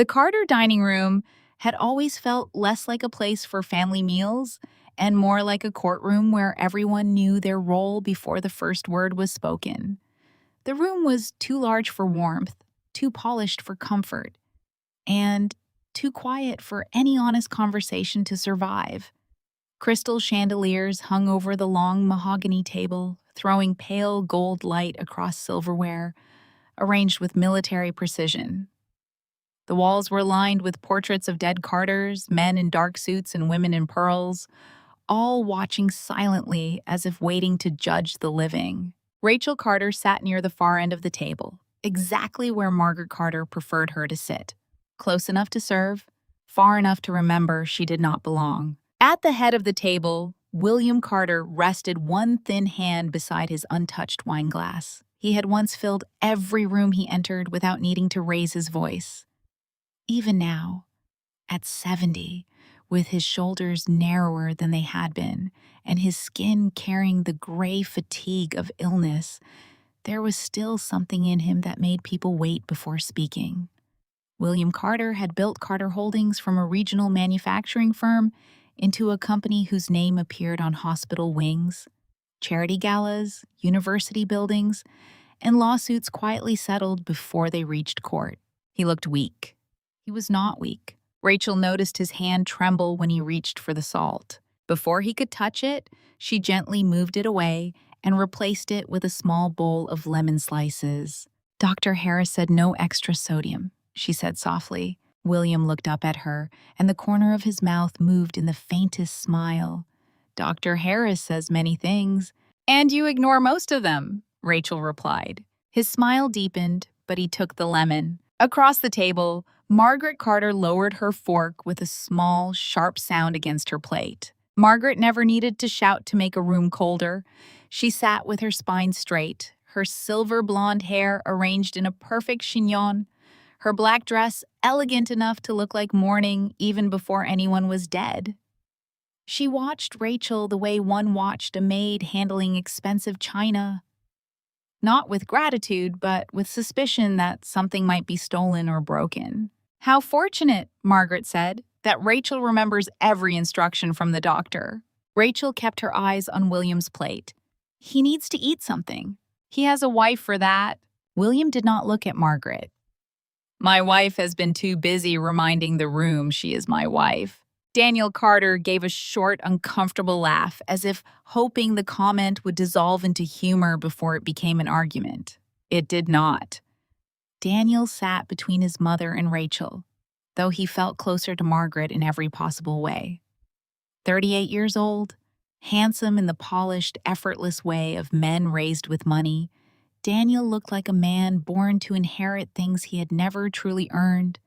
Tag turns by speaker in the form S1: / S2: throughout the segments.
S1: The Carter dining room had always felt less like a place for family meals and more like a courtroom where everyone knew their role before the first word was spoken. The room was too large for warmth, too polished for comfort, and too quiet for any honest conversation to survive. Crystal chandeliers hung over the long mahogany table, throwing pale gold light across silverware, arranged with military precision. The walls were lined with portraits of dead Carters, men in dark suits and women in pearls, all watching silently as if waiting to judge the living. Rachel Carter sat near the far end of the table, exactly where Margaret Carter preferred her to sit. Close enough to serve, far enough to remember she did not belong. At the head of the table, William Carter rested one thin hand beside his untouched wine glass. He had once filled every room he entered without needing to raise his voice. Even now, at 70, with his shoulders narrower than they had been, and his skin carrying the gray fatigue of illness, there was still something in him that made people wait before speaking. William Carter had built Carter Holdings from a regional manufacturing firm into a company whose name appeared on hospital wings, charity galas, university buildings, and lawsuits quietly settled before they reached court. He looked weak. He was not weak. Rachel noticed his hand tremble when he reached for the salt. Before he could touch it, she gently moved it away and replaced it with a small bowl of lemon slices. Dr. Harris said no extra sodium, she said softly. William looked up at her, and the corner of his mouth moved in the faintest smile. Dr. Harris says many things, and you ignore most of them, Rachel replied. His smile deepened, but he took the lemon. Across the table, Margaret Carter lowered her fork with a small, sharp sound against her plate. Margaret never needed to shout to make a room colder. She sat with her spine straight, her silver blonde hair arranged in a perfect chignon, her black dress elegant enough to look like mourning even before anyone was dead. She watched Rachel the way one watched a maid handling expensive china. Not with gratitude, but with suspicion that something might be stolen or broken. How fortunate, Margaret said, that Rachel remembers every instruction from the doctor. Rachel kept her eyes on William's plate. He needs to eat something. He has a wife for that. William did not look at Margaret. My wife has been too busy reminding the room she is my wife. Daniel Carter gave a short, uncomfortable laugh, as if hoping the comment would dissolve into humor before it became an argument. It did not. Daniel sat between his mother and Rachel, though he felt closer to Margaret in every possible way. 38 years old, handsome in the polished, effortless way of men raised with money, Daniel looked like a man born to inherit things he had never truly earned.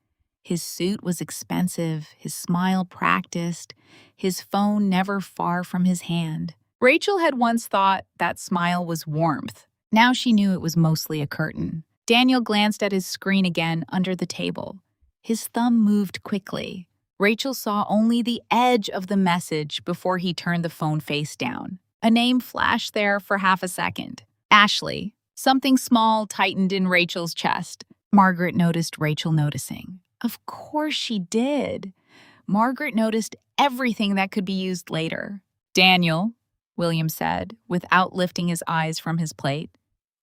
S1: His suit was expensive, his smile practiced, his phone never far from his hand. Rachel had once thought that smile was warmth. Now she knew it was mostly a curtain. Daniel glanced at his screen again under the table. His thumb moved quickly. Rachel saw only the edge of the message before he turned the phone face down. A name flashed there for half a second. Ashley. Something small tightened in Rachel's chest. Margaret noticed Rachel noticing. Of course she did. Margaret noticed everything that could be used later. Daniel, William said, without lifting his eyes from his plate.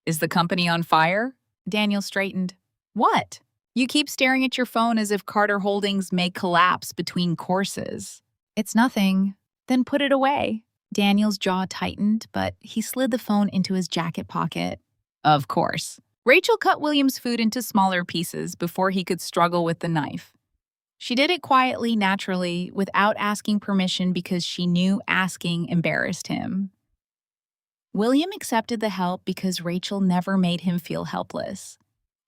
S1: Is the company on fire? Daniel straightened. What? You keep staring at your phone as if Carter Holdings may collapse between courses. It's nothing. Then put it away. Daniel's jaw tightened, but he slid the phone into his jacket pocket. Of course. Rachel cut William's food into smaller pieces before he could struggle with the knife. She did it quietly, naturally, without asking permission because she knew asking embarrassed him. William accepted the help because Rachel never made him feel helpless.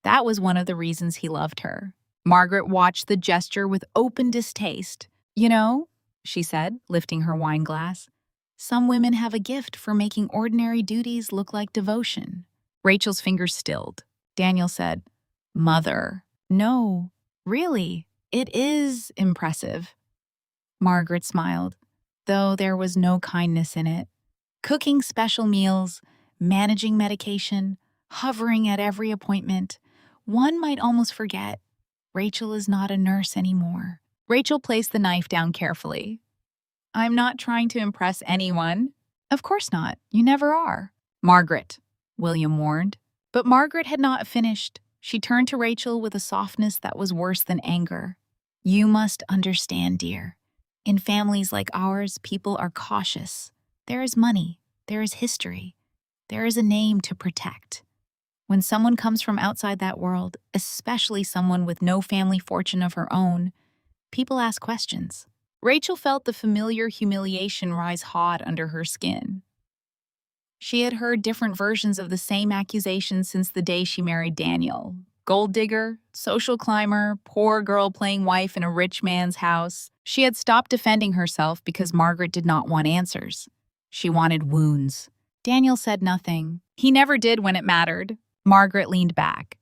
S1: That was one of the reasons he loved her. Margaret watched the gesture with open distaste. You know, she said, lifting her wine glass, some women have a gift for making ordinary duties look like devotion. Rachel's fingers stilled. Daniel said, Mother. No, really, it is impressive. Margaret smiled, though there was no kindness in it. Cooking special meals, managing medication, hovering at every appointment, one might almost forget Rachel is not a nurse anymore. Rachel placed the knife down carefully. I'm not trying to impress anyone. Of course not. You never are. Margaret, William warned. But Margaret had not finished. She turned to Rachel with a softness that was worse than anger. You must understand, dear. In families like ours, people are cautious. There is money. There is history. There is a name to protect. When someone comes from outside that world, especially someone with no family fortune of her own, people ask questions. Rachel felt the familiar humiliation rise hot under her skin. She had heard different versions of the same accusation since the day she married Daniel. Gold digger, social climber, poor girl playing wife in a rich man's house. She had stopped defending herself because Margaret did not want answers. She wanted wounds. Daniel said nothing. He never did when it mattered. Margaret leaned back.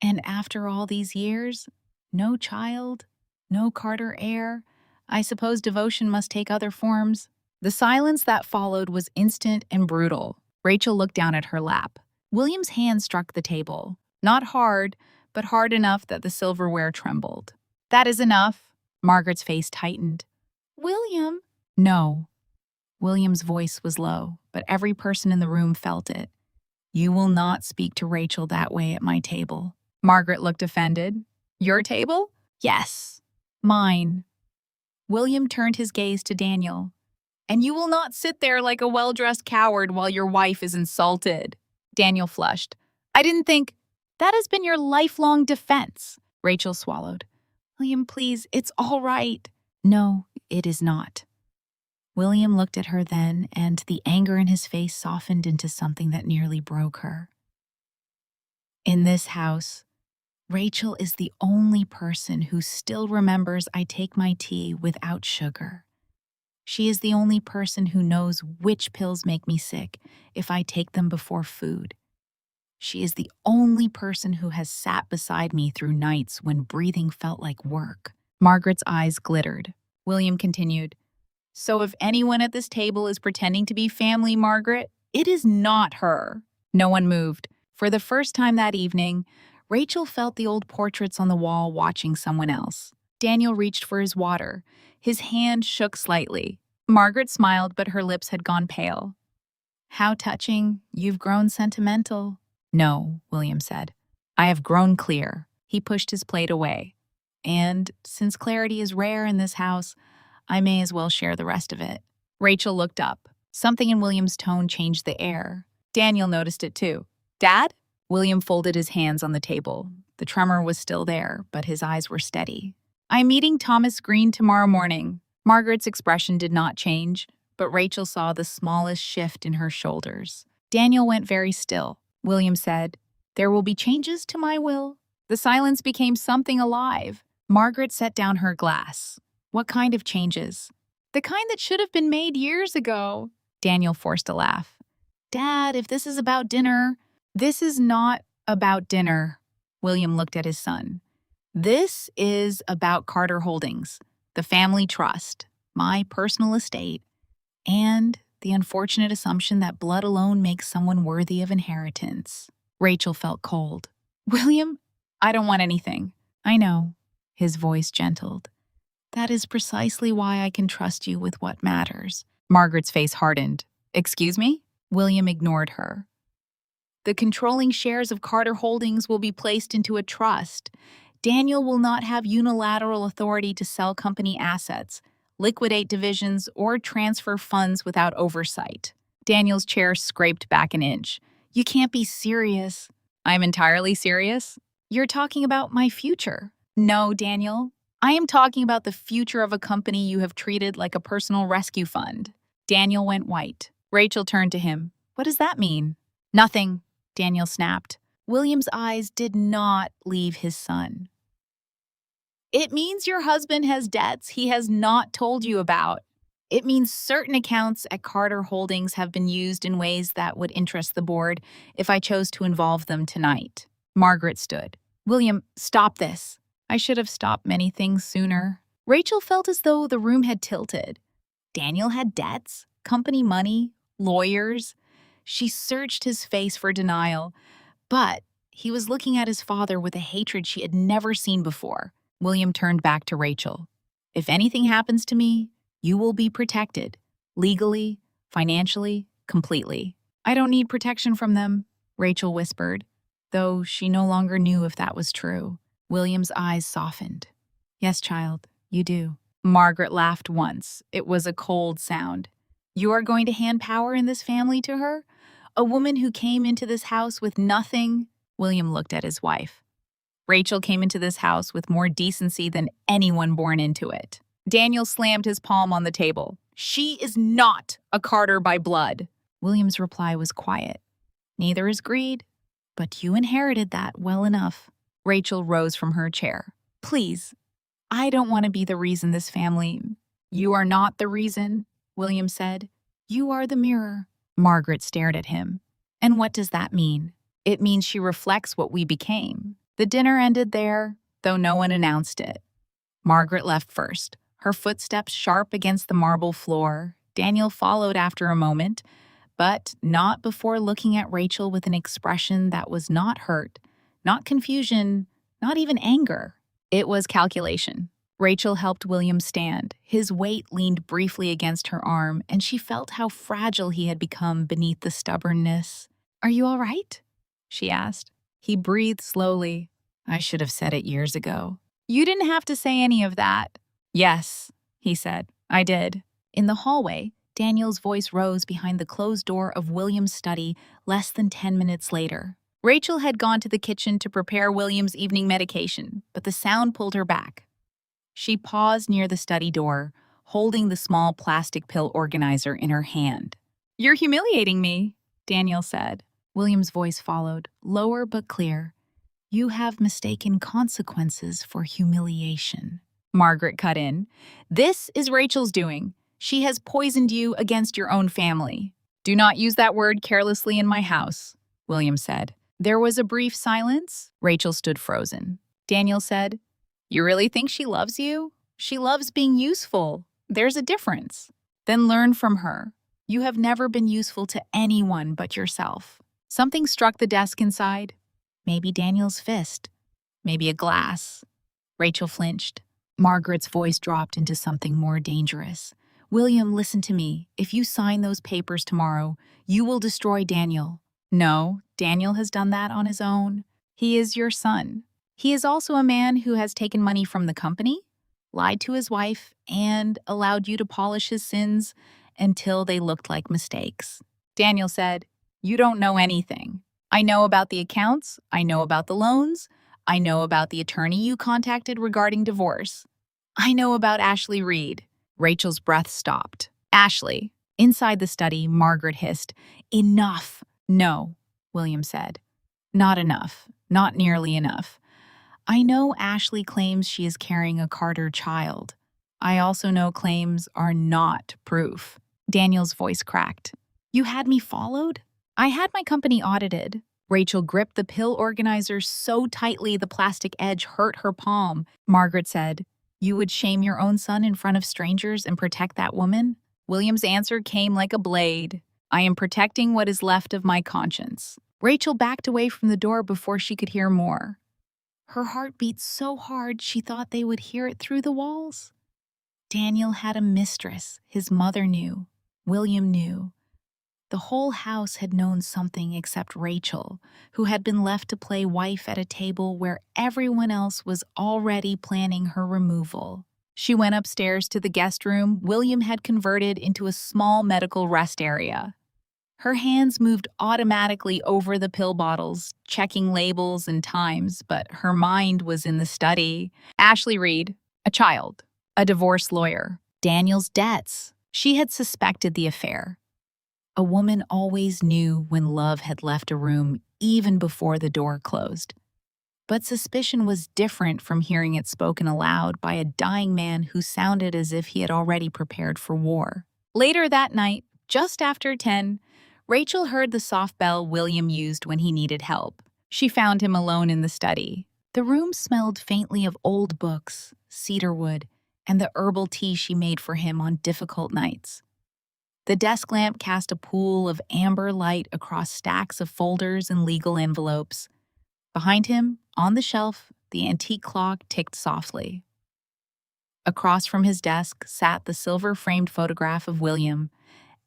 S1: And after all these years, no child, no Carter heir. I suppose devotion must take other forms. The silence that followed was instant and brutal. Rachel looked down at her lap. William's hand struck the table. Not hard, but hard enough that the silverware trembled. That is enough. Margaret's face tightened. William? No. William's voice was low, but every person in the room felt it. You will not speak to Rachel that way at my table. Margaret looked offended. Your table? Yes. Mine. William turned his gaze to Daniel. And you will not sit there like a well-dressed coward while your wife is insulted. Daniel flushed. I didn't think. That has been your lifelong defense. Rachel swallowed. William, please, it's all right. No, it is not. William looked at her then, and the anger in his face softened into something that nearly broke her. In this house, Rachel is the only person who still remembers I take my tea without sugar. She is the only person who knows which pills make me sick if I take them before food. She is the only person who has sat beside me through nights when breathing felt like work. Margaret's eyes glittered. William continued, So if anyone at this table is pretending to be family, Margaret, it is not her. No one moved. For the first time that evening, Rachel felt the old portraits on the wall watching someone else. Daniel reached for his water. His hand shook slightly. Margaret smiled, but her lips had gone pale. How touching. You've grown sentimental. No, William said. I have grown clear. He pushed his plate away. And since clarity is rare in this house, I may as well share the rest of it. Rachel looked up. Something in William's tone changed the air. Daniel noticed it too. Dad? William folded his hands on the table. The tremor was still there, but his eyes were steady. I'm meeting Thomas Green tomorrow morning. Margaret's expression did not change, but Rachel saw the smallest shift in her shoulders. Daniel went very still. William said, There will be changes to my will. The silence became something alive. Margaret set down her glass. What kind of changes? The kind that should have been made years ago. Daniel forced a laugh. Dad, if this is about dinner. This is not about dinner. William looked at his son. This is about Carter Holdings, the family trust, my personal estate, and the unfortunate assumption that blood alone makes someone worthy of inheritance. Rachel felt cold. William, I don't want anything. I know. His voice gentled. That is precisely why I can trust you with what matters. Margaret's face hardened. Excuse me? William ignored her. The controlling shares of Carter Holdings will be placed into a trust. Daniel will not have unilateral authority to sell company assets, liquidate divisions, or transfer funds without oversight. Daniel's chair scraped back an inch. You can't be serious. I'm entirely serious. You're talking about my future. No, Daniel. I am talking about the future of a company you have treated like a personal rescue fund. Daniel went white. Rachel turned to him. What does that mean? Nothing, Daniel snapped. William's eyes did not leave his son. It means your husband has debts he has not told you about. It means certain accounts at Carter Holdings have been used in ways that would interest the board if I chose to involve them tonight. Margaret stood. William, stop this. I should have stopped many things sooner. Rachel felt as though the room had tilted. Daniel had debts, company money, lawyers. She searched his face for denial, but He was looking at his father with a hatred she had never seen before. William turned back to Rachel. If anything happens to me, you will be protected. Legally, financially, completely. I don't need protection from them, Rachel whispered, though she no longer knew if that was true. William's eyes softened. Yes, child, you do. Margaret laughed once. It was a cold sound. You are going to hand power in this family to her? A woman who came into this house with nothing? William looked at his wife. Rachel came into this house with more decency than anyone born into it. Daniel slammed his palm on the table. She is not a Carter by blood. William's reply was quiet. Neither is greed, but you inherited that well enough. Rachel rose from her chair. Please, I don't want to be the reason this family— You are not the reason, William said. You are the mirror. Margaret stared at him. And what does that mean? It means she reflects what we became. The dinner ended there, though no one announced it. Margaret left first, her footsteps sharp against the marble floor. Daniel followed after a moment, but not before looking at Rachel with an expression that was not hurt, not confusion, not even anger. It was calculation. Rachel helped William stand. His weight leaned briefly against her arm, and she felt how fragile he had become beneath the stubbornness. Are you all right? She asked. He breathed slowly. I should have said it years ago. You didn't have to say any of that. Yes, he said. I did. In the hallway, Daniel's voice rose behind the closed door of William's study less than 10 minutes later. Rachel had gone to the kitchen to prepare William's evening medication, but the sound pulled her back. She paused near the study door, holding the small plastic pill organizer in her hand. You're humiliating me, Daniel said. William's voice followed, lower but clear. You have mistaken consequences for humiliation. Margaret cut in. This is Rachel's doing. She has poisoned you against your own family. Do not use that word carelessly in my house, William said. There was a brief silence. Rachel stood frozen. Daniel said, You really think she loves you? She loves being useful. There's a difference. Then learn from her. You have never been useful to anyone but yourself. Something struck the desk inside. Maybe Daniel's fist. Maybe a glass. Rachel flinched. Margaret's voice dropped into something more dangerous. William, listen to me. If you sign those papers tomorrow, you will destroy Daniel. No, Daniel has done that on his own. He is your son. He is also a man who has taken money from the company, lied to his wife, and allowed you to polish his sins until they looked like mistakes. Daniel said, You don't know anything. I know about the accounts. I know about the loans. I know about the attorney you contacted regarding divorce. I know about Ashley Reed. Rachel's breath stopped. Ashley. Inside the study, Margaret hissed, Enough. No, William said. Not enough. Not nearly enough. I know Ashley claims she is carrying a Carter child. I also know claims are not proof. Daniel's voice cracked. You had me followed? I had my company audited. Rachel gripped the pill organizer so tightly the plastic edge hurt her palm. Margaret said, You would shame your own son in front of strangers and protect that woman? William's answer came like a blade. I am protecting what is left of my conscience. Rachel backed away from the door before she could hear more. Her heart beat so hard she thought they would hear it through the walls. Daniel had a mistress. His mother knew. William knew. The whole house had known something except Rachel, who had been left to play wife at a table where everyone else was already planning her removal. She went upstairs to the guest room William had converted into a small medical rest area. Her hands moved automatically over the pill bottles, checking labels and times, but her mind was in the study. Ashley Reed, a child, a divorce lawyer, Daniel's debts. She had suspected the affair. A woman always knew when love had left a room even before the door closed. But suspicion was different from hearing it spoken aloud by a dying man who sounded as if he had already prepared for war. Later that night, just after 10, Rachel heard the soft bell William used when he needed help. She found him alone in the study. The room smelled faintly of old books, cedarwood, and the herbal tea she made for him on difficult nights. The desk lamp cast a pool of amber light across stacks of folders and legal envelopes. Behind him, on the shelf, the antique clock ticked softly. Across from his desk sat the silver-framed photograph of William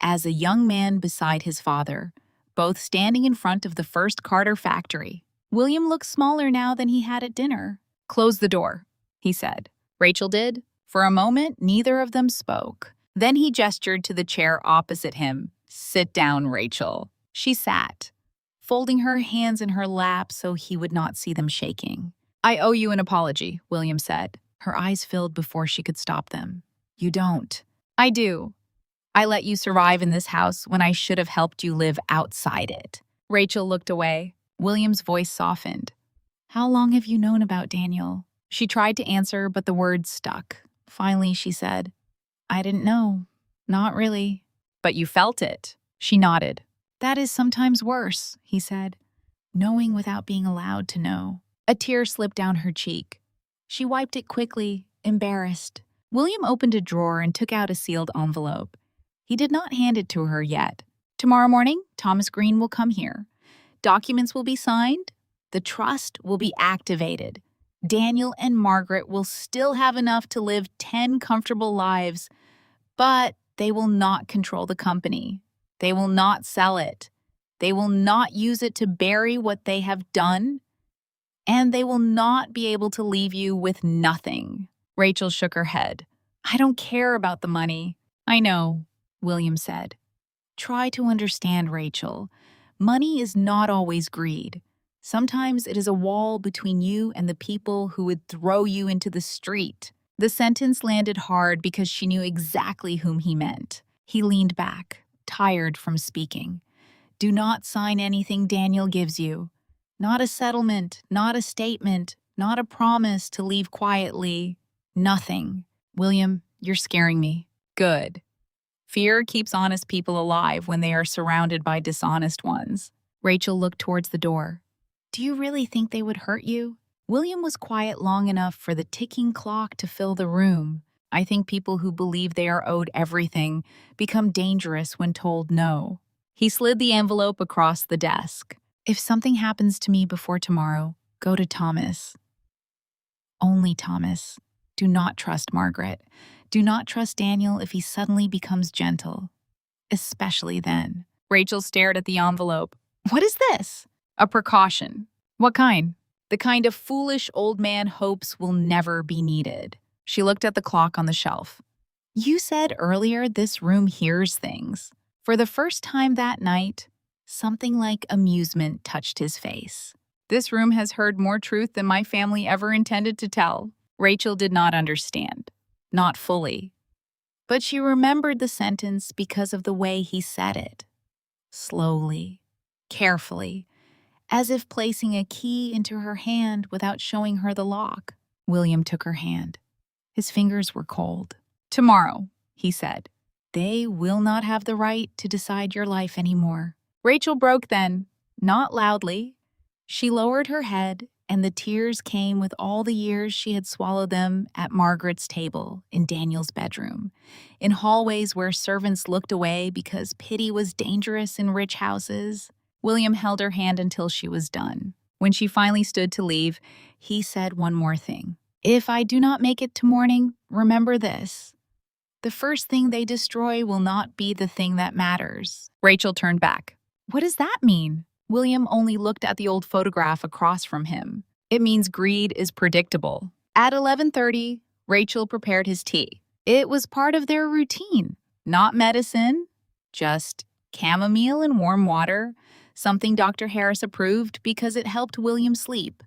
S1: as a young man beside his father, both standing in front of the first Carter factory. William looked smaller now than he had at dinner. "Close the door," he said. Rachel did. For a moment, neither of them spoke. Then he gestured to the chair opposite him. "Sit down, Rachel." She sat, folding her hands in her lap so he would not see them shaking. "I owe you an apology," William said. Her eyes filled before she could stop them. "You don't." "I do. I let you survive in this house when I should have helped you live outside it." Rachel looked away. William's voice softened. "How long have you known about Daniel?" She tried to answer, but the words stuck. Finally, she said, "I didn't know. Not really." "But you felt it." She nodded. "That is sometimes worse," he said, knowing without being allowed to know. A tear slipped down her cheek. She wiped it quickly, embarrassed. William opened a drawer and took out a sealed envelope. He did not hand it to her yet. "Tomorrow morning, Thomas Green will come here. Documents will be signed. The trust will be activated. Daniel and Margaret will still have enough to live 10 comfortable lives, but they will not control the company. They will not sell it. They will not use it to bury what they have done. And they will not be able to leave you with nothing." Rachel shook her head. "I don't care about the money." "I know," William said. "Try to understand, Rachel. Money is not always greed. Sometimes it is a wall between you and the people who would throw you into the street." The sentence landed hard because she knew exactly whom he meant. He leaned back, tired from speaking. "Do not sign anything Daniel gives you. Not a settlement, not a statement, not a promise to leave quietly. Nothing." "William, you're scaring me." "Good. Fear keeps honest people alive when they are surrounded by dishonest ones." Rachel looked towards the door. "Do you really think they would hurt you?" William was quiet long enough for the ticking clock to fill the room. "I think people who believe they are owed everything become dangerous when told no." He slid the envelope across the desk. "If something happens to me before tomorrow, go to Thomas. Only Thomas. Do not trust Margaret. Do not trust Daniel if he suddenly becomes gentle. Especially then." Rachel stared at the envelope. "What is this?" "A precaution." "What kind?" "The kind of foolish old man hopes will never be needed." She looked at the clock on the shelf. "You said earlier this room hears things." For the first time that night, something like amusement touched his face. "This room has heard more truth than my family ever intended to tell." Rachel did not understand. Not fully. But she remembered the sentence because of the way he said it. Slowly, carefully, as if placing a key into her hand without showing her the lock. William took her hand. His fingers were cold. "Tomorrow," he said. "They will not have the right to decide your life anymore." Rachel broke then, not loudly. She lowered her head, and the tears came with all the years she had swallowed them at Margaret's table, in Daniel's bedroom, in hallways where servants looked away because pity was dangerous in rich houses. William held her hand until she was done. When she finally stood to leave, he said one more thing. "If I do not make it to morning, remember this. The first thing they destroy will not be the thing that matters." Rachel turned back. "What does that mean?" William only looked at the old photograph across from him. "It means greed is predictable." At 11:30, Rachel prepared his tea. It was part of their routine. Not medicine, just chamomile and warm water, something Dr. Harris approved because it helped William sleep.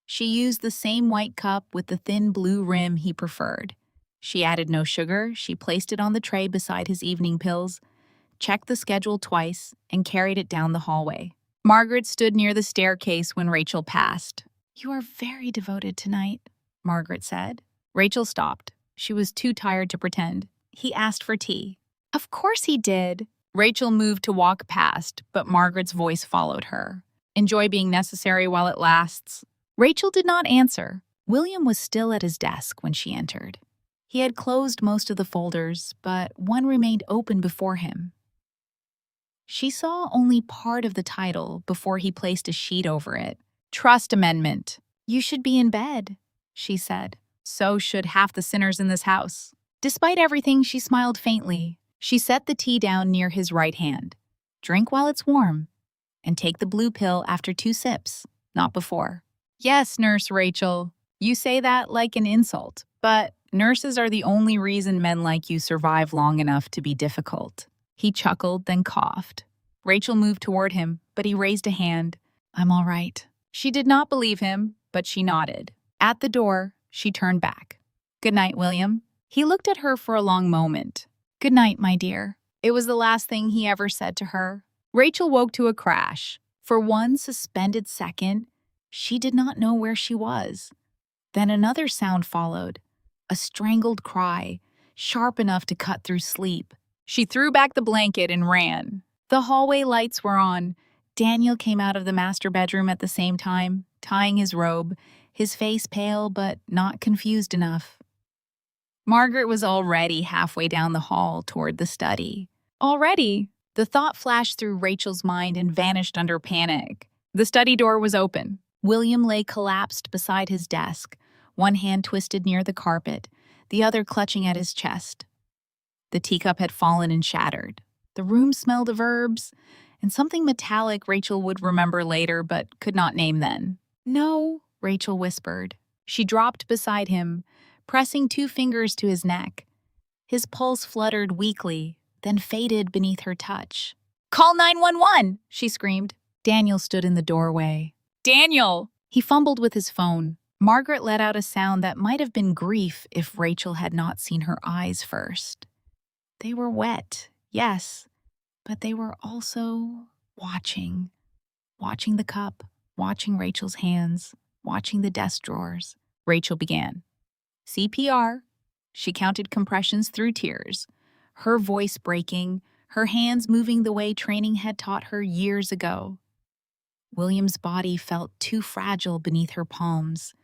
S1: She used the same white cup with the thin blue rim he preferred. She added no sugar. She placed it on the tray beside his evening pills, checked the schedule twice, and carried it down the hallway. Margaret stood near the staircase when Rachel passed. "You are very devoted tonight," Margaret said. Rachel stopped. She was too tired to pretend. "He asked for tea." "Of course he did." Rachel moved to walk past, but Margaret's voice followed her. "Enjoy being necessary while it lasts." Rachel did not answer. William was still at his desk when she entered. He had closed most of the folders, but one remained open before him. She saw only part of the title before he placed a sheet over it. Trust amendment. You should be in bed, she said. So should half the sinners in this house. Despite everything, she smiled faintly. She set the tea down near his right hand. Drink while it's warm, and take the blue pill after 2 sips, not before. Yes, Nurse Rachel. You say that like an insult, but nurses are the only reason men like you survive long enough to be difficult. He chuckled, then coughed. Rachel moved toward him, but he raised a hand. I'm all right. She did not believe him, but she nodded. At the door, she turned back. Good night, William. He looked at her for a long moment. Good night, my dear. It was the last thing he ever said to her. Rachel woke to a crash. For one suspended second, she did not know where she was. Then another sound followed, a strangled cry, sharp enough to cut through sleep. She threw back the blanket and ran. The hallway lights were on. Daniel came out of the master bedroom at the same time, tying his robe, his face pale but not confused enough. Margaret was already halfway down the hall toward the study. Already? The thought flashed through Rachel's mind and vanished under panic. The study door was open. William lay collapsed beside his desk, one hand twisted near the carpet, the other clutching at his chest. The teacup had fallen and shattered. The room smelled of herbs, and something metallic Rachel would remember later but could not name then. No, Rachel whispered. She dropped beside him, pressing 2 fingers to his neck. His pulse fluttered weakly, then faded beneath her touch. Call 911, she screamed. Daniel stood in the doorway. Daniel! He fumbled with his phone. Margaret let out a sound that might have been grief if Rachel had not seen her eyes first. They were wet, yes, but they were also watching. Watching the cup, watching Rachel's hands, watching the desk drawers. Rachel began. CPR. She counted compressions through tears, her voice breaking, her hands moving the way training had taught her years ago. William's body felt too fragile beneath her palms.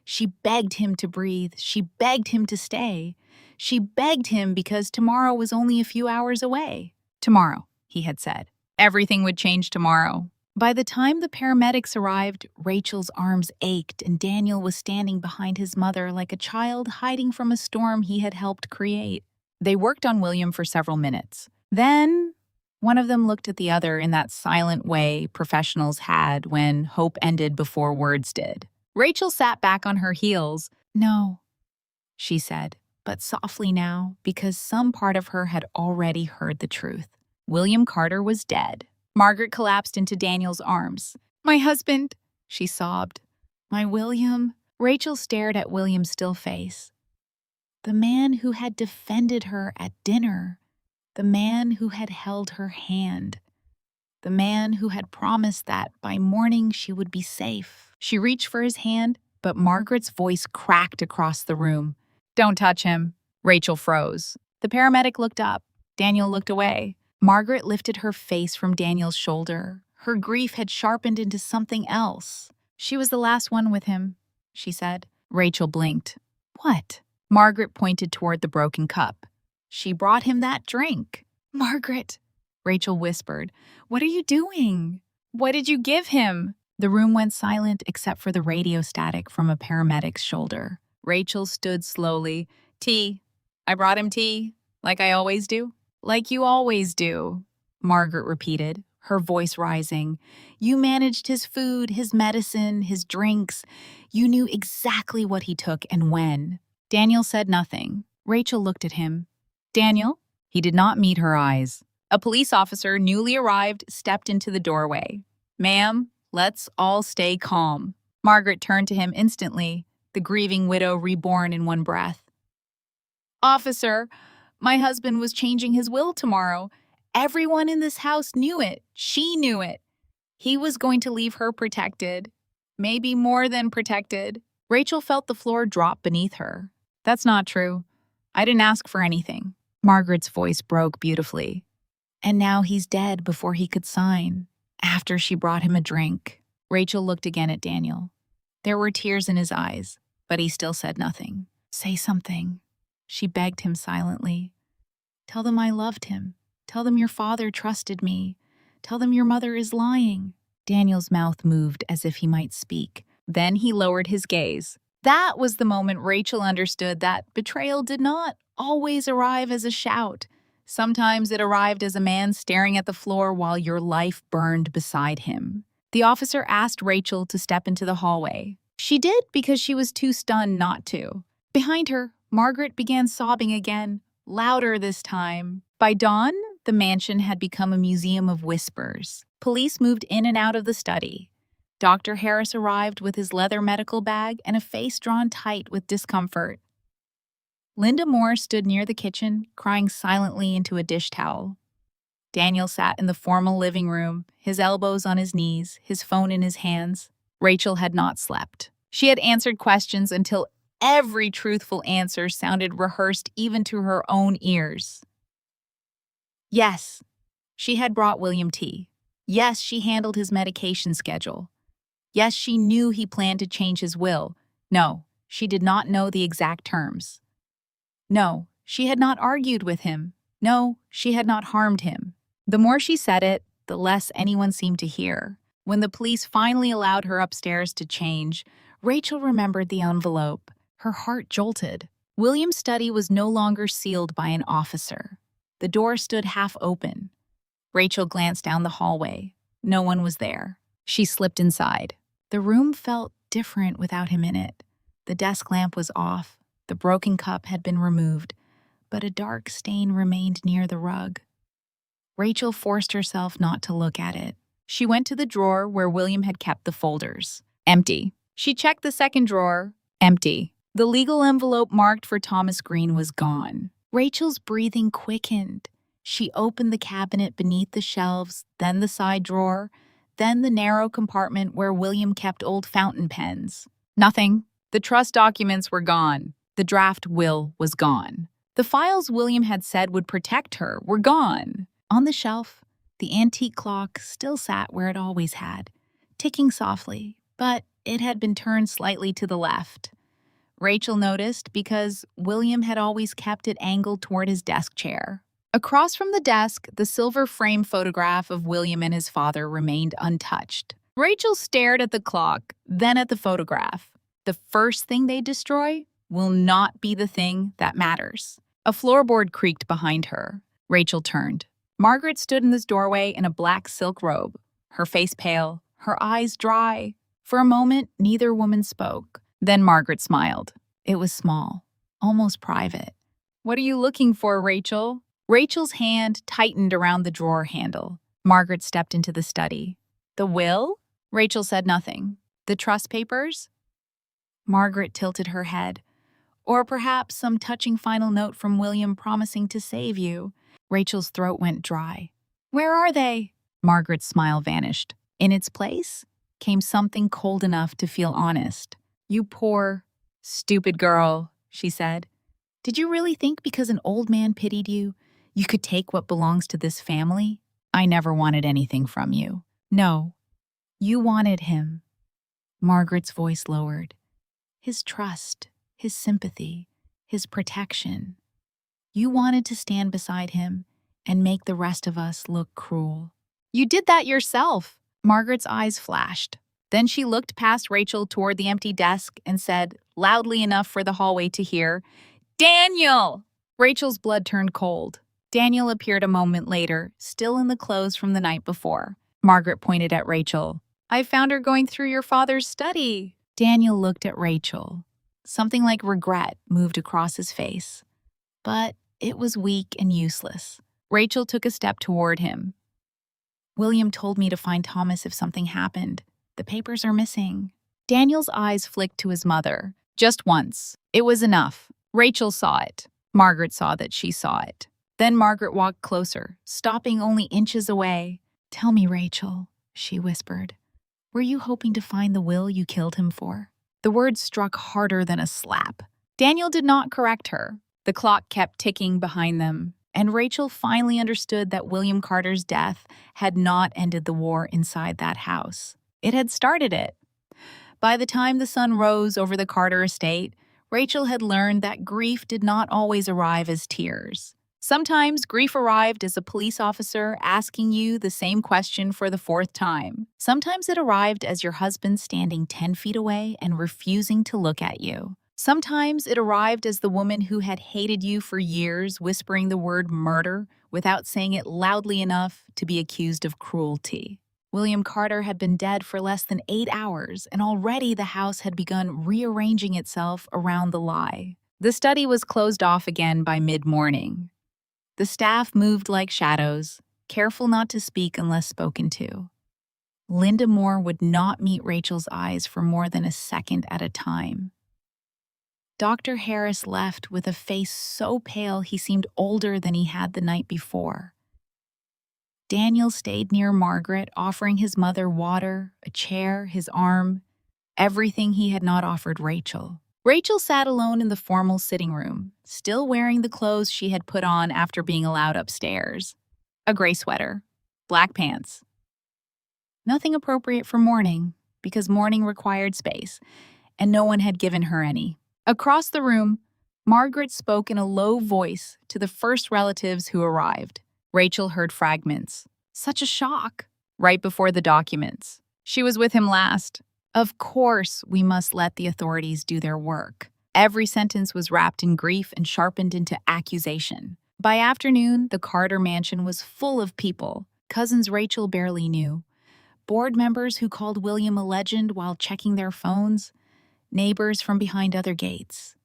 S1: She begged him to breathe. She begged him to stay. She begged him because tomorrow was only a few hours away. Tomorrow, he had said. Everything would change tomorrow. By the time the paramedics arrived, Rachel's arms ached and Daniel was standing behind his mother like a child hiding from a storm he had helped create. They worked on William for several minutes. Then, one of them looked at the other in that silent way professionals had when hope ended before words did. Rachel sat back on her heels. No, she said, but softly now because some part of her had already heard the truth. William Carter was dead. Margaret collapsed into Daniel's arms. My husband, she sobbed. My William. Rachel stared at William's still face. The man who had defended her at dinner. The man who had held her hand. The man who had promised that by morning she would be safe. She reached for his hand, but Margaret's voice cracked across the room. Don't touch him. Rachel froze. The paramedic looked up. Daniel looked away. Margaret lifted her face from Daniel's shoulder. Her grief had sharpened into something else. She was the last one with him, she said. Rachel blinked. What? Margaret pointed toward the broken cup. She brought him that drink. Margaret, Rachel whispered. What are you doing? What did you give him? The room went silent except for the radio static from a paramedic's shoulder. Rachel stood slowly. Tea. I brought him tea, like I always do. Like you always do, Margaret repeated, her voice rising. You managed his food, his medicine, his drinks. You knew exactly what he took and when. Daniel said nothing. Rachel looked at him. Daniel? He did not meet her eyes. A police officer, newly arrived, stepped into the doorway. Ma'am, let's all stay calm. Margaret turned to him instantly, the grieving widow reborn in one breath. Officer, my husband was changing his will tomorrow. Everyone in this house knew it. She knew it. He was going to leave her protected. Maybe more than protected. Rachel felt the floor drop beneath her. That's not true. I didn't ask for anything. Margaret's voice broke beautifully. And now he's dead before he could sign. After she brought him a drink. Rachel looked again at Daniel. There were tears in his eyes, but he still said nothing. Say something. She begged him silently. Tell them I loved him. Tell them your father trusted me. Tell them your mother is lying. Daniel's mouth moved as if he might speak. Then he lowered his gaze. That was the moment Rachel understood that betrayal did not always arrive as a shout. Sometimes it arrived as a man staring at the floor while your life burned beside him. The officer asked Rachel to step into the hallway. She did because she was too stunned not to. Behind her, Margaret began sobbing again, louder this time. By dawn, the mansion had become a museum of whispers. Police moved in and out of the study. Dr. Harris arrived with his leather medical bag and a face drawn tight with discomfort. Linda Moore stood near the kitchen, crying silently into a dish towel. Daniel sat in the formal living room, his elbows on his knees, his phone in his hands. Rachel had not slept. She had answered questions until every truthful answer sounded rehearsed even to her own ears. Yes, she had brought William tea. Yes, she handled his medication schedule. Yes, she knew he planned to change his will. No, she did not know the exact terms. No, she had not argued with him. No, she had not harmed him. The more she said it, the less anyone seemed to hear. When the police finally allowed her upstairs to change, Rachel remembered the envelope. Her heart jolted. William's study was no longer sealed by an officer. The door stood half open. Rachel glanced down the hallway. No one was there. She slipped inside. The room felt different without him in it. The desk lamp was off. The broken cup had been removed, but a dark stain remained near the rug. Rachel forced herself not to look at it. She went to the drawer where William had kept the folders. Empty. She checked the second drawer. Empty. The legal envelope marked for Thomas Green was gone. Rachel's breathing quickened. She opened the cabinet beneath the shelves, then the side drawer, then the narrow compartment where William kept old fountain pens. Nothing. The trust documents were gone. The draft will was gone. The files William had said would protect her were gone. On the shelf, the antique clock still sat where it always had, ticking softly, but it had been turned slightly to the left. Rachel noticed because William had always kept it angled toward his desk chair. Across from the desk, the silver frame photograph of William and his father remained untouched. Rachel stared at the clock, then at the photograph. The first thing they destroy will not be the thing that matters. A floorboard creaked behind her. Rachel turned. Margaret stood in this doorway in a black silk robe, her face pale, her eyes dry. For a moment, neither woman spoke. Then Margaret smiled. It was small, almost private. "What are you looking for, Rachel?" Rachel's hand tightened around the drawer handle. Margaret stepped into the study. "The will?" Rachel said nothing. "The trust papers?" Margaret tilted her head. "Or perhaps some touching final note from William promising to save you." Rachel's throat went dry. "Where are they?" Margaret's smile vanished. In its place came something cold enough to feel honest. "You poor, stupid girl," she said. "Did you really think because an old man pitied you, you could take what belongs to this family? I never wanted anything from you. No, you wanted him." Margaret's voice lowered. "His trust, his sympathy, his protection. You wanted to stand beside him and make the rest of us look cruel. You did that yourself." Margaret's eyes flashed. Then she looked past Rachel toward the empty desk and said, loudly enough for the hallway to hear, "Daniel!" Rachel's blood turned cold. Daniel appeared a moment later, still in the clothes from the night before. Margaret pointed at Rachel. "I found her going through your father's study." Daniel looked at Rachel. Something like regret moved across his face. But it was weak and useless. Rachel took a step toward him. "William told me to find Thomas if something happened. The papers are missing." Daniel's eyes flicked to his mother. Just once. It was enough. Rachel saw it. Margaret saw that she saw it. Then Margaret walked closer, stopping only inches away. "Tell me, Rachel," she whispered. "Were you hoping to find the will you killed him for?" The words struck harder than a slap. Daniel did not correct her. The clock kept ticking behind them, and Rachel finally understood that William Carter's death had not ended the war inside that house. It had started it. By the time the sun rose over the Carter estate, Rachel had learned that grief did not always arrive as tears. Sometimes grief arrived as a police officer asking you the same question for the fourth time. Sometimes it arrived as your husband standing 10 feet away and refusing to look at you. Sometimes it arrived as the woman who had hated you for years whispering the word murder without saying it loudly enough to be accused of cruelty. William Carter had been dead for less than 8 hours, and already the house had begun rearranging itself around the lie. The study was closed off again by mid-morning. The staff moved like shadows, careful not to speak unless spoken to. Linda Moore would not meet Rachel's eyes for more than a second at a time. Dr. Harris left with a face so pale he seemed older than he had the night before. Daniel stayed near Margaret, offering his mother water, a chair, his arm, everything he had not offered Rachel. Rachel sat alone in the formal sitting room, still wearing the clothes she had put on after being allowed upstairs. A gray sweater, black pants. Nothing appropriate for mourning, because mourning required space, and no one had given her any. Across the room, Margaret spoke in a low voice to the first relatives who arrived. Rachel heard fragments. Such a shock. Right before the documents. She was with him last. Of course, we must let the authorities do their work. Every sentence was wrapped in grief and sharpened into accusation. By afternoon, the Carter mansion was full of people, cousins Rachel barely knew, board members who called William a legend while checking their phones, neighbors from behind other gates,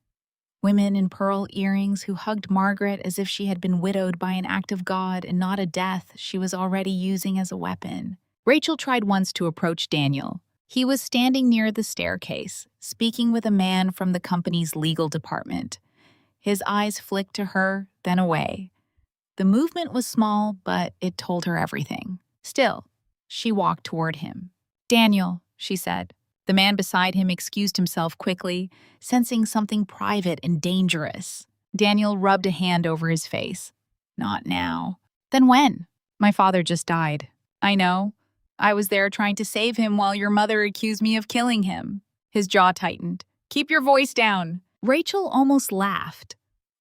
S1: women in pearl earrings who hugged Margaret as if she had been widowed by an act of God and not a death she was already using as a weapon. Rachel tried once to approach Daniel. He was standing near the staircase, speaking with a man from the company's legal department. His eyes flicked to her, then away. The movement was small, but it told her everything. Still, she walked toward him. "Daniel," she said. The man beside him excused himself quickly, sensing something private and dangerous. Daniel rubbed a hand over his face. "Not now." "Then when?" "My father just died." "I know. I was there trying to save him while your mother accused me of killing him." His jaw tightened. "Keep your voice down." Rachel almost laughed.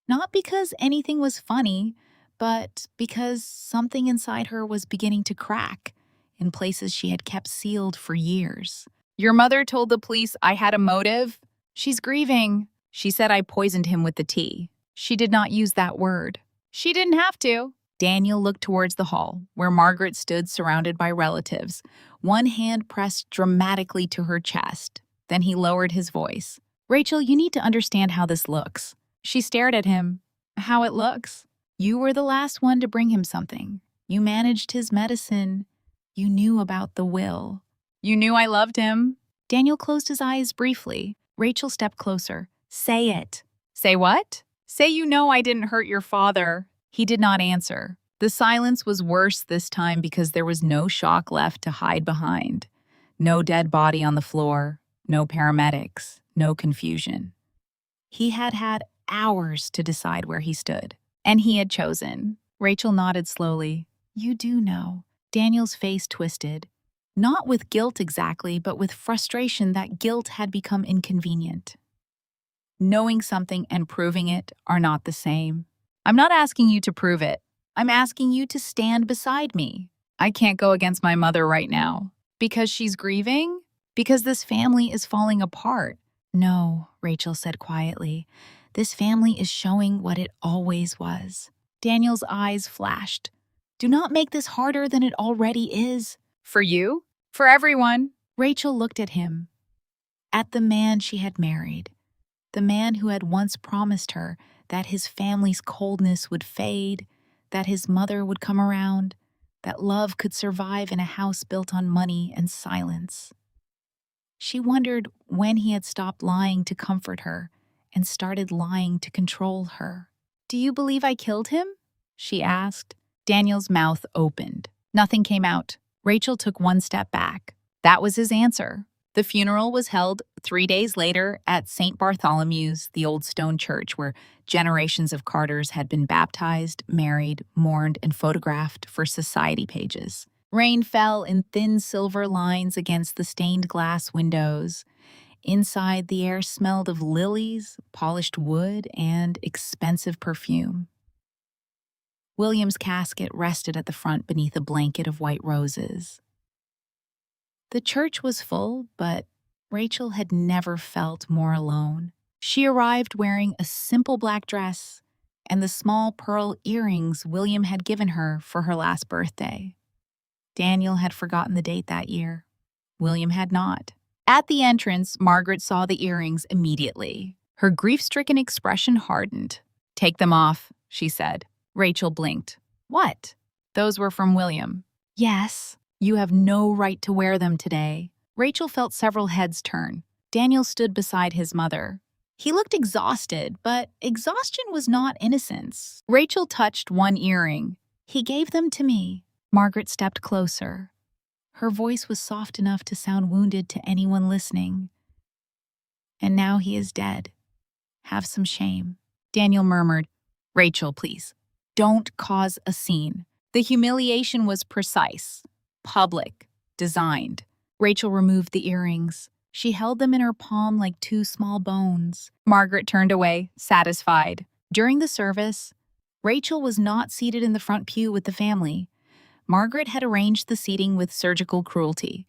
S1: Not because anything was funny, but because something inside her was beginning to crack in places she had kept sealed for years. "Your mother told the police I had a motive?" "She's grieving." "She said I poisoned him with the tea." "She did not use that word." "She didn't have to." Daniel looked towards the hall, where Margaret stood surrounded by relatives, one hand pressed dramatically to her chest. Then he lowered his voice. "Rachel, you need to understand how this looks." She stared at him. "How it looks?" "You were the last one to bring him something. You managed his medicine. You knew about the will." "You knew I loved him." Daniel closed his eyes briefly. Rachel stepped closer. "Say it." "Say what?" "Say you know I didn't hurt your father." He did not answer. The silence was worse this time because there was no shock left to hide behind. No dead body on the floor, no paramedics, no confusion. He had had hours to decide where he stood, and he had chosen. Rachel nodded slowly. "You do know." Daniel's face twisted. Not with guilt exactly, but with frustration that guilt had become inconvenient. Knowing something and proving it are not the same. "I'm not asking you to prove it. I'm asking you to stand beside me. I can't go against my mother right now." "Because she's grieving? Because this family is falling apart?" "No," Rachel said quietly. "This family is showing what it always was." Daniel's eyes flashed. "Do not make this harder than it already is." "For you? For everyone?" Rachel looked at him. At the man she had married. The man who had once promised her that his family's coldness would fade, that his mother would come around, that love could survive in a house built on money and silence. She wondered when he had stopped lying to comfort her and started lying to control her. "Do you believe I killed him?" she asked. Daniel's mouth opened. Nothing came out. Rachel took one step back. That was his answer. The funeral was held 3 days later at St. Bartholomew's, the old stone church where generations of Carters had been baptized, married, mourned, and photographed for society pages. Rain fell in thin silver lines against the stained glass windows. Inside, the air smelled of lilies, polished wood, and expensive perfume. William's casket rested at the front beneath a blanket of white roses. The church was full, but Rachel had never felt more alone. She arrived wearing a simple black dress and the small pearl earrings William had given her for her last birthday. Daniel had forgotten the date that year. William had not. At the entrance, Margaret saw the earrings immediately. Her grief-stricken expression hardened. "Take them off," she said. Rachel blinked. "What?" "Those were from William." "Yes. You have no right to wear them today." Rachel felt several heads turn. Daniel stood beside his mother. He looked exhausted, but exhaustion was not innocence. Rachel touched one earring. "He gave them to me." Margaret stepped closer. Her voice was soft enough to sound wounded to anyone listening. "And now he is dead. Have some shame." Daniel murmured, "Rachel, please, don't cause a scene." The humiliation was precise, public, designed. Rachel removed the earrings. She held them in her palm like two small bones. Margaret turned away, satisfied. During the service, Rachel was not seated in the front pew with the family. Margaret had arranged the seating with surgical cruelty.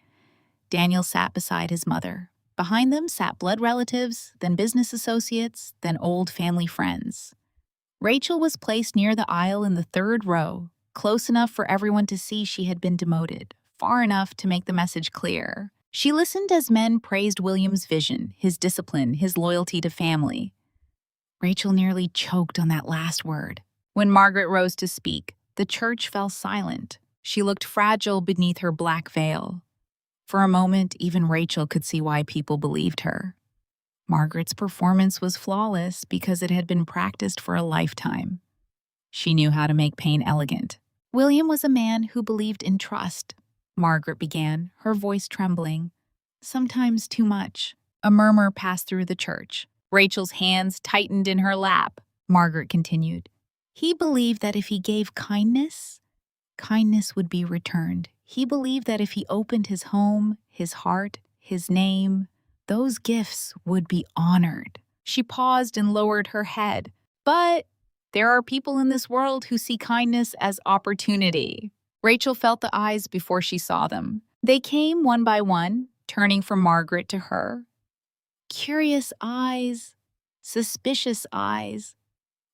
S1: Daniel sat beside his mother. Behind them sat blood relatives, then business associates, then old family friends. Rachel was placed near the aisle in the third row, close enough for everyone to see she had been demoted, far enough to make the message clear. She listened as men praised William's vision, his discipline, his loyalty to family. Rachel nearly choked on that last word. When Margaret rose to speak, the church fell silent. She looked fragile beneath her black veil. For a moment, even Rachel could see why people believed her. Margaret's performance was flawless because it had been practiced for a lifetime. She knew how to make pain elegant. "William was a man who believed in trust," Margaret began, her voice trembling. "Sometimes too much." A murmur passed through the church. Rachel's hands tightened in her lap. Margaret continued, "He believed that if he gave kindness, kindness would be returned. He believed that if he opened his home, his heart, his name, those gifts would be honored." She paused and lowered her head. "But there are people in this world who see kindness as opportunity." Rachel felt the eyes before she saw them. They came one by one, turning from Margaret to her. Curious eyes, suspicious eyes,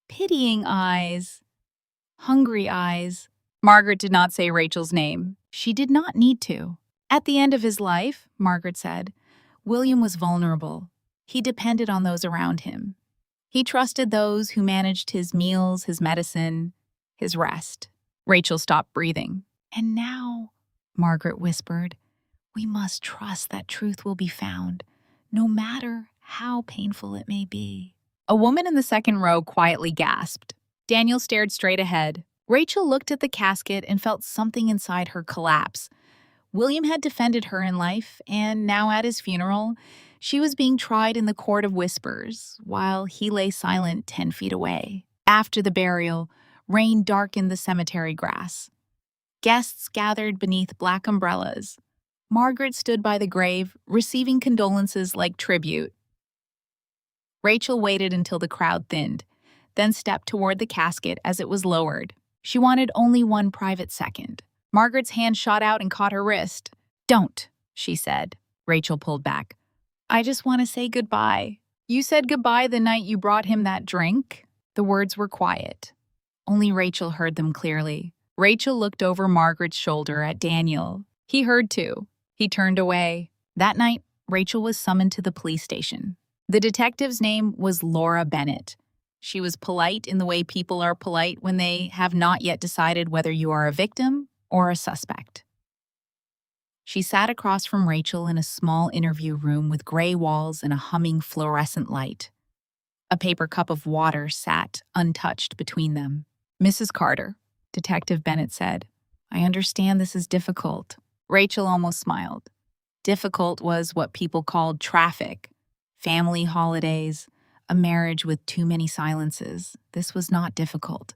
S1: pitying eyes, hungry eyes. Margaret did not say Rachel's name. She did not need to. "At the end of his life," Margaret said, "William was vulnerable. He depended on those around him. He trusted those who managed his meals, his medicine, his rest." Rachel stopped breathing. "And now," Margaret whispered, "we must trust that truth will be found, no matter how painful it may be." A woman in the second row quietly gasped. Daniel stared straight ahead. Rachel looked at the casket and felt something inside her collapse. William had defended her in life, and now at his funeral, she was being tried in the court of whispers, while he lay silent 10 feet away. After the burial, rain darkened the cemetery grass. Guests gathered beneath black umbrellas. Margaret stood by the grave, receiving condolences like tribute. Rachel waited until the crowd thinned, then stepped toward the casket as it was lowered. She wanted only one private second. Margaret's hand shot out and caught her wrist. "Don't," she said. Rachel pulled back. "I just want to say goodbye." "You said goodbye the night you brought him that drink?" The words were quiet. Only Rachel heard them clearly. Rachel looked over Margaret's shoulder at Daniel. He heard too. He turned away. That night, Rachel was summoned to the police station. The detective's name was Laura Bennett. She was polite in the way people are polite when they have not yet decided whether you are a victim or a suspect. She sat across from Rachel in a small interview room with gray walls and a humming fluorescent light. A paper cup of water sat untouched between them. "Mrs. Carter," Detective Bennett said, "I understand this is difficult." Rachel almost smiled. Difficult was what people called traffic. Family holidays, a marriage with too many silences. This was not difficult.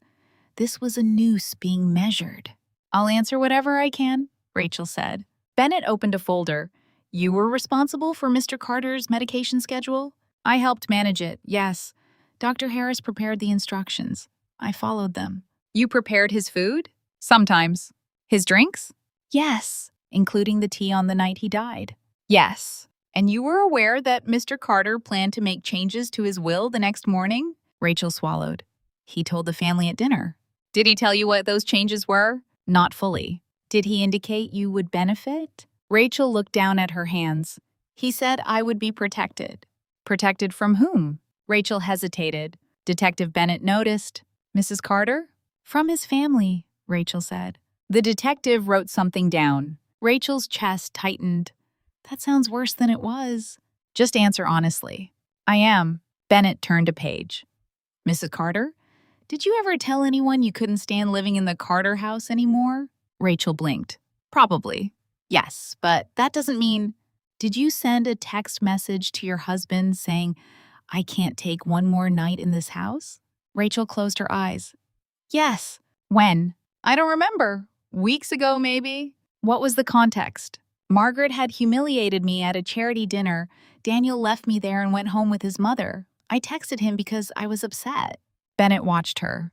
S1: This was a noose being measured. "I'll answer whatever I can," Rachel said. Bennett opened a folder. "You were responsible for Mr. Carter's medication schedule?" "I helped manage it, yes. Dr. Harris prepared the instructions. I followed them." You prepared his food? Sometimes. His drinks? Yes, including the tea on the night he died. Yes. And you were aware that Mr. Carter planned to make changes to his will the next morning? Rachel swallowed. He told the family at dinner. Did he tell you what those changes were? Not fully. Did he indicate you would benefit? Rachel looked down at her hands. He said I would be protected. Protected from whom? Rachel hesitated. Detective Bennett noticed. Mrs. Carter? From his family, Rachel said. The detective wrote something down. Rachel's chest tightened. That sounds worse than it was. Just answer honestly. I am. Bennett turned a page. Mrs. Carter? Did you ever tell anyone you couldn't stand living in the Carter house anymore? Rachel blinked. Probably. Yes, but that doesn't mean... Did you send a text message to your husband saying, I can't take one more night in this house? Rachel closed her eyes. Yes. When? I don't remember. Weeks ago, maybe. What was the context? Margaret had humiliated me at a charity dinner. Daniel left me there and went home with his mother. I texted him because I was upset. Bennett watched her.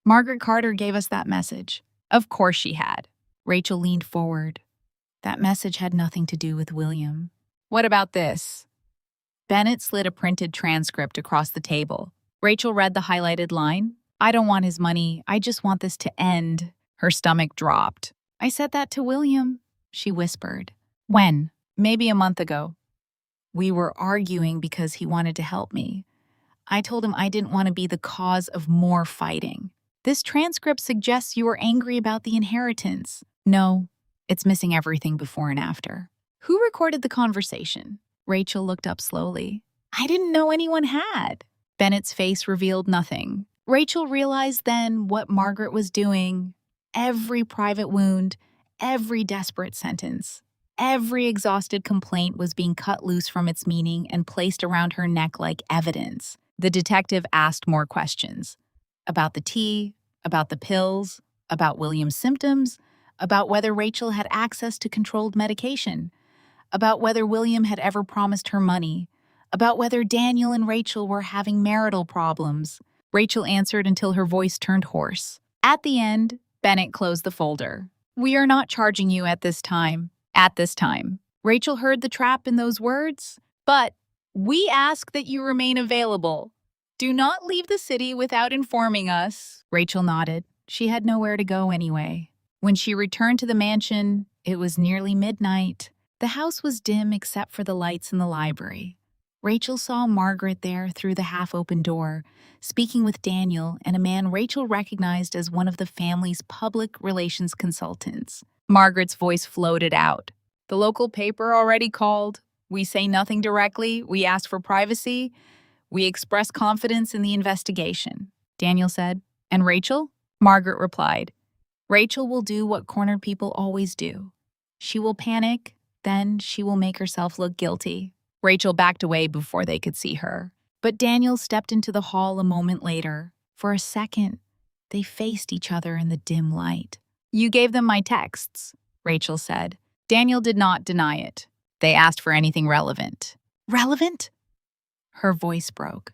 S1: Margaret Carter gave us that message. Of course she had. Rachel leaned forward. That message had nothing to do with William. What about this? Bennett slid a printed transcript across the table. Rachel read the highlighted line. I don't want his money. I just want this to end. Her stomach dropped. I said that to William, she whispered. When? Maybe a month ago. We were arguing because he wanted to help me. I told him I didn't want to be the cause of more fighting. This transcript suggests you were angry about the inheritance. No, it's missing everything before and after. Who recorded the conversation? Rachel looked up slowly. I didn't know anyone had. Bennett's face revealed nothing. Rachel realized then what Margaret was doing. Every private wound, every desperate sentence, every exhausted complaint was being cut loose from its meaning and placed around her neck like evidence. The detective asked more questions. About the tea, about the pills, about William's symptoms, about whether Rachel had access to controlled medication, about whether William had ever promised her money, about whether Daniel and Rachel were having marital problems. Rachel answered until her voice turned hoarse. At the end, Bennett closed the folder. We are not charging you at this time. At this time. Rachel heard the trap in those words. But we ask that you remain available. Do not leave the city without informing us. Rachel nodded. She had nowhere to go anyway. When she returned to the mansion, it was nearly midnight. The house was dim except for the lights in the library. Rachel saw Margaret there through the half-open door, speaking with Daniel and a man Rachel recognized as one of the family's public relations consultants. Margaret's voice floated out. The local paper already called. We say nothing directly. We ask for privacy. We express confidence in the investigation, Daniel said. And Rachel? Margaret replied. Rachel will do what cornered people always do. She will panic, then she will make herself look guilty. Rachel backed away before they could see her. But Daniel stepped into the hall a moment later. For a second, they faced each other in the dim light. You gave them my texts, Rachel said. Daniel did not deny it. They asked for anything relevant. Relevant? Her voice broke.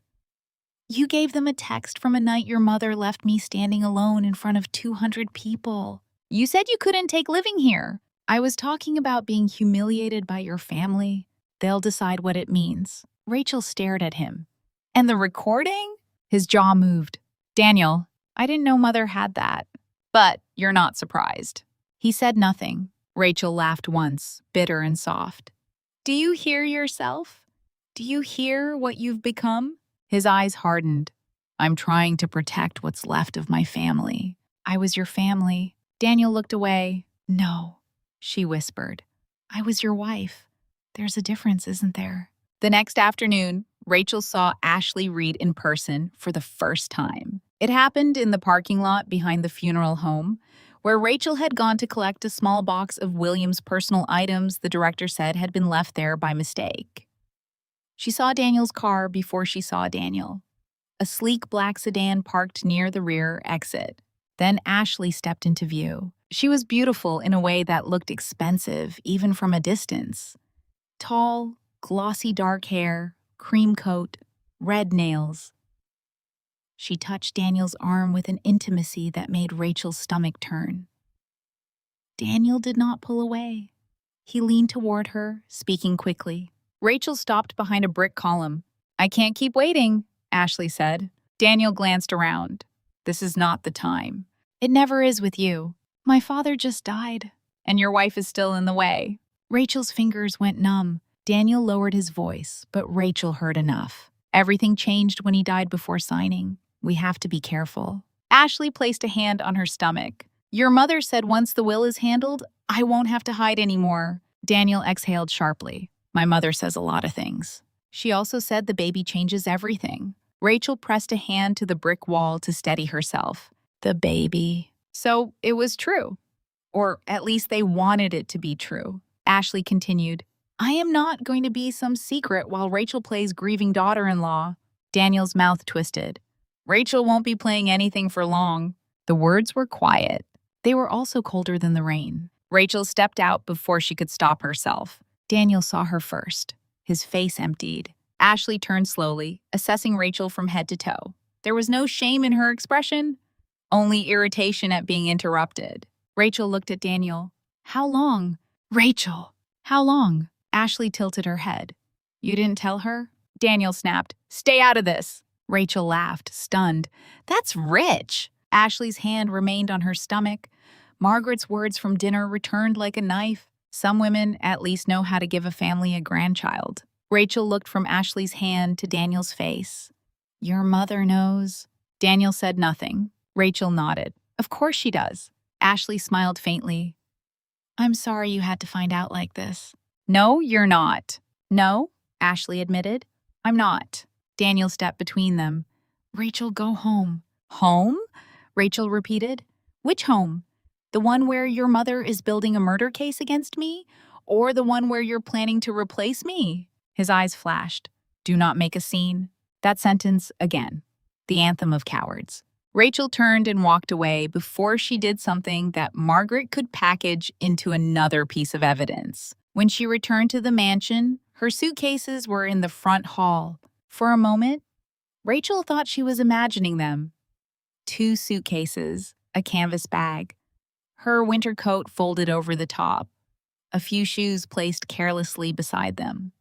S1: You gave them a text from a night your mother left me standing alone in front of 200 people. You said you couldn't take living here. I was talking about being humiliated by your family. They'll decide what it means. Rachel stared at him. And the recording? His jaw moved. Daniel, I didn't know Mother had that. But you're not surprised. He said nothing. Rachel laughed once, bitter and soft. Do you hear yourself? Do you hear what you've become? His eyes hardened. I'm trying to protect what's left of my family. I was your family. Daniel looked away. No, she whispered. I was your wife. There's a difference, isn't there? The next afternoon, Rachel saw Ashley Reed in person for the first time. It happened in the parking lot behind the funeral home, where Rachel had gone to collect a small box of William's personal items the director said had been left there by mistake. She saw Daniel's car before she saw Daniel. A sleek black sedan parked near the rear exit. Then Ashley stepped into view. She was beautiful in a way that looked expensive, even from a distance. Tall, glossy dark hair, cream coat, red nails. She touched Daniel's arm with an intimacy that made Rachel's stomach turn. Daniel did not pull away. He leaned toward her, speaking quickly. Rachel stopped behind a brick column. "I can't keep waiting," Ashley said. Daniel glanced around. "This is not the time." "It never is with you. My father just died." "And your wife is still in the way." Rachel's fingers went numb. Daniel lowered his voice, but Rachel heard enough. "Everything changed when he died before signing. We have to be careful." Ashley placed a hand on her stomach. "Your mother said once the will is handled, I won't have to hide anymore." Daniel exhaled sharply. "My mother says a lot of things. She also said the baby changes everything." Rachel pressed a hand to the brick wall to steady herself. "The baby." "So it was true. Or at least they wanted it to be true." Ashley continued. "I am not going to be some secret while Rachel plays grieving daughter-in-law." Daniel's mouth twisted. "Rachel won't be playing anything for long." The words were quiet. They were also colder than the rain. Rachel stepped out before she could stop herself. Daniel saw her first. His face emptied. Ashley turned slowly, assessing Rachel from head to toe. There was no shame in her expression, only irritation at being interrupted. Rachel looked at Daniel. "How long?" "Rachel, how long?" Ashley tilted her head. "You didn't tell her?" Daniel snapped. "Stay out of this." Rachel laughed, stunned. "That's rich." Ashley's hand remained on her stomach. Margaret's words from dinner returned like a knife. Some women at least know how to give a family a grandchild. Rachel looked from Ashley's hand to Daniel's face. "Your mother knows." Daniel said nothing. Rachel nodded. "Of course she does." Ashley smiled faintly. "I'm sorry you had to find out like this." "No, you're not." "No," Ashley admitted. "I'm not." Daniel stepped between them. "Rachel, go home." "Home?" Rachel repeated. "Which home? The one where your mother is building a murder case against me? Or the one where you're planning to replace me?" His eyes flashed. "Do not make a scene." That sentence again. The anthem of cowards. Rachel turned and walked away before she did something that Margaret could package into another piece of evidence. When she returned to the mansion, her suitcases were in the front hall. For a moment, Rachel thought she was imagining them. 2 suitcases, a canvas bag, her winter coat folded over the top, a few shoes placed carelessly beside them.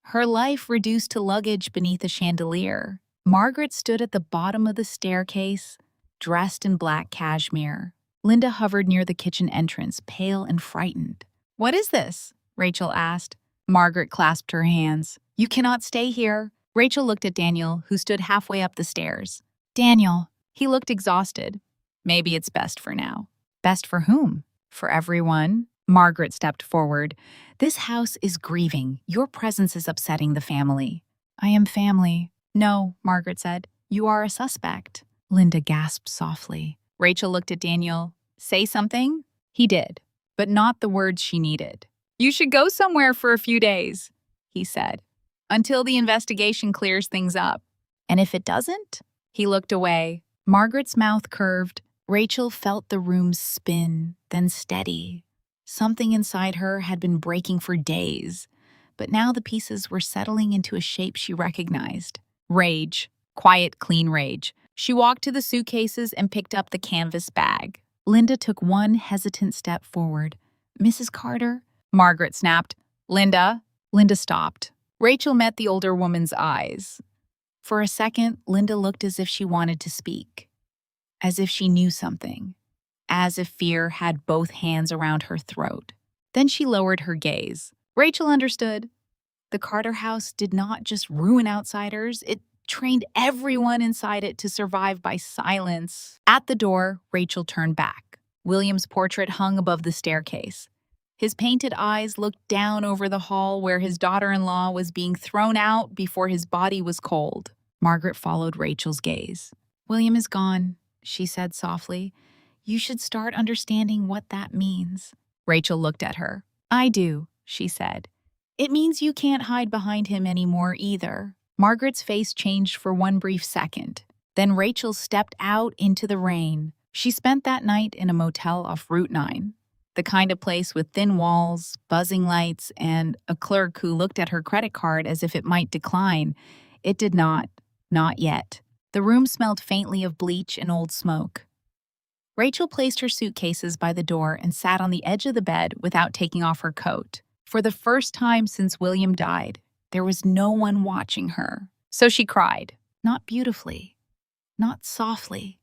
S1: Her life reduced to luggage beneath a chandelier. Margaret stood at the bottom of the staircase, dressed in black cashmere. Linda hovered near the kitchen entrance, pale and frightened. "What is this?" Rachel asked. Margaret clasped her hands. "You cannot stay here." Rachel looked at Daniel, who stood halfway up the stairs. "Daniel." He looked exhausted. "Maybe it's best for now." "Best for whom?" "For everyone." Margaret stepped forward. "This house is grieving. Your presence is upsetting the family." "I am family." "No," Margaret said. "You are a suspect." Linda gasped softly. Rachel looked at Daniel. "Say something?" He did, but not the words she needed. "You should go somewhere for a few days," he said, "until the investigation clears things up." "And if it doesn't?" He looked away. Margaret's mouth curved. Rachel felt the room spin, then steady. Something inside her had been breaking for days, but now the pieces were settling into a shape she recognized. Rage. Quiet, clean rage. She walked to the suitcases and picked up the canvas bag. Linda took one hesitant step forward. "Mrs. Carter?" Margaret snapped. "Linda." Linda stopped. Rachel met the older woman's eyes. For a second, Linda looked as if she wanted to speak, as if she knew something, as if fear had both hands around her throat. Then she lowered her gaze. Rachel understood. The Carter house did not just ruin outsiders, it trained everyone inside it to survive by silence. At the door, Rachel turned back. William's portrait hung above the staircase. His painted eyes looked down over the hall where his daughter-in-law was being thrown out before his body was cold. Margaret followed Rachel's gaze. "William is gone," she said softly. "You should start understanding what that means." Rachel looked at her. "I do," she said. "It means you can't hide behind him anymore either." Margaret's face changed for one brief second. Then Rachel stepped out into the rain. She spent that night in a motel off Route 9, the kind of place with thin walls, buzzing lights, and a clerk who looked at her credit card as if it might decline. It did not yet. The room smelled faintly of bleach and old smoke. Rachel placed her suitcases by the door and sat on the edge of the bed without taking off her coat. For the first time since William died, there was no one watching her. So she cried. Not beautifully, not softly.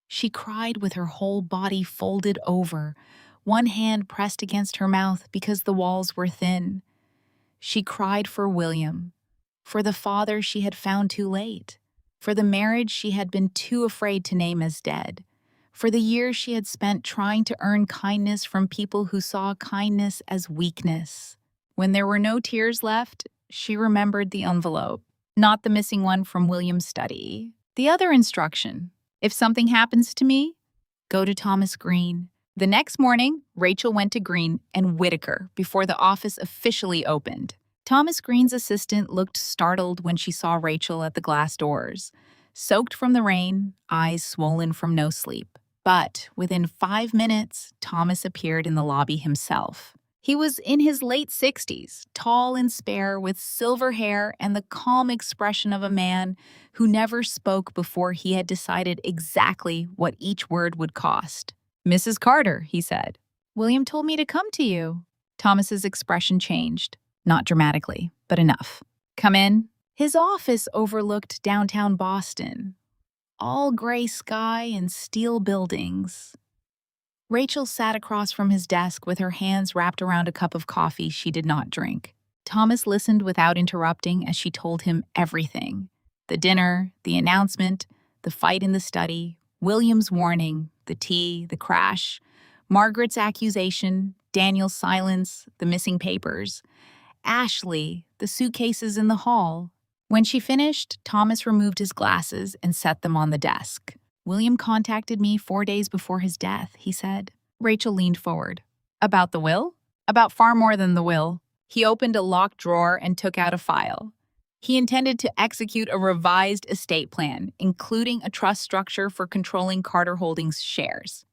S1: She cried with her whole body folded over, one hand pressed against her mouth because the walls were thin. She cried for William, for the father she had found too late, for the marriage she had been too afraid to name as dead, for the years she had spent trying to earn kindness from people who saw kindness as weakness. When there were no tears left, she remembered the envelope, not the missing one from William's study. The other instruction: if something happens to me, go to Thomas Green. The next morning, Rachel went to Green and Whitaker before the office officially opened. Thomas Green's assistant looked startled when she saw Rachel at the glass doors, soaked from the rain, eyes swollen from no sleep. But within 5 minutes, Thomas appeared in the lobby himself. He was in his late 60s, tall and spare, with silver hair and the calm expression of a man who never spoke before he had decided exactly what each word would cost. "Mrs. Carter," he said. "William told me to come to you." Thomas's expression changed, not dramatically, but enough. "Come in." His office overlooked downtown Boston, all gray sky and steel buildings. Rachel sat across from his desk with her hands wrapped around a cup of coffee she did not drink. Thomas listened without interrupting as she told him everything: the dinner, the announcement, the fight in the study, William's warning, the tea, the crash, Margaret's accusation, Daniel's silence, the missing papers, Ashley, the suitcases in the hall. When she finished, Thomas removed his glasses and set them on the desk. "William contacted me 4 days before his death," he said. Rachel leaned forward. "About the will?" "About far more than the will." He opened a locked drawer and took out a file. He intended to execute a revised estate plan, including a trust structure for controlling Carter Holdings shares.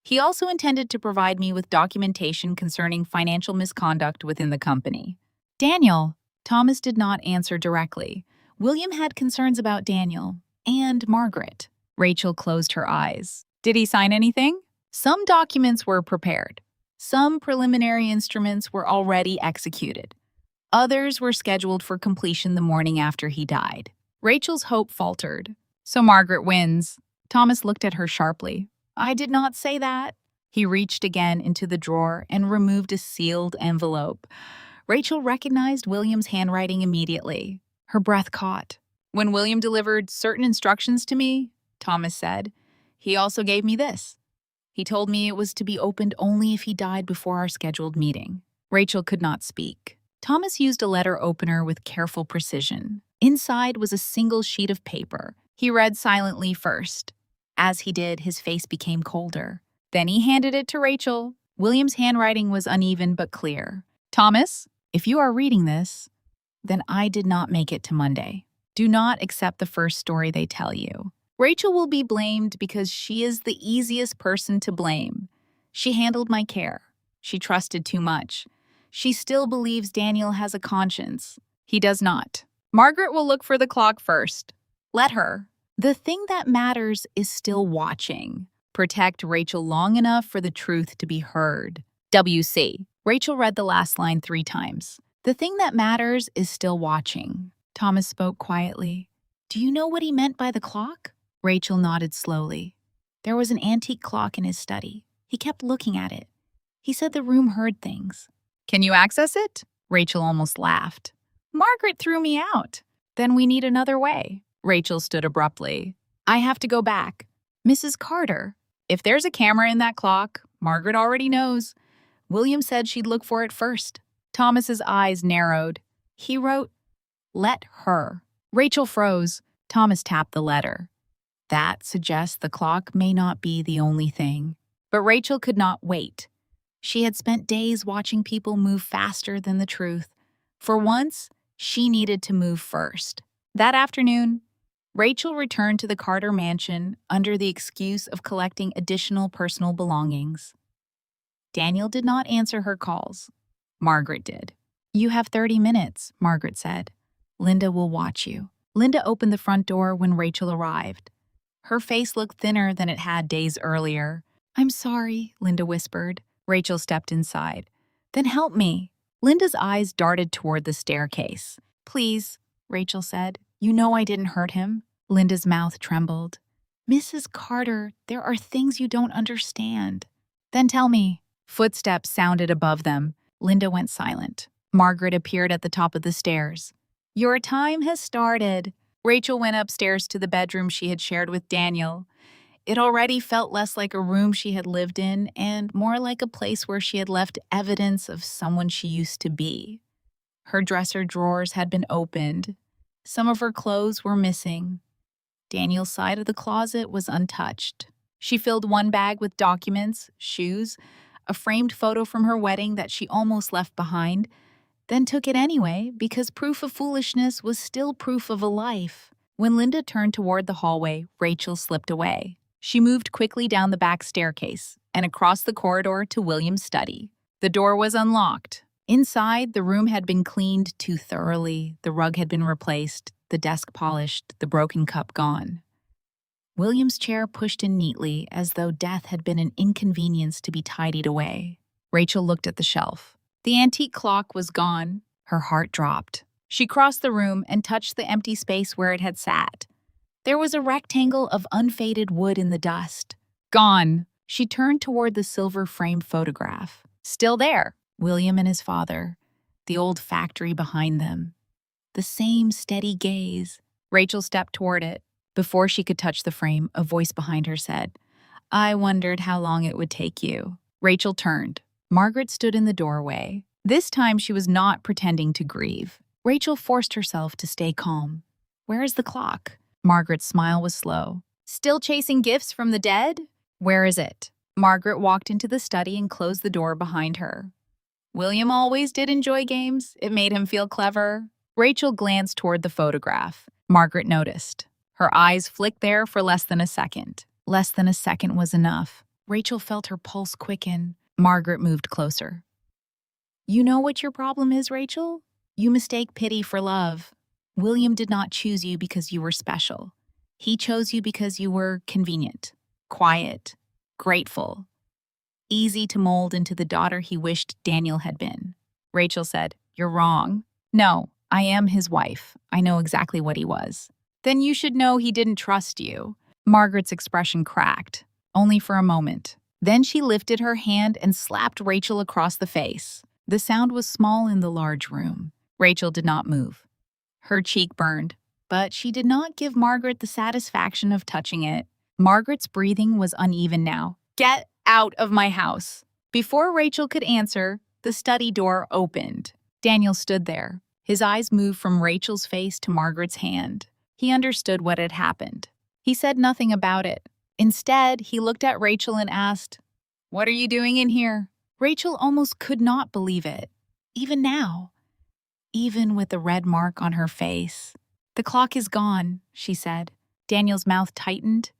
S1: He also intended to provide me with documentation concerning financial misconduct within the company. "Daniel." Thomas did not answer directly. William had concerns about Daniel and Margaret. Rachel closed her eyes. "Did he sign anything?" "Some documents were prepared. Some preliminary instruments were already executed. Others were scheduled for completion the morning after he died." Rachel's hope faltered. "So Margaret wins." Thomas looked at her sharply. "I did not say that." He reached again into the drawer and removed a sealed envelope. Rachel recognized William's handwriting immediately. Her breath caught. "When William delivered certain instructions to me," Thomas said, "he also gave me this. He told me it was to be opened only if he died before our scheduled meeting." Rachel could not speak. Thomas used a letter opener with careful precision. Inside was a single sheet of paper. He read silently first. As he did, his face became colder. Then he handed it to Rachel. William's handwriting was uneven but clear. "Thomas, if you are reading this, then I did not make it to Monday. Do not accept the first story they tell you. Rachel will be blamed because she is the easiest person to blame. She handled my care. She trusted too much. She still believes Daniel has a conscience. He does not. Margaret will look for the clock first. Let her. The thing that matters is still watching. Protect Rachel long enough for the truth to be heard. WC." Rachel read the last line 3 times. "The thing that matters is still watching." Thomas spoke quietly. "Do you know what he meant by the clock?" Rachel nodded slowly. "There was an antique clock in his study. He kept looking at it. He said the room heard things." "Can you access it?" Rachel almost laughed. "Margaret threw me out." "Then we need another way." Rachel stood abruptly. "I have to go back." "Mrs. Carter, if there's a camera in that clock, Margaret already knows. William said she'd look for it first." Thomas's eyes narrowed. He wrote, "Let her." Rachel froze. Thomas tapped the letter. That suggests the clock may not be the only thing. But Rachel could not wait. She had spent days watching people move faster than the truth. For once, she needed to move first. That afternoon, Rachel returned to the Carter mansion under the excuse of collecting additional personal belongings. Daniel did not answer her calls. Margaret did. "You have 30 minutes," Margaret said. "Linda will watch you." Linda opened the front door when Rachel arrived. Her face looked thinner than it had days earlier. "I'm sorry," Linda whispered. Rachel stepped inside. "Then help me." Linda's eyes darted toward the staircase. "Please," Rachel said. "You know I didn't hurt him." Linda's mouth trembled. "Mrs. Carter, there are things you don't understand." "Then tell me." Footsteps sounded above them. Linda went silent. Margaret appeared at the top of the stairs. "Your time has started." Rachel went upstairs to the bedroom she had shared with Daniel. It already felt less like a room she had lived in and more like a place where she had left evidence of someone she used to be. Her dresser drawers had been opened. Some of her clothes were missing. Daniel's side of the closet was untouched. She filled one bag with documents, shoes, a framed photo from her wedding that she almost left behind, then took it anyway because proof of foolishness was still proof of a life. When Linda turned toward the hallway, Rachel slipped away. She moved quickly down the back staircase and across the corridor to William's study. The door was unlocked. Inside, the room had been cleaned too thoroughly, the rug had been replaced, the desk polished, the broken cup gone. William's chair pushed in neatly as though death had been an inconvenience to be tidied away. Rachel looked at the shelf. The antique clock was gone. Her heart dropped. She crossed the room and touched the empty space where it had sat. There was a rectangle of unfaded wood in the dust. Gone. She turned toward the silver-framed photograph. Still there. William and his father. The old factory behind them. The same steady gaze. Rachel stepped toward it. Before she could touch the frame, a voice behind her said, "I wondered how long it would take you." Rachel turned. Margaret stood in the doorway. This time she was not pretending to grieve. Rachel forced herself to stay calm. "Where is the clock?" Margaret's smile was slow. "Still chasing gifts from the dead?" "Where is it?" Margaret walked into the study and closed the door behind her. "William always did enjoy games. It made him feel clever." Rachel glanced toward the photograph. Margaret noticed. Her eyes flicked there for less than a second. Less than a second was enough. Rachel felt her pulse quicken. Margaret moved closer. "You know what your problem is, Rachel? You mistake pity for love. William did not choose you because you were special. He chose you because you were convenient, quiet, grateful, easy to mold into the daughter he wished Daniel had been." Rachel said, "You're wrong." "No, I am his wife. I know exactly what he was." "Then you should know he didn't trust you." Margaret's expression cracked, only for a moment. Then she lifted her hand and slapped Rachel across the face. The sound was small in the large room. Rachel did not move. Her cheek burned, but she did not give Margaret the satisfaction of touching it. Margaret's breathing was uneven now. "Get out of my house." Before Rachel could answer, the study door opened. Daniel stood there. His eyes moved from Rachel's face to Margaret's hand. He understood what had happened. He said nothing about it. Instead, he looked at Rachel and asked, "What are you doing in here?" Rachel almost could not believe it, even now, even with the red mark on her face. "The clock is gone," she said. Daniel's mouth tightened.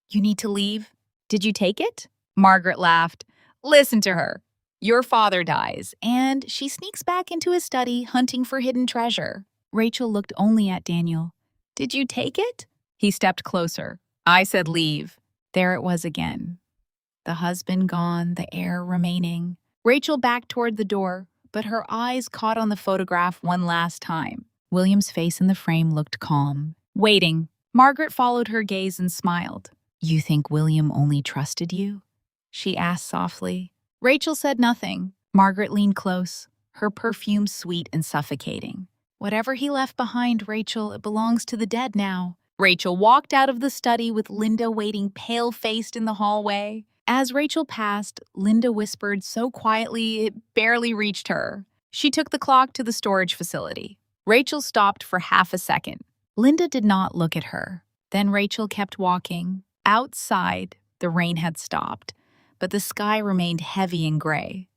S1: "You need to leave. Did you take it?" Margaret laughed. "Listen to her. Your father dies, and she sneaks back into his study hunting for hidden treasure." Rachel looked only at Daniel. "Did you take it?" He stepped closer. "I said leave." There it was again. The husband gone, the heir remaining. Rachel backed toward the door, but her eyes caught on the photograph one last time. William's face in the frame looked calm. Waiting. Margaret followed her gaze and smiled. "You think William only trusted you?" she asked softly. Rachel said nothing. Margaret leaned close, her perfume sweet and suffocating. "Whatever he left behind, Rachel, it belongs to the dead now." Rachel walked out of the study with Linda waiting pale-faced in the hallway. As Rachel passed, Linda whispered so quietly it barely reached her. She took the clock to the storage facility. Rachel stopped for half a second. Linda did not look at her. Then Rachel kept walking. Outside, the rain had stopped, but the sky remained heavy and gray.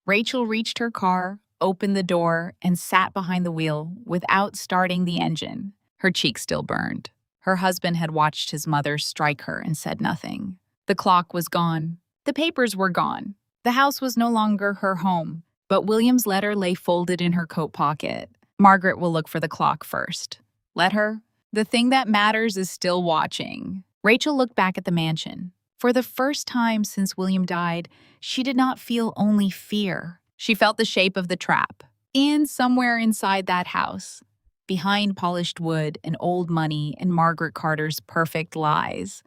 S1: Rachel reached her car, opened the door, and sat behind the wheel without starting the engine. Her cheek still burned. Her husband had watched his mother strike her and said nothing. The clock was gone. The papers were gone. The house was no longer her home, but William's letter lay folded in her coat pocket. Margaret will look for the clock first. Let her. The thing that matters is still watching. Rachel looked back at the mansion. For the first time since William died, she did not feel only fear. She felt the shape of the trap. And somewhere inside that house, behind polished wood and old money and Margaret Carter's perfect lies,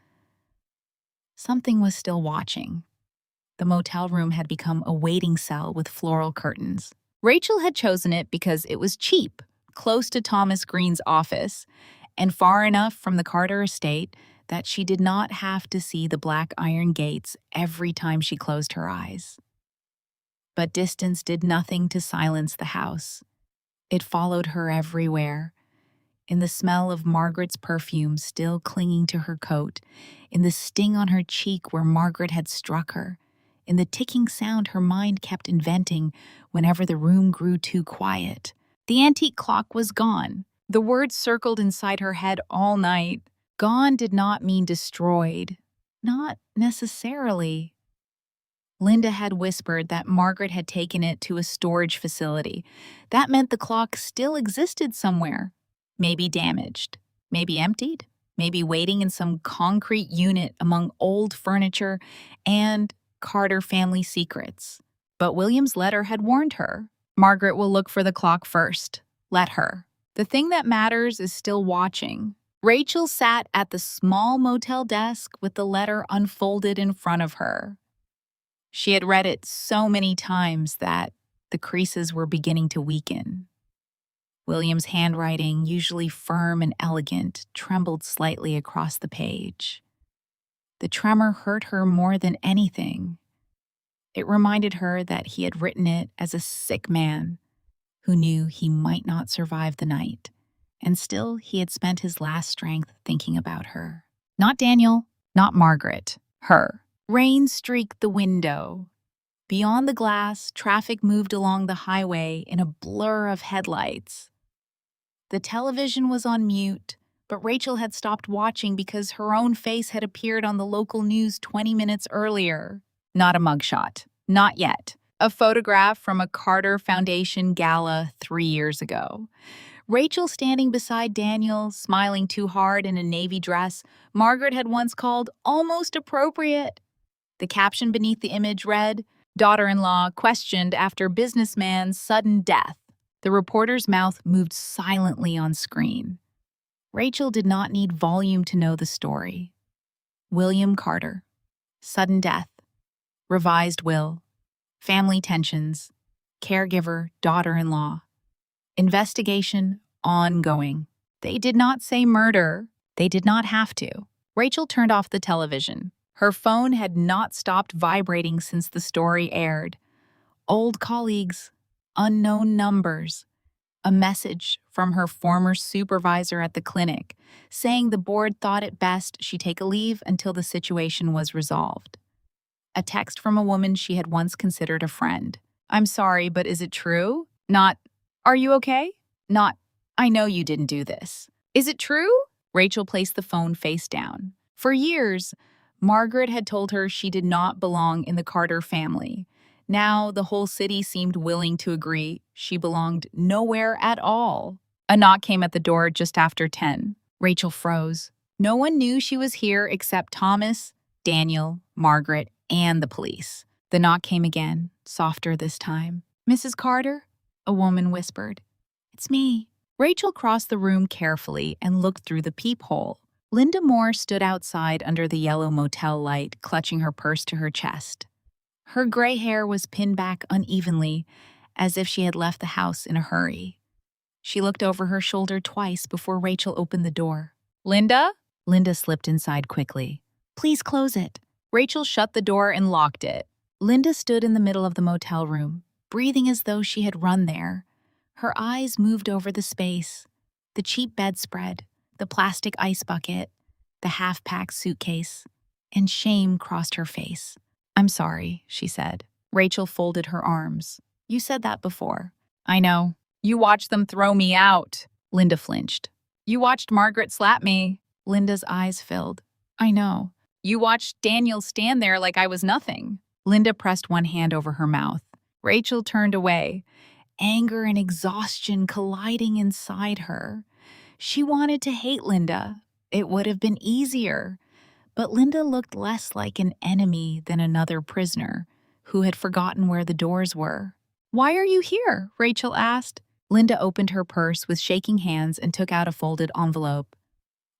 S1: something was still watching. The motel room had become a waiting cell with floral curtains. Rachel had chosen it because it was cheap, close to Thomas Green's office, and far enough from the Carter estate that she did not have to see the black iron gates every time she closed her eyes. But distance did nothing to silence the house. It followed her everywhere, in the smell of Margaret's perfume still clinging to her coat, in the sting on her cheek where Margaret had struck her, in the ticking sound her mind kept inventing whenever the room grew too quiet. The antique clock was gone. The words circled inside her head all night. Gone did not mean destroyed. Not necessarily. Linda had whispered that Margaret had taken it to a storage facility. That meant the clock still existed somewhere. Maybe damaged, maybe emptied, maybe waiting in some concrete unit among old furniture and Carter family secrets. But William's letter had warned her. Margaret will look for the clock first. Let her. The thing that matters is still watching. Rachel sat at the small motel desk with the letter unfolded in front of her. She had read it so many times that the creases were beginning to weaken. William's handwriting, usually firm and elegant, trembled slightly across the page. The tremor hurt her more than anything. It reminded her that he had written it as a sick man who knew he might not survive the night, and still he had spent his last strength thinking about her. Not Daniel, not Margaret, her. Rain streaked the window. Beyond the glass, traffic moved along the highway in a blur of headlights. The television was on mute, but Rachel had stopped watching because her own face had appeared on the local news 20 minutes earlier. Not a mugshot. Not yet. A photograph from a Carter Foundation gala 3 years ago. Rachel standing beside Daniel, smiling too hard in a navy dress Margaret had once called almost appropriate. The caption beneath the image read, "Daughter-in-law questioned after businessman's sudden death." The reporter's mouth moved silently on screen. Rachel did not need volume to know the story. William Carter. Sudden death. Revised will. Family tensions. Caregiver, daughter-in-law. Investigation ongoing. They did not say murder. They did not have to. Rachel turned off the television. Her phone had not stopped vibrating since the story aired. Old colleagues. Unknown numbers. A message from her former supervisor at the clinic saying the board thought it best she take a leave until the situation was resolved. A text from a woman she had once considered a friend. "I'm sorry, but is it true?" Not, "Are you okay?" Not, "I know you didn't do this." "Is it true?" Rachel placed the phone face down. For years, Margaret had told her she did not belong in the Carter family. Now the whole city seemed willing to agree she belonged nowhere at all. A knock came at the door just after 10. Rachel froze. No one knew she was here except Thomas, Daniel, Margaret, and the police. The knock came again, softer this time. "Mrs. Carter?" a woman whispered. "It's me." Rachel crossed the room carefully and looked through the peephole. Linda Moore stood outside under the yellow motel light, clutching her purse to her chest. Her gray hair was pinned back unevenly, as if she had left the house in a hurry. She looked over her shoulder twice before Rachel opened the door. "Linda?" Linda slipped inside quickly. "Please close it." Rachel shut the door and locked it. Linda stood in the middle of the motel room, breathing as though she had run there. Her eyes moved over the space, the cheap bedspread, the plastic ice bucket, the half-packed suitcase, and shame crossed her face. "I'm sorry," she said. Rachel folded her arms. "You said that before." "I know. You watched them throw me out." Linda flinched. "You watched Margaret slap me." Linda's eyes filled. "I know. You watched Daniel stand there like I was nothing." Linda pressed one hand over her mouth. Rachel turned away, anger and exhaustion colliding inside her. She wanted to hate Linda. It would have been easier. But Linda looked less like an enemy than another prisoner who had forgotten where the doors were. "Why are you here?" Rachel asked. Linda opened her purse with shaking hands and took out a folded envelope.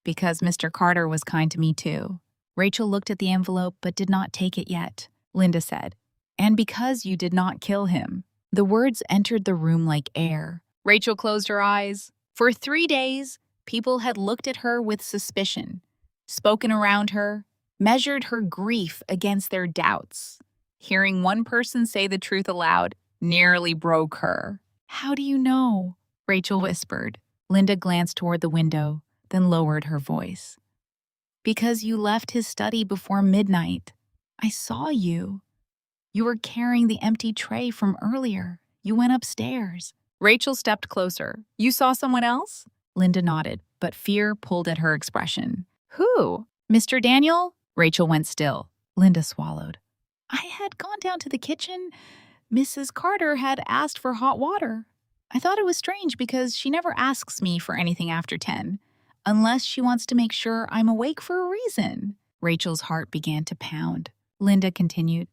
S1: "Because Mr. Carter was kind to me too." Rachel looked at the envelope but did not take it yet. Linda said, "And because you did not kill him." The words entered the room like air. Rachel closed her eyes. For 3 days, people had looked at her with suspicion, spoken around her, measured her grief against their doubts. Hearing one person say the truth aloud nearly broke her. "How do you know?" Rachel whispered. Linda glanced toward the window, then lowered her voice. "Because you left his study before midnight. I saw you. You were carrying the empty tray from earlier. You went upstairs." Rachel stepped closer. "You saw someone else?" Linda nodded, but fear pulled at her expression. "Who? Mr. Daniel?" Rachel went still. Linda swallowed. "I had gone down to the kitchen. Mrs. Carter had asked for hot water. I thought it was strange because she never asks me for anything after 10, unless she wants to make sure I'm awake for a reason." Rachel's heart began to pound. Linda continued,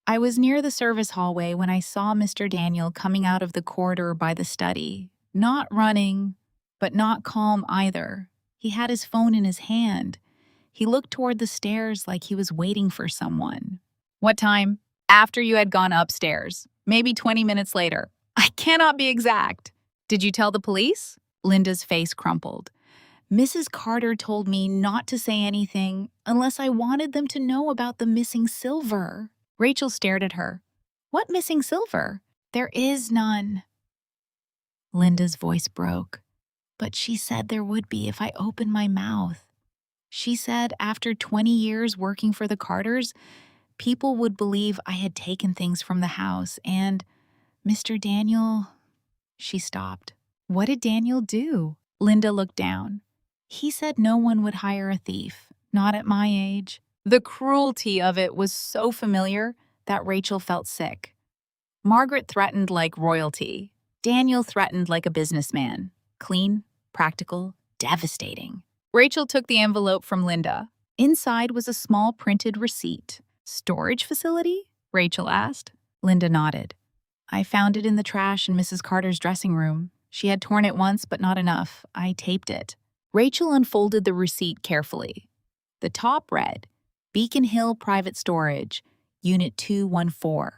S1: "I was near the service hallway when I saw Mr. Daniel coming out of the corridor by the study. Not running, but not calm either. He had his phone in his hand. He looked toward the stairs like he was waiting for someone." "What time?" "After you had gone upstairs. Maybe 20 minutes later. I cannot be exact." "Did you tell the police?" Linda's face crumpled. "Mrs. Carter told me not to say anything unless I wanted them to know about the missing silver." Rachel stared at her. "What missing silver?" "There is none." Linda's voice broke. "But she said there would be if I opened my mouth. She said after 20 years working for the Carters, people would believe I had taken things from the house, and Mr. Daniel—" She stopped. "What did Daniel do?" Linda looked down. "He said no one would hire a thief, not at my age." The cruelty of it was so familiar that Rachel felt sick. Margaret threatened like royalty. Daniel threatened like a businessman. Clean, practical, devastating. Rachel took the envelope from Linda. Inside was a small printed receipt. "Storage facility?" Rachel asked. Linda nodded. "I found it in the trash in Mrs. Carter's dressing room. She had torn it once, but not enough. I taped it." Rachel unfolded the receipt carefully. The top read, "Beacon Hill Private Storage, Unit 214.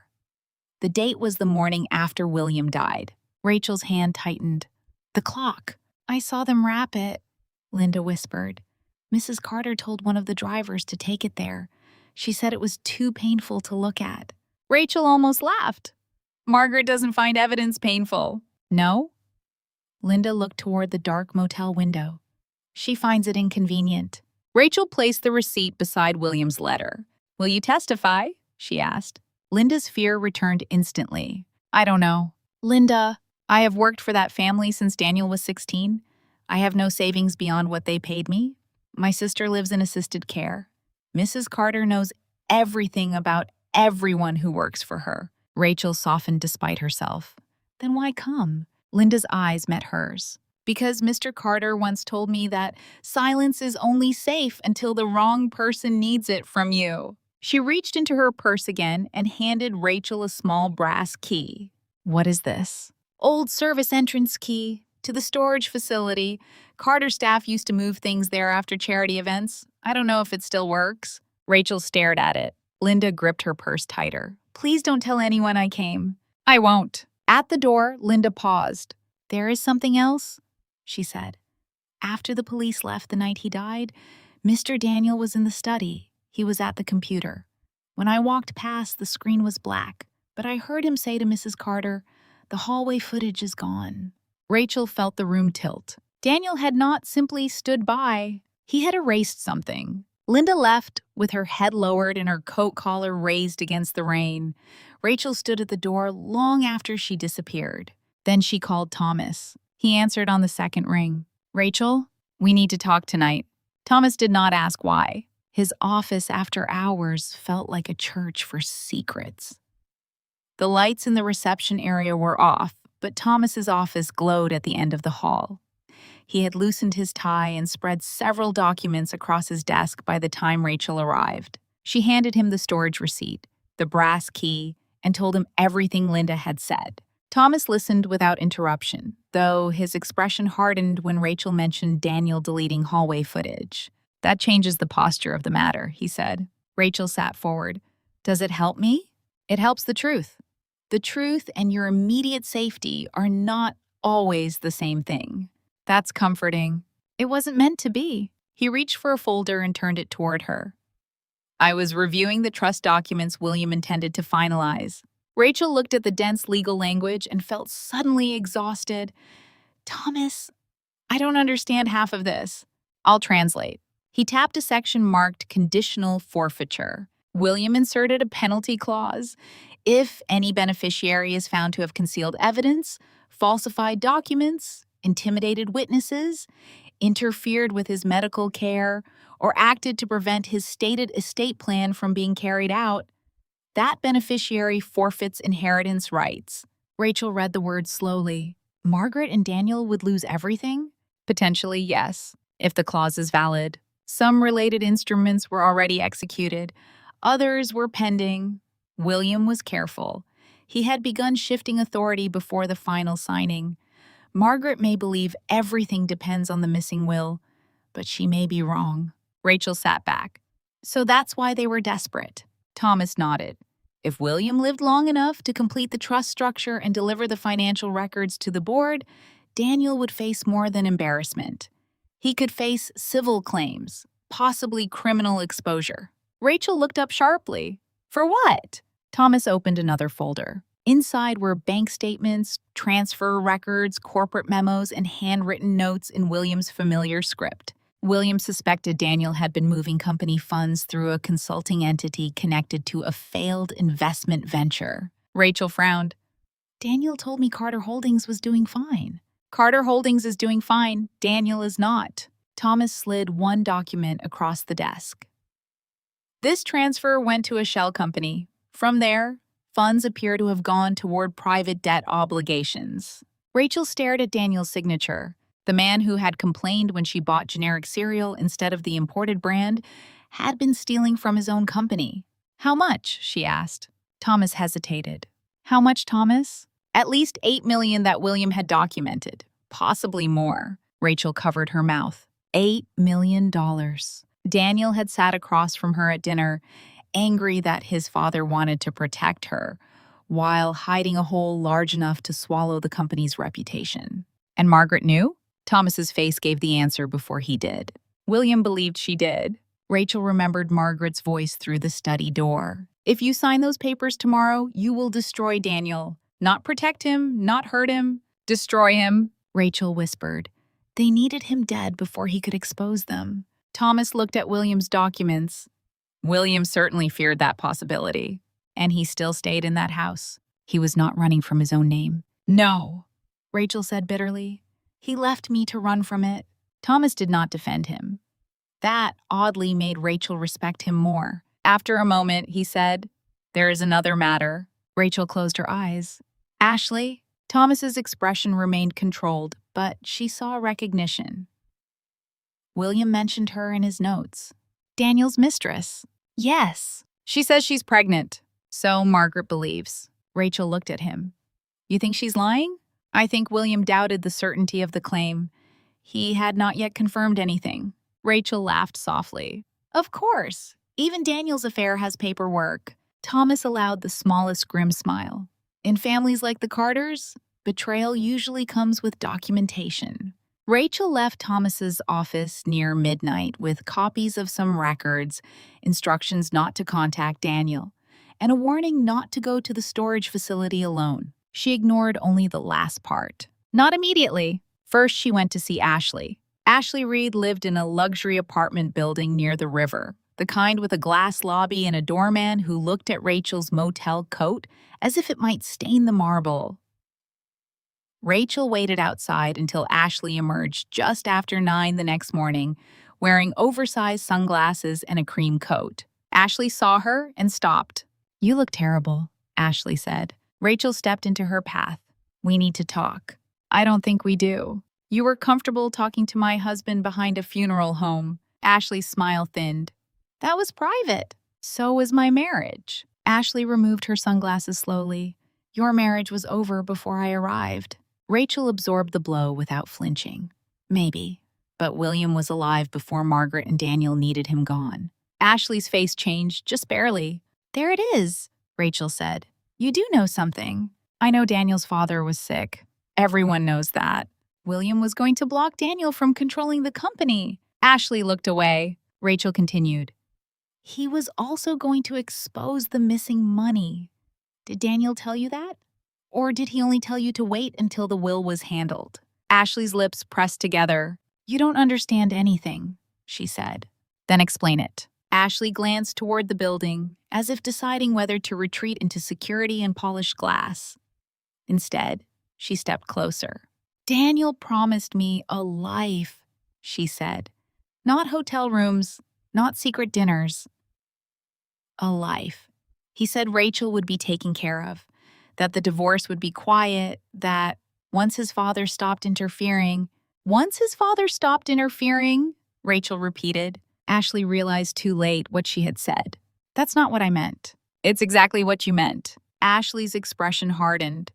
S1: The date was the morning after William died. Rachel's hand tightened. "The clock. I saw them wrap it," Linda whispered. "Mrs. Carter told one of the drivers to take it there. She said it was too painful to look at." Rachel almost laughed. "Margaret doesn't find evidence painful." "No?" Linda looked toward the dark motel window. "She finds it inconvenient." Rachel placed the receipt beside William's letter. "Will you testify?" she asked. Linda's fear returned instantly. "I don't know." "Linda, I have worked for that family since Daniel was 16. I have no savings beyond what they paid me. My sister lives in assisted care. Mrs. Carter knows everything about everyone who works for her." Rachel softened despite herself. "Then why come?" Linda's eyes met hers. "Because Mr. Carter once told me that silence is only safe until the wrong person needs it from you." She reached into her purse again and handed Rachel a small brass key. "What is this?" "Old service entrance key to the storage facility. Carter staff used to move things there after charity events. I don't know if it still works." Rachel stared at it. Linda gripped her purse tighter. "Please don't tell anyone I came." "I won't." At the door, Linda paused. "There is something else?" she said. "After the police left the night he died, Mr. Daniel was in the study. He was at the computer. When I walked past, the screen was black, but I heard him say to Mrs. Carter, 'The hallway footage is gone.'" Rachel felt the room tilt. Daniel had not simply stood by. He had erased something. Linda left, with her head lowered and her coat collar raised against the rain. Rachel stood at the door long after she disappeared. Then she called Thomas. He answered on the second ring. "Rachel, we need to talk tonight." Thomas did not ask why. His office after hours felt like a church for secrets. The lights in the reception area were off, but Thomas's office glowed at the end of the hall. He had loosened his tie and spread several documents across his desk by the time Rachel arrived. She handed him the storage receipt, the brass key, and told him everything Linda had said. Thomas listened without interruption, though his expression hardened when Rachel mentioned Daniel deleting hallway footage. "That changes the posture of the matter," he said. Rachel sat forward. "Does it help me?" "It helps the truth. The truth and your immediate safety are not always the same thing." "That's comforting." "It wasn't meant to be." He reached for a folder and turned it toward her. "I was reviewing the trust documents William intended to finalize." Rachel looked at the dense legal language and felt suddenly exhausted. "Thomas, I don't understand half of this." "I'll translate." He tapped a section marked conditional forfeiture. William inserted a penalty clause. If any beneficiary is found to have concealed evidence, falsified documents, intimidated witnesses, interfered with his medical care, or acted to prevent his stated estate plan from being carried out, that beneficiary forfeits inheritance rights. Rachel read the words slowly. Margaret and Daniel would lose everything? Potentially, yes, if the clause is valid. Some related instruments were already executed. Others were pending. William was careful. He had begun shifting authority before the final signing. Margaret may believe everything depends on the missing will, but she may be wrong. Rachel sat back. So that's why they were desperate. Thomas nodded. If William lived long enough to complete the trust structure and deliver the financial records to the board, Daniel would face more than embarrassment. He could face civil claims, possibly criminal exposure. Rachel looked up sharply. For what? Thomas opened another folder. Inside were bank statements, transfer records, corporate memos, and handwritten notes in William's familiar script. William suspected Daniel had been moving company funds through a consulting entity connected to a failed investment venture. Rachel frowned. Daniel told me Carter Holdings was doing fine. Carter Holdings is doing fine. Daniel is not. Thomas slid one document across the desk. This transfer went to a shell company. From there, funds appear to have gone toward private debt obligations. Rachel stared at Daniel's signature. The man who had complained when she bought generic cereal instead of the imported brand had been stealing from his own company. How much? She asked. Thomas hesitated. How much, Thomas? At least $8 million that William had documented. Possibly more. Rachel covered her mouth. $8 million. Daniel had sat across from her at dinner, angry that his father wanted to protect her, while hiding a hole large enough to swallow the company's reputation. And Margaret knew? Thomas's face gave the answer before he did. William believed she did. Rachel remembered Margaret's voice through the study door. If you sign those papers tomorrow, you will destroy Daniel. Not protect him, not hurt him. Destroy him, Rachel whispered. They needed him dead before he could expose them. Thomas looked at William's documents. William certainly feared that possibility. And he still stayed in that house. He was not running from his own name. No, Rachel said bitterly. He left me to run from it. Thomas did not defend him. That oddly made Rachel respect him more. After a moment, he said, There is another matter. Rachel closed her eyes. Ashley? Thomas's expression remained controlled, but she saw recognition. William mentioned her in his notes. Daniel's mistress. Yes. She says she's pregnant. So Margaret believes. Rachel looked at him. You think she's lying? I think William doubted the certainty of the claim. He had not yet confirmed anything. Rachel laughed softly. Of course. Even Daniel's affair has paperwork. Thomas allowed the smallest grim smile. In families like the Carters, betrayal usually comes with documentation. Rachel left Thomas's office near midnight with copies of some records, instructions not to contact Daniel, and a warning not to go to the storage facility alone. She ignored only the last part. Not immediately. First, she went to see Ashley. Ashley Reed lived in a luxury apartment building near the river, the kind with a glass lobby and a doorman who looked at Rachel's motel coat as if it might stain the marble. Rachel waited outside until Ashley emerged just after 9 the next morning, wearing oversized sunglasses and a cream coat. Ashley saw her and stopped. You look terrible, Ashley said. Rachel stepped into her path. We need to talk. I don't think we do. You were comfortable talking to my husband behind a funeral home. Ashley's smile thinned. That was private. So was my marriage. Ashley removed her sunglasses slowly. Your marriage was over before I arrived. Rachel absorbed the blow without flinching. Maybe. But William was alive before Margaret and Daniel needed him gone. Ashley's face changed, just barely. There it is, Rachel said. You do know something. I know Daniel's father was sick. Everyone knows that. William was going to block Daniel from controlling the company. Ashley looked away. Rachel continued. He was also going to expose the missing money. Did Daniel tell you that? Or did he only tell you to wait until the will was handled? Ashley's lips pressed together. You don't understand anything, she said. Then explain it. Ashley glanced toward the building, as if deciding whether to retreat into security and polished glass. Instead, she stepped closer. Daniel promised me a life, she said. Not hotel rooms, not secret dinners. A life. He said Rachel would be taken care of, that the divorce would be quiet, that once his father stopped interfering, Rachel repeated. Ashley realized too late what she had said. That's not what I meant. It's exactly what you meant. Ashley's expression hardened.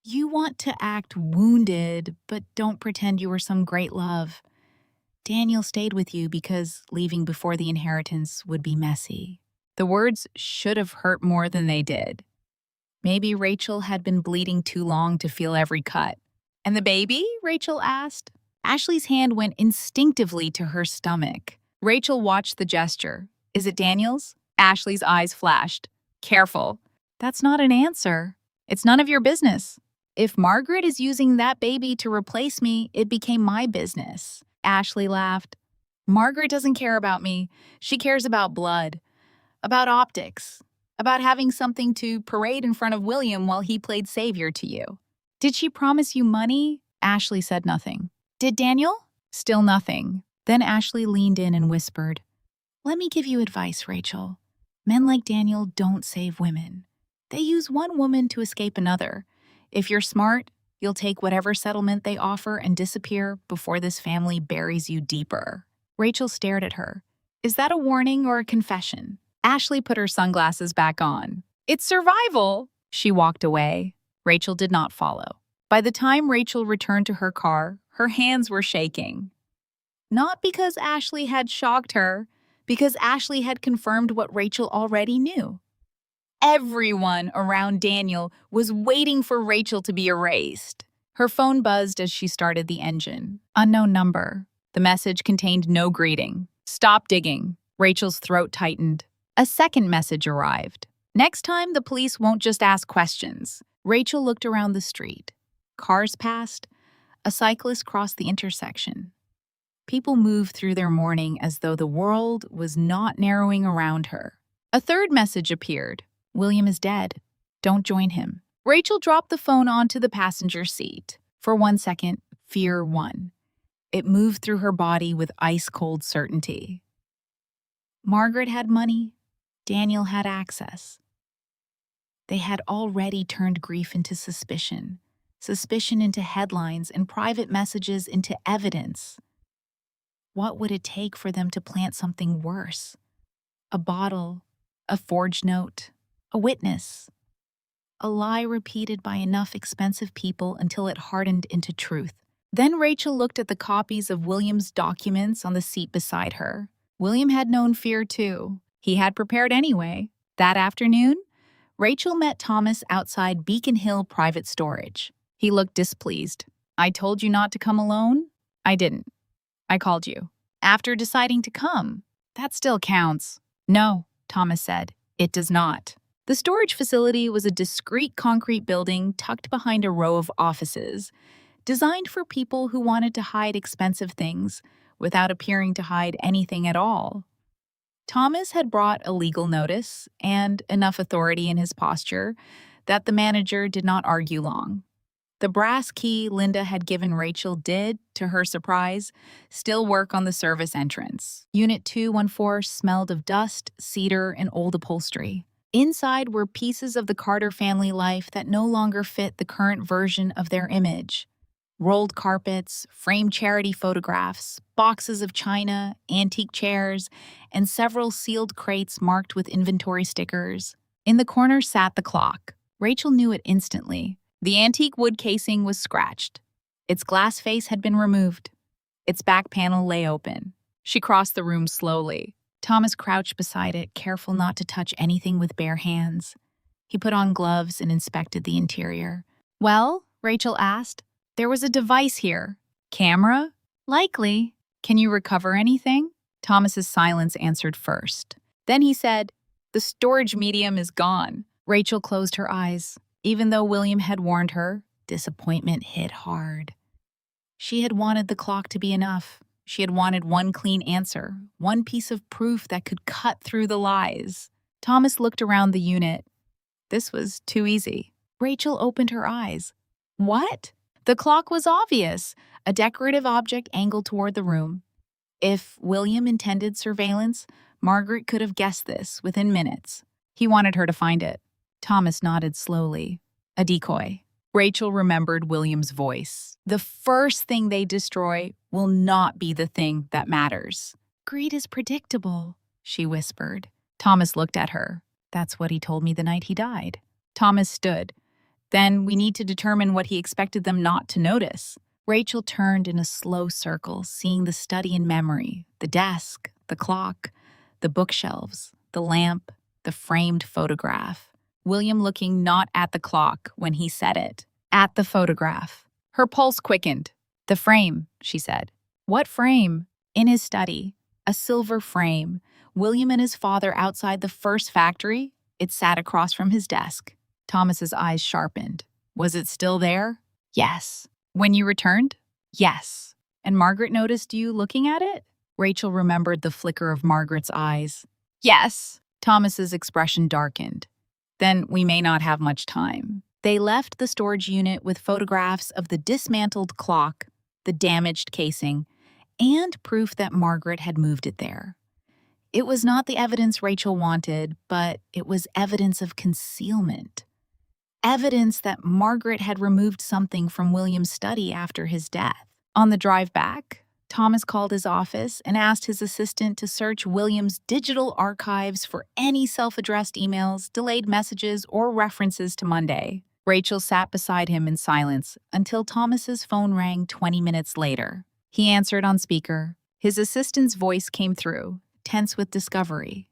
S1: You want to act wounded, but don't pretend you were some great love. Daniel stayed with you because leaving before the inheritance would be messy. The words should have hurt more than they did. Maybe Rachel had been bleeding too long to feel every cut. And the baby? Rachel asked. Ashley's hand went instinctively to her stomach. Rachel watched the gesture. Is it Daniel's? Ashley's eyes flashed. Careful. That's not an answer. It's none of your business. If Margaret is using that baby to replace me, it became my business. Ashley laughed. Margaret doesn't care about me. She cares about blood, about optics, about having something to parade in front of William while he played savior to you. Did she promise you money? Ashley said nothing. Did Daniel? Still nothing. Then Ashley leaned in and whispered, Let me give you advice, Rachel. Men like Daniel don't save women. They use one woman to escape another. If you're smart, you'll take whatever settlement they offer and disappear before this family buries you deeper. Rachel stared at her. Is that a warning or a confession? Ashley put her sunglasses back on. It's survival! She walked away. Rachel did not follow. By the time Rachel returned to her car, her hands were shaking. Not because Ashley had shocked her, because Ashley had confirmed what Rachel already knew. Everyone around Daniel was waiting for Rachel to be erased. Her phone buzzed as she started the engine. Unknown number. The message contained no greeting. Stop digging. Rachel's throat tightened. A second message arrived. Next time, the police won't just ask questions. Rachel looked around the street. Cars passed. A cyclist crossed the intersection. People moved through their morning as though the world was not narrowing around her. A third message appeared. William is dead. Don't join him. Rachel dropped the phone onto the passenger seat. For 1 second, fear won. It moved through her body with ice-cold certainty. Margaret had money. Daniel had access. They had already turned grief into suspicion, suspicion into headlines, and private messages into evidence. What would it take for them to plant something worse? A bottle, a forged note, a witness. A lie repeated by enough expensive people until it hardened into truth. Then Rachel looked at the copies of William's documents on the seat beside her. William had known fear too. He had prepared anyway. That afternoon, Rachel met Thomas outside Beacon Hill Private Storage. He looked displeased. I told you not to come alone? I didn't. I called you. After deciding to come. That still counts. No, Thomas said. It does not. The storage facility was a discreet concrete building tucked behind a row of offices, designed for people who wanted to hide expensive things without appearing to hide anything at all. Thomas had brought a legal notice and enough authority in his posture that the manager did not argue long. The brass key Linda had given Rachel did, to her surprise, still work on the service entrance. Unit 214 smelled of dust, cedar, and old upholstery. Inside were pieces of the Carter family life that no longer fit the current version of their image. Rolled carpets, framed charity photographs, boxes of china, antique chairs, and several sealed crates marked with inventory stickers. In the corner sat the clock. Rachel knew it instantly. The antique wood casing was scratched. Its glass face had been removed. Its back panel lay open. She crossed the room slowly. Thomas crouched beside it, careful not to touch anything with bare hands. He put on gloves and inspected the interior. "Well?" Rachel asked. "There was a device here." "Camera?" "Likely." "Can you recover anything?" Thomas's silence answered first. Then he said, "The storage medium is gone." Rachel closed her eyes. Even though William had warned her, disappointment hit hard. She had wanted the clock to be enough. She had wanted one clean answer, one piece of proof that could cut through the lies. Thomas looked around the unit. This was too easy. Rachel opened her eyes. What? The clock was obvious, a decorative object angled toward the room. If William intended surveillance, Margaret could have guessed this within minutes. He wanted her to find it. Thomas nodded slowly. A decoy. Rachel remembered William's voice. The first thing they destroy will not be the thing that matters. "Greed is predictable," she whispered. Thomas looked at her. "That's what he told me the night he died." Thomas stood. "Then we need to determine what he expected them not to notice." Rachel turned in a slow circle, seeing the study in memory, the desk, the clock, the bookshelves, the lamp, the framed photograph. William looking not at the clock when he said it, at the photograph. Her pulse quickened. "The frame," she said. "What frame?" "In his study. A silver frame. William and his father outside the first factory. It sat across from his desk." Thomas's eyes sharpened. "Was it still there?" "Yes." "When you returned?" "Yes." "And Margaret noticed you looking at it?" Rachel remembered the flicker of Margaret's eyes. "Yes." Thomas's expression darkened. "Then we may not have much time." They left the storage unit with photographs of the dismantled clock, the damaged casing, and proof that Margaret had moved it there. It was not the evidence Rachel wanted, but it was evidence of concealment. Evidence that Margaret had removed something from William's study after his death. On the drive back, Thomas called his office and asked his assistant to search William's digital archives for any self-addressed emails, delayed messages, or references to Monday. Rachel sat beside him in silence until Thomas's phone rang 20 minutes later. He answered on speaker. His assistant's voice came through, tense with discovery.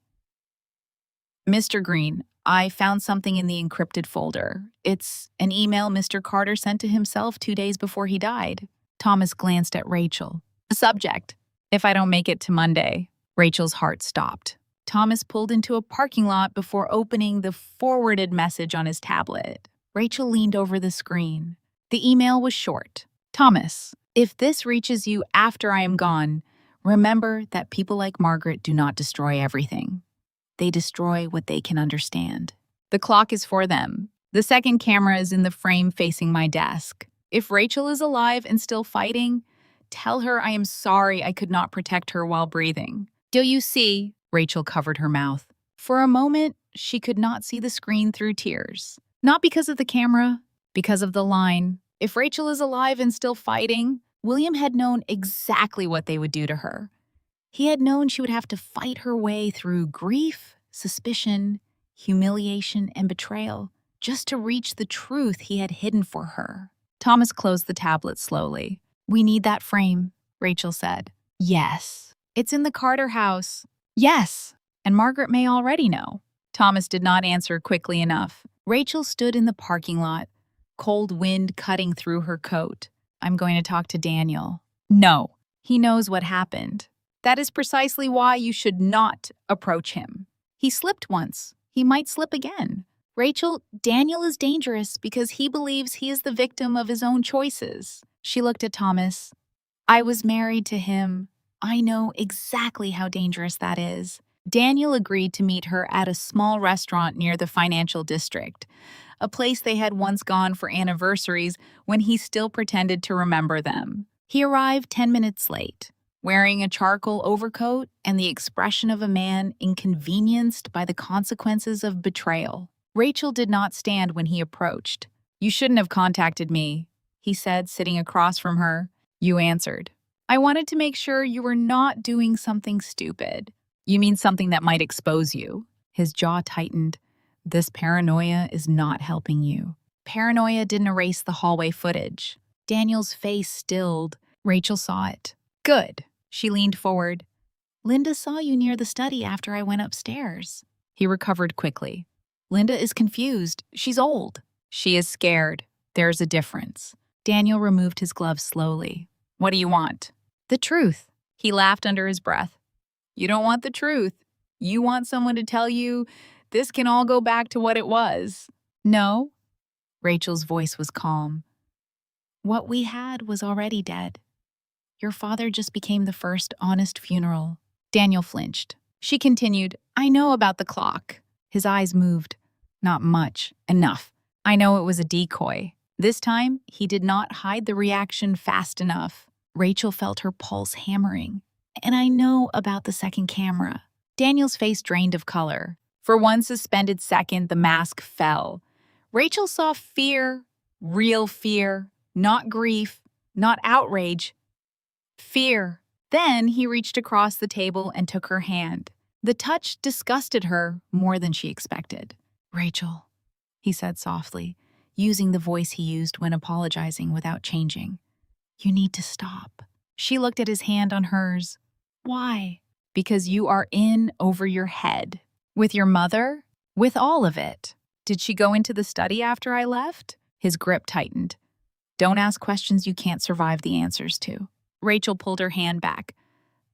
S1: "Mr. Green, I found something in the encrypted folder. It's an email Mr. Carter sent to himself 2 days before he died." Thomas glanced at Rachel. The subject: "If I don't make it to Monday." Rachel's heart stopped. Thomas pulled into a parking lot before opening the forwarded message on his tablet. Rachel leaned over the screen. The email was short. "Thomas, if this reaches you after I am gone, remember that people like Margaret do not destroy everything. They destroy what they can understand. The clock is for them. The second camera is in the frame facing my desk. If Rachel is alive and still fighting, tell her I am sorry I could not protect her while breathing." "Do you see?" Rachel covered her mouth. For a moment, she could not see the screen through tears. Not because of the camera, because of the line. If Rachel is alive and still fighting, William had known exactly what they would do to her. He had known she would have to fight her way through grief, suspicion, humiliation, and betrayal just to reach the truth he had hidden for her. Thomas closed the tablet slowly. "We need that frame," Rachel said. "Yes." "It's in the Carter house." "Yes." "And Margaret may already know." Thomas did not answer quickly enough. Rachel stood in the parking lot, cold wind cutting through her coat. "I'm going to talk to Daniel." "No. He knows what happened. That is precisely why you should not approach him. He slipped once. He might slip again." "Rachel, Daniel is dangerous because he believes he is the victim of his own choices." She looked at Thomas. "I was married to him. I know exactly how dangerous that is." Daniel agreed to meet her at a small restaurant near the financial district, a place they had once gone for anniversaries when he still pretended to remember them. He arrived 10 minutes late, wearing a charcoal overcoat and the expression of a man inconvenienced by the consequences of betrayal. Rachel did not stand when he approached. "You shouldn't have contacted me," he said, sitting across from her. You answered. I wanted to make sure you were not doing something stupid. You mean something that might expose you? His jaw tightened. This paranoia is not helping you. Paranoia didn't erase the hallway footage. Daniel's face stilled. Rachel saw it. Good. She leaned forward. Linda saw you near the study after I went upstairs. He recovered quickly. Linda is confused. She's old. She is scared. There's a difference. Daniel removed his gloves slowly. What do you want? The truth. He laughed under his breath. You don't want the truth. You want someone to tell you this can all go back to what it was. No. Rachel's voice was calm. What we had was already dead. Your father just became the first honest funeral. Daniel flinched. She continued, I know about the clock. His eyes moved. Not much. Enough. I know it was a decoy. This time, he did not hide the reaction fast enough. Rachel felt her pulse hammering. And I know about the second camera. Daniel's face drained of color. For one suspended second, the mask fell. Rachel saw fear, real fear, not grief, not outrage. Fear. Then he reached across the table and took her hand. The touch disgusted her more than she expected. Rachel, he said softly, using the voice he used when apologizing without changing. You need to stop. She looked at his hand on hers. Why? Because you are in over your head. With your mother? With all of it. Did she go into the study after I left? His grip tightened. Don't ask questions you can't survive the answers to. Rachel pulled her hand back.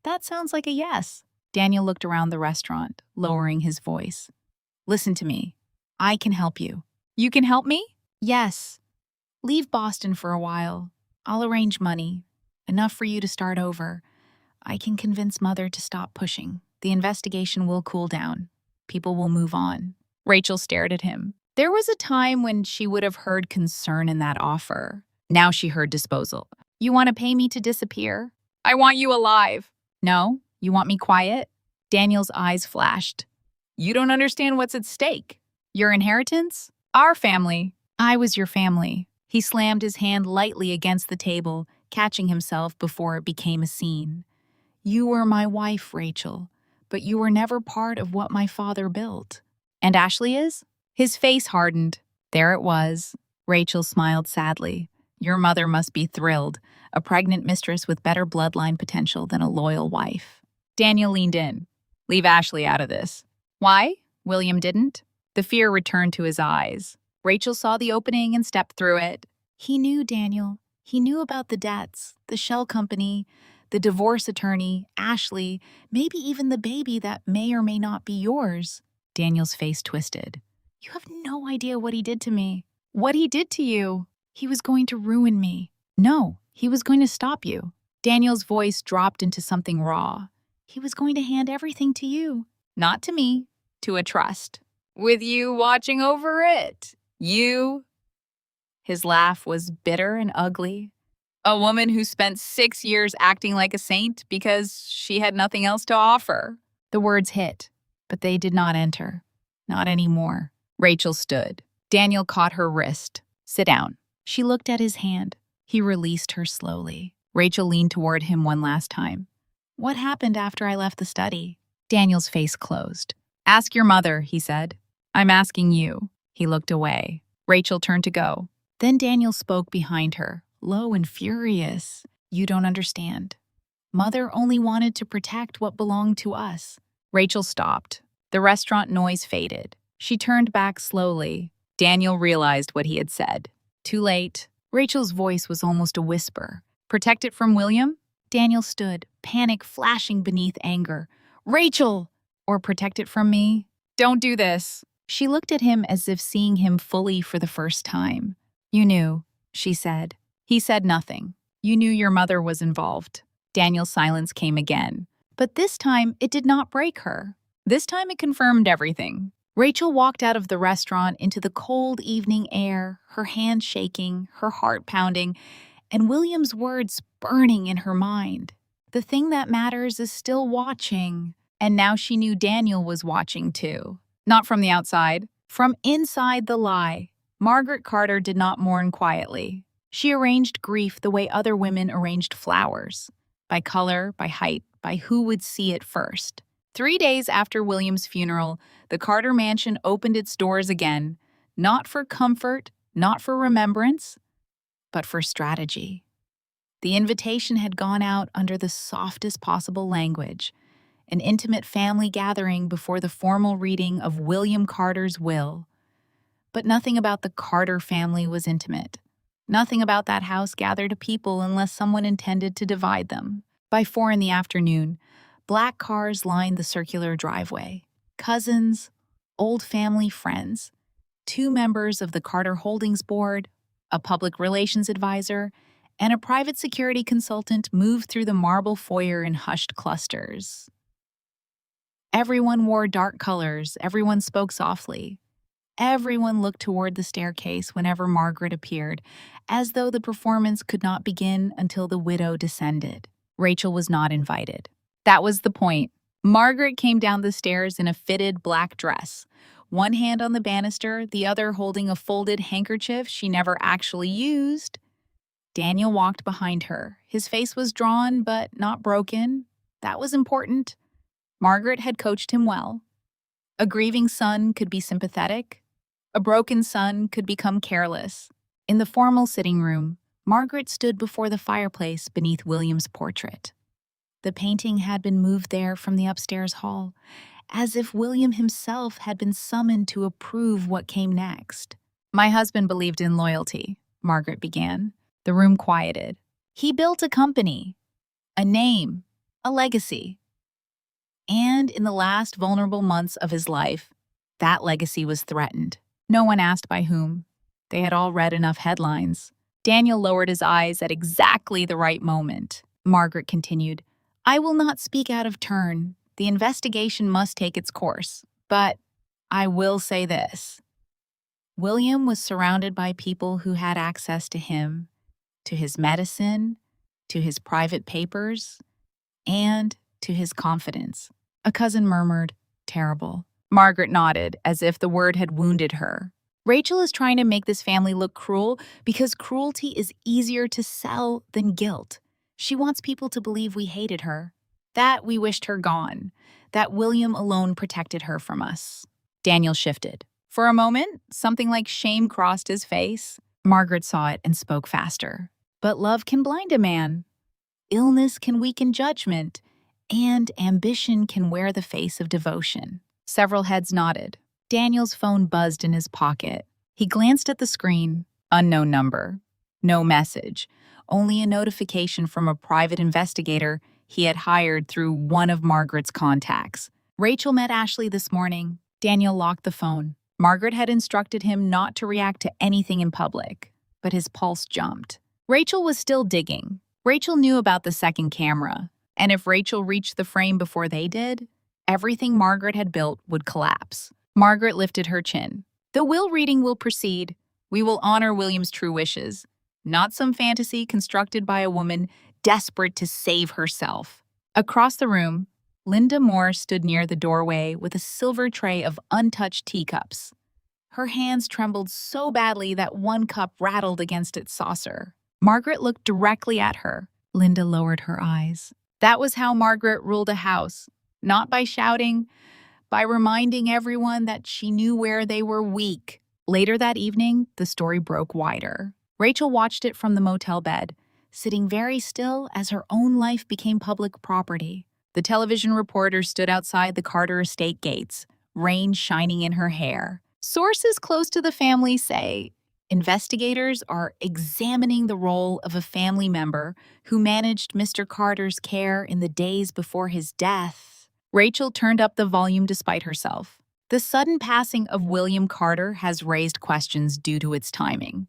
S1: That sounds like a yes. Daniel looked around the restaurant, lowering his voice. Listen to me. I can help you. You can help me? Yes. Leave Boston for a while. I'll arrange money. Enough for you to start over. I can convince Mother to stop pushing. The investigation will cool down. People will move on. Rachel stared at him. There was a time when she would have heard concern in that offer. Now she heard disposal. You want to pay me to disappear? I want you alive. No? You want me quiet? Daniel's eyes flashed. You don't understand what's at stake. Your inheritance? Our family. I was your family. He slammed his hand lightly against the table, catching himself before it became a scene. You were my wife, Rachel, but you were never part of what my father built. And Ashley is? His face hardened. There it was. Rachel smiled sadly. Your mother must be thrilled, a pregnant mistress with better bloodline potential than a loyal wife. Daniel leaned in. Leave Ashley out of this. Why? William didn't? The fear returned to his eyes. Rachel saw the opening and stepped through it. He knew, Daniel. He knew about the debts, the shell company, the divorce attorney, Ashley, maybe even the baby that may or may not be yours. Daniel's face twisted. You have no idea what he did to me. What he did to you. He was going to ruin me. No, he was going to stop you. Daniel's voice dropped into something raw. He was going to hand everything to you. Not to me, to a trust. With you watching over it. You. His laugh was bitter and ugly. A woman who spent 6 years acting like a saint because she had nothing else to offer. The words hit, but they did not enter. Not anymore. Rachel stood. Daniel caught her wrist. Sit down. She looked at his hand. He released her slowly. Rachel leaned toward him one last time. What happened after I left the study? Daniel's face closed. Ask your mother, he said. I'm asking you. He looked away. Rachel turned to go. Then Daniel spoke behind her, low and furious. You don't understand. Mother only wanted to protect what belonged to us. Rachel stopped. The restaurant noise faded. She turned back slowly. Daniel realized what he had said. Too late. Rachel's voice was almost a whisper. Protect it from William? Daniel stood, panic flashing beneath anger. Rachel! Or protect it from me? Don't do this. She looked at him as if seeing him fully for the first time. You knew, she said. He said nothing. You knew your mother was involved. Daniel's silence came again. But this time, it did not break her. This time, it confirmed everything. Rachel walked out of the restaurant into the cold evening air, her hands shaking, her heart pounding, and William's words burning in her mind. The thing that matters is still watching. And now she knew Daniel was watching too. Not from the outside, from inside the lie. Margaret Carter did not mourn quietly. She arranged grief the way other women arranged flowers, by color, by height, by who would see it first. 3 days after William's funeral, the Carter mansion opened its doors again, not for comfort, not for remembrance, but for strategy. The invitation had gone out under the softest possible language, an intimate family gathering before the formal reading of William Carter's will. But nothing about the Carter family was intimate. Nothing about that house gathered a people unless someone intended to divide them. By 4 in the afternoon, black cars lined the circular driveway. Cousins, old family friends, 2 members of the Carter Holdings Board, a public relations advisor, and a private security consultant moved through the marble foyer in hushed clusters. Everyone wore dark colors, everyone spoke softly. Everyone looked toward the staircase whenever Margaret appeared, as though the performance could not begin until the widow descended. Rachel was not invited. That was the point. Margaret came down the stairs in a fitted black dress, one hand on the banister, the other holding a folded handkerchief she never actually used. Daniel walked behind her. His face was drawn, but not broken. That was important. Margaret had coached him well. A grieving son could be sympathetic. A broken son could become careless. In the formal sitting room, Margaret stood before the fireplace beneath William's portrait. The painting had been moved there from the upstairs hall, as if William himself had been summoned to approve what came next. "My husband believed in loyalty," Margaret began. The room quieted. "He built a company, a name, a legacy. And in the last vulnerable months of his life, that legacy was threatened. No one asked by whom. They had all read enough headlines." Daniel lowered his eyes at exactly the right moment. Margaret continued, "I will not speak out of turn. The investigation must take its course. But I will say this. William was surrounded by people who had access to him, to his medicine, to his private papers, and to his confidence." A cousin murmured, "Terrible." Margaret nodded, as if the word had wounded her. "Rachel is trying to make this family look cruel because cruelty is easier to sell than guilt. She wants people to believe we hated her, that we wished her gone, that William alone protected her from us." Daniel shifted. For a moment, something like shame crossed his face. Margaret saw it and spoke faster. "But love can blind a man. Illness can weaken judgment, and ambition can wear the face of devotion." Several heads nodded. Daniel's phone buzzed in his pocket. He glanced at the screen. Unknown number. No message. Only a notification from a private investigator he had hired through one of Margaret's contacts. "Rachel met Ashley this morning." Daniel locked the phone. Margaret had instructed him not to react to anything in public, but his pulse jumped. Rachel was still digging. Rachel knew about the second camera, and if Rachel reached the frame before they did, everything Margaret had built would collapse. Margaret lifted her chin. "The will reading will proceed. We will honor William's true wishes, not some fantasy constructed by a woman desperate to save herself." Across the room, Linda Moore stood near the doorway with a silver tray of untouched teacups. Her hands trembled so badly that one cup rattled against its saucer. Margaret looked directly at her. Linda lowered her eyes. That was how Margaret ruled a house, not by shouting, by reminding everyone that she knew where they were weak. Later that evening, the story broke wider. Rachel watched it from the motel bed, sitting very still as her own life became public property. The television reporter stood outside the Carter estate gates, rain shining in her hair. Sources close to the family say investigators are examining the role of a family member who managed Mr. Carter's care in the days before his death. Rachel turned up the volume despite herself. The sudden passing of William Carter has raised questions due to its timing.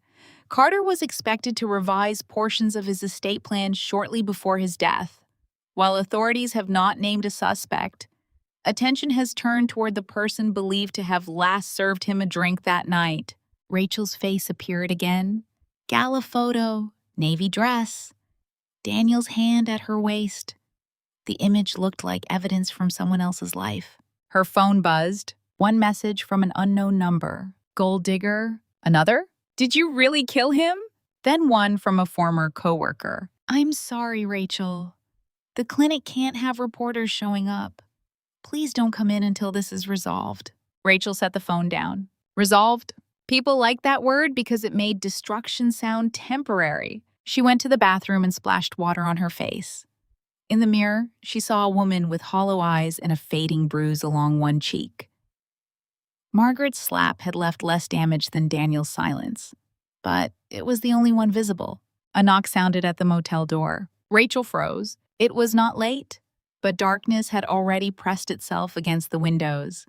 S1: Carter was expected to revise portions of his estate plan shortly before his death. While authorities have not named a suspect, attention has turned toward the person believed to have last served him a drink that night. Rachel's face appeared again. Gala photo, navy dress, Daniel's hand at her waist. The image looked like evidence from someone else's life. Her phone buzzed. One message from an unknown number. "Gold digger." Another? "Did you really kill him?" Then one from a former coworker. "I'm sorry, Rachel. The clinic can't have reporters showing up. Please don't come in until this is resolved." Rachel set the phone down. Resolved? People liked that word because it made destruction sound temporary. She went to the bathroom and splashed water on her face. In the mirror, she saw a woman with hollow eyes and a fading bruise along one cheek. Margaret's slap had left less damage than Daniel's silence, but it was the only one visible. A knock sounded at the motel door. Rachel froze. It was not late, but darkness had already pressed itself against the windows.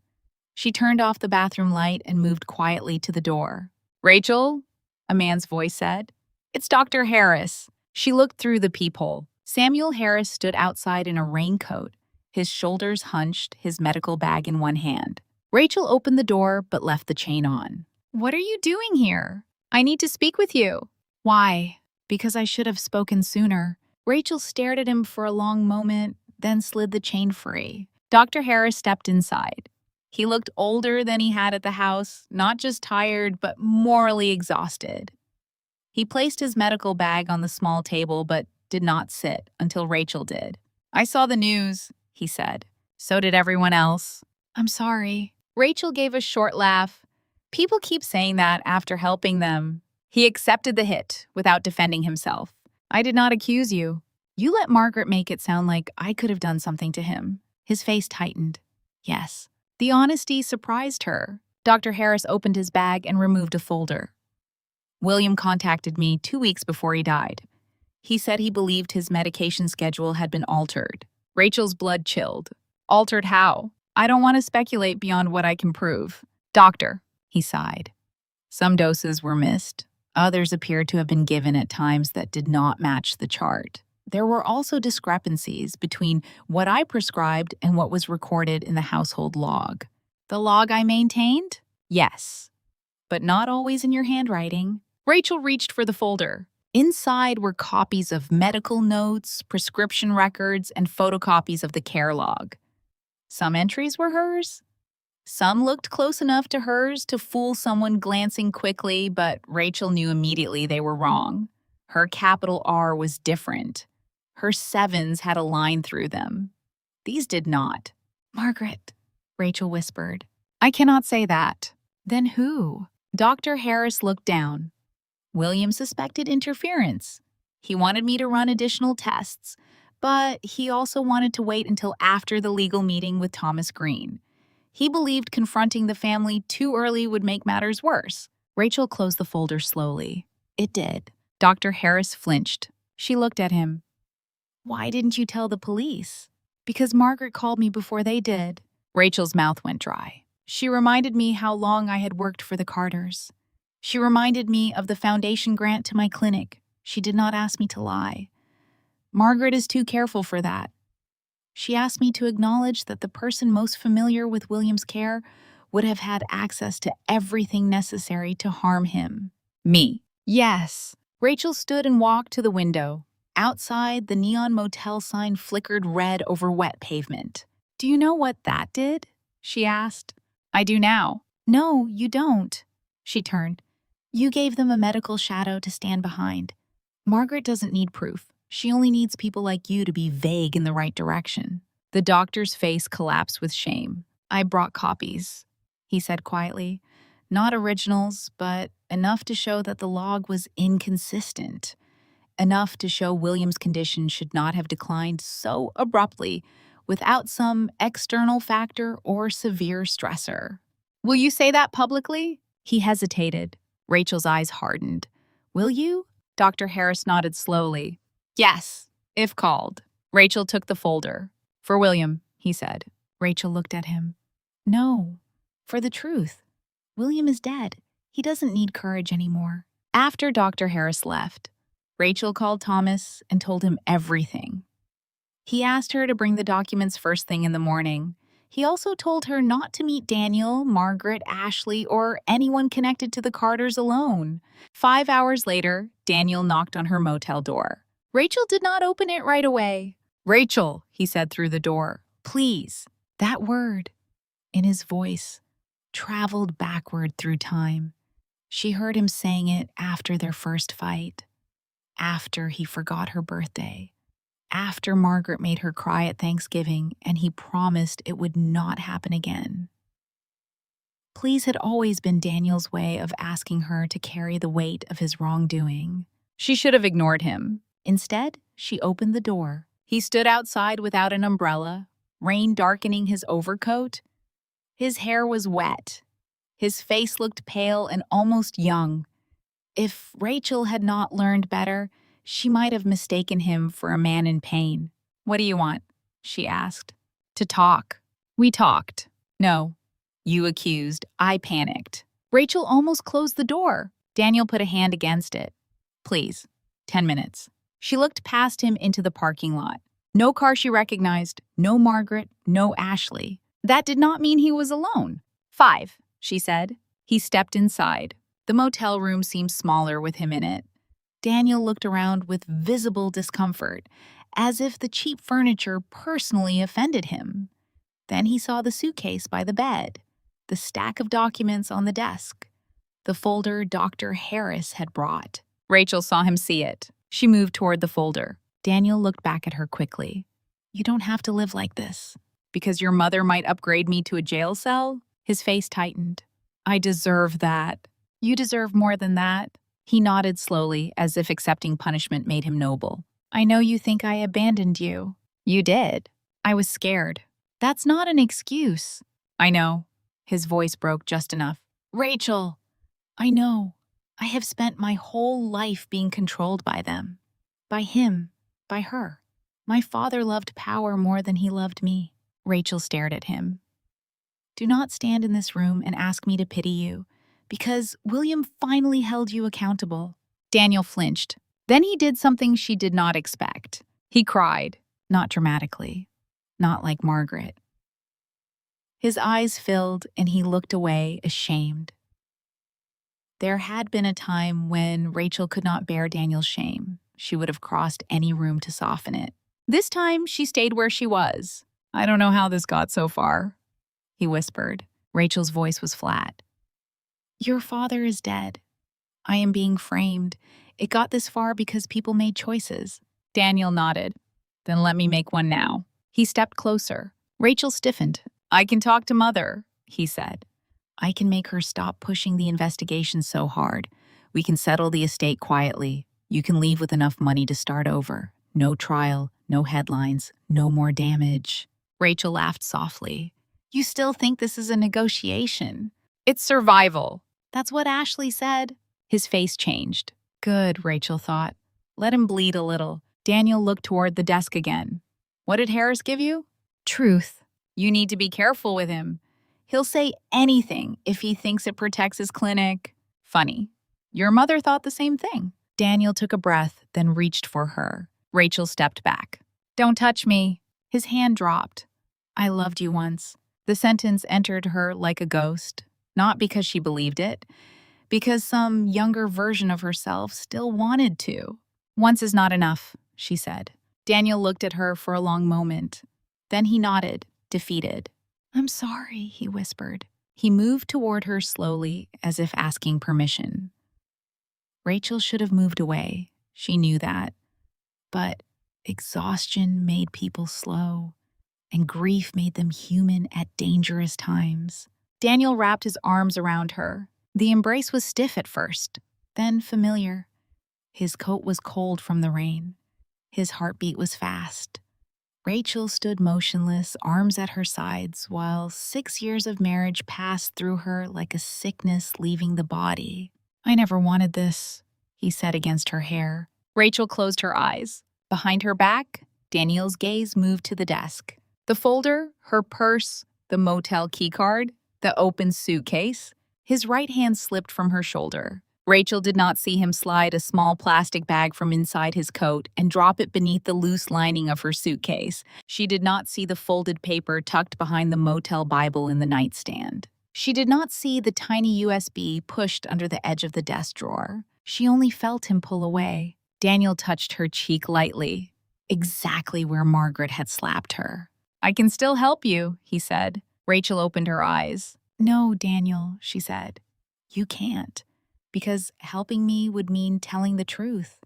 S1: She turned off the bathroom light and moved quietly to the door. "Rachel?" a man's voice said. "It's Dr. Harris." She looked through the peephole. Samuel Harris stood outside in a raincoat, his shoulders hunched, his medical bag in one hand. Rachel opened the door but left the chain on. "What are you doing here? I need to speak with you." "Why?" "Because I should have spoken sooner." Rachel stared at him for a long moment, then slid the chain free. Dr. Harris stepped inside. He looked older than he had at the house, not just tired, but morally exhausted. He placed his medical bag on the small table, but did not sit until Rachel did. "I saw the news," he said. "So did everyone else." "I'm sorry." Rachel gave a short laugh. "People keep saying that after helping them." He accepted the hit without defending himself. "I did not accuse you. You let Margaret make it sound like I could have done something to him." His face tightened. "Yes." The honesty surprised her. Dr. Harris opened his bag and removed a folder. "William contacted me 2 weeks before he died. He said he believed his medication schedule had been altered." Rachel's blood chilled. "Altered how?" "I don't want to speculate beyond what I can prove." "Doctor," he sighed. "Some doses were missed. Others appeared to have been given at times that did not match the chart. There were also discrepancies between what I prescribed and what was recorded in the household log." "The log I maintained?" "Yes, but not always in your handwriting." Rachel reached for the folder. Inside were copies of medical notes, prescription records, and photocopies of the care log. Some entries were hers. Some looked close enough to hers to fool someone glancing quickly, but Rachel knew immediately they were wrong. Her capital R was different. Her sevens had a line through them. These did not. "Margaret," Rachel whispered. "I cannot say that." "Then who?" Dr. Harris looked down. "William suspected interference. He wanted me to run additional tests, but he also wanted to wait until after the legal meeting with Thomas Green. He believed confronting the family too early would make matters worse." Rachel closed the folder slowly. It did. Dr. Harris flinched. She looked at him. "Why didn't you tell the police?" "Because Margaret called me before they did." Rachel's mouth went dry. "She reminded me how long I had worked for the Carters. She reminded me of the foundation grant to my clinic. She did not ask me to lie. Margaret is too careful for that. She asked me to acknowledge that the person most familiar with William's care would have had access to everything necessary to harm him." "Me." "Yes." Rachel stood and walked to the window. Outside, the neon motel sign flickered red over wet pavement. "Do you know what that did?" she asked. "I do now." "No, you don't." She turned. "You gave them a medical shadow to stand behind. Margaret doesn't need proof. She only needs people like you to be vague in the right direction." The doctor's face collapsed with shame. "I brought copies," he said quietly. "Not originals, but enough to show that the log was inconsistent. Enough to show William's condition should not have declined so abruptly without some external factor or severe stressor." "Will you say that publicly?" He hesitated. Rachel's eyes hardened. "Will you?" Dr. Harris nodded slowly. "Yes, if called." Rachel took the folder. "For William," he said. Rachel looked at him. "No, for the truth. William is dead. He doesn't need courage anymore." After Dr. Harris left, Rachel called Thomas and told him everything. He asked her to bring the documents first thing in the morning. He also told her not to meet Daniel, Margaret, Ashley, or anyone connected to the Carters alone. 5 hours later, Daniel knocked on her motel door. Rachel did not open it right away. "Rachel," he said through the door, "please." That word, in his voice, traveled backward through time. She heard him saying it after their first fight, after he forgot her birthday, after Margaret made her cry at Thanksgiving and he promised it would not happen again. Please had always been Daniel's way of asking her to carry the weight of his wrongdoing. She should have ignored him. Instead, she opened the door. He stood outside without an umbrella, rain darkening his overcoat. His hair was wet. His face looked pale and almost young. If Rachel had not learned better, she might have mistaken him for a man in pain. "What do you want?" she asked. "To talk." "We talked." "No." "You accused. I panicked." Rachel almost closed the door. Daniel put a hand against it. "Please, 10 minutes." She looked past him into the parking lot. No car she recognized, no Margaret, no Ashley. That did not mean he was alone. "5, she said. He stepped inside. The motel room seemed smaller with him in it. Daniel looked around with visible discomfort, as if the cheap furniture personally offended him. Then he saw the suitcase by the bed, the stack of documents on the desk, the folder Dr. Harris had brought. Rachel saw him see it. She moved toward the folder. Daniel looked back at her quickly. "You don't have to live like this." "Because your mother might upgrade me to a jail cell?" His face tightened. "I deserve that." "You deserve more than that." He nodded slowly, as if accepting punishment made him noble. "I know you think I abandoned you." "You did." "I was scared." "That's not an excuse." "I know." His voice broke just enough. "Rachel, I know. I have spent my whole life being controlled by them. By him. By her. My father loved power more than he loved me." Rachel stared at him. "Do not stand in this room and ask me to pity you, because William finally held you accountable." Daniel flinched. Then he did something she did not expect. He cried, not dramatically, not like Margaret. His eyes filled and he looked away, ashamed. There had been a time when Rachel could not bear Daniel's shame. She would have crossed any room to soften it. This time, she stayed where she was. "I don't know how this got so far," he whispered. Rachel's voice was flat. "Your father is dead. I am being framed. It got this far because people made choices." Daniel nodded. "Then let me make one now." He stepped closer. Rachel stiffened. "I can talk to Mother," he said. "I can make her stop pushing the investigation so hard. We can settle the estate quietly. You can leave with enough money to start over. No trial, no headlines, no more damage." Rachel laughed softly. "You still think this is a negotiation?" "It's survival." "That's what Ashley said." His face changed. Good, Rachel thought. Let him bleed a little. Daniel looked toward the desk again. "What did Harris give you?" "Truth." "You need to be careful with him. He'll say anything if he thinks it protects his clinic." "Funny. Your mother thought the same thing." Daniel took a breath, then reached for her. Rachel stepped back. "Don't touch me." His hand dropped. "I loved you once." The sentence entered her like a ghost, not because she believed it, because some younger version of herself still wanted to. "Once is not enough," she said. Daniel looked at her for a long moment. Then he nodded, defeated. "I'm sorry," he whispered. He moved toward her slowly, as if asking permission. Rachel should have moved away. She knew that. But exhaustion made people slow, and grief made them human at dangerous times. Daniel wrapped his arms around her. The embrace was stiff at first, then familiar. His coat was cold from the rain. His heartbeat was fast. Rachel stood motionless, arms at her sides, while 6 years of marriage passed through her like a sickness leaving the body. "I never wanted this," he said against her hair. Rachel closed her eyes. Behind her back, Daniel's gaze moved to the desk. The folder, her purse, the motel keycard, the open suitcase. His right hand slipped from her shoulder. Rachel did not see him slide a small plastic bag from inside his coat and drop it beneath the loose lining of her suitcase. She did not see the folded paper tucked behind the motel Bible in the nightstand. She did not see the tiny USB pushed under the edge of the desk drawer. She only felt him pull away. Daniel touched her cheek lightly, exactly where Margaret had slapped her. "I can still help you," he said. Rachel opened her eyes. "No, Daniel," she said. "You can't. because helping me would mean telling the truth,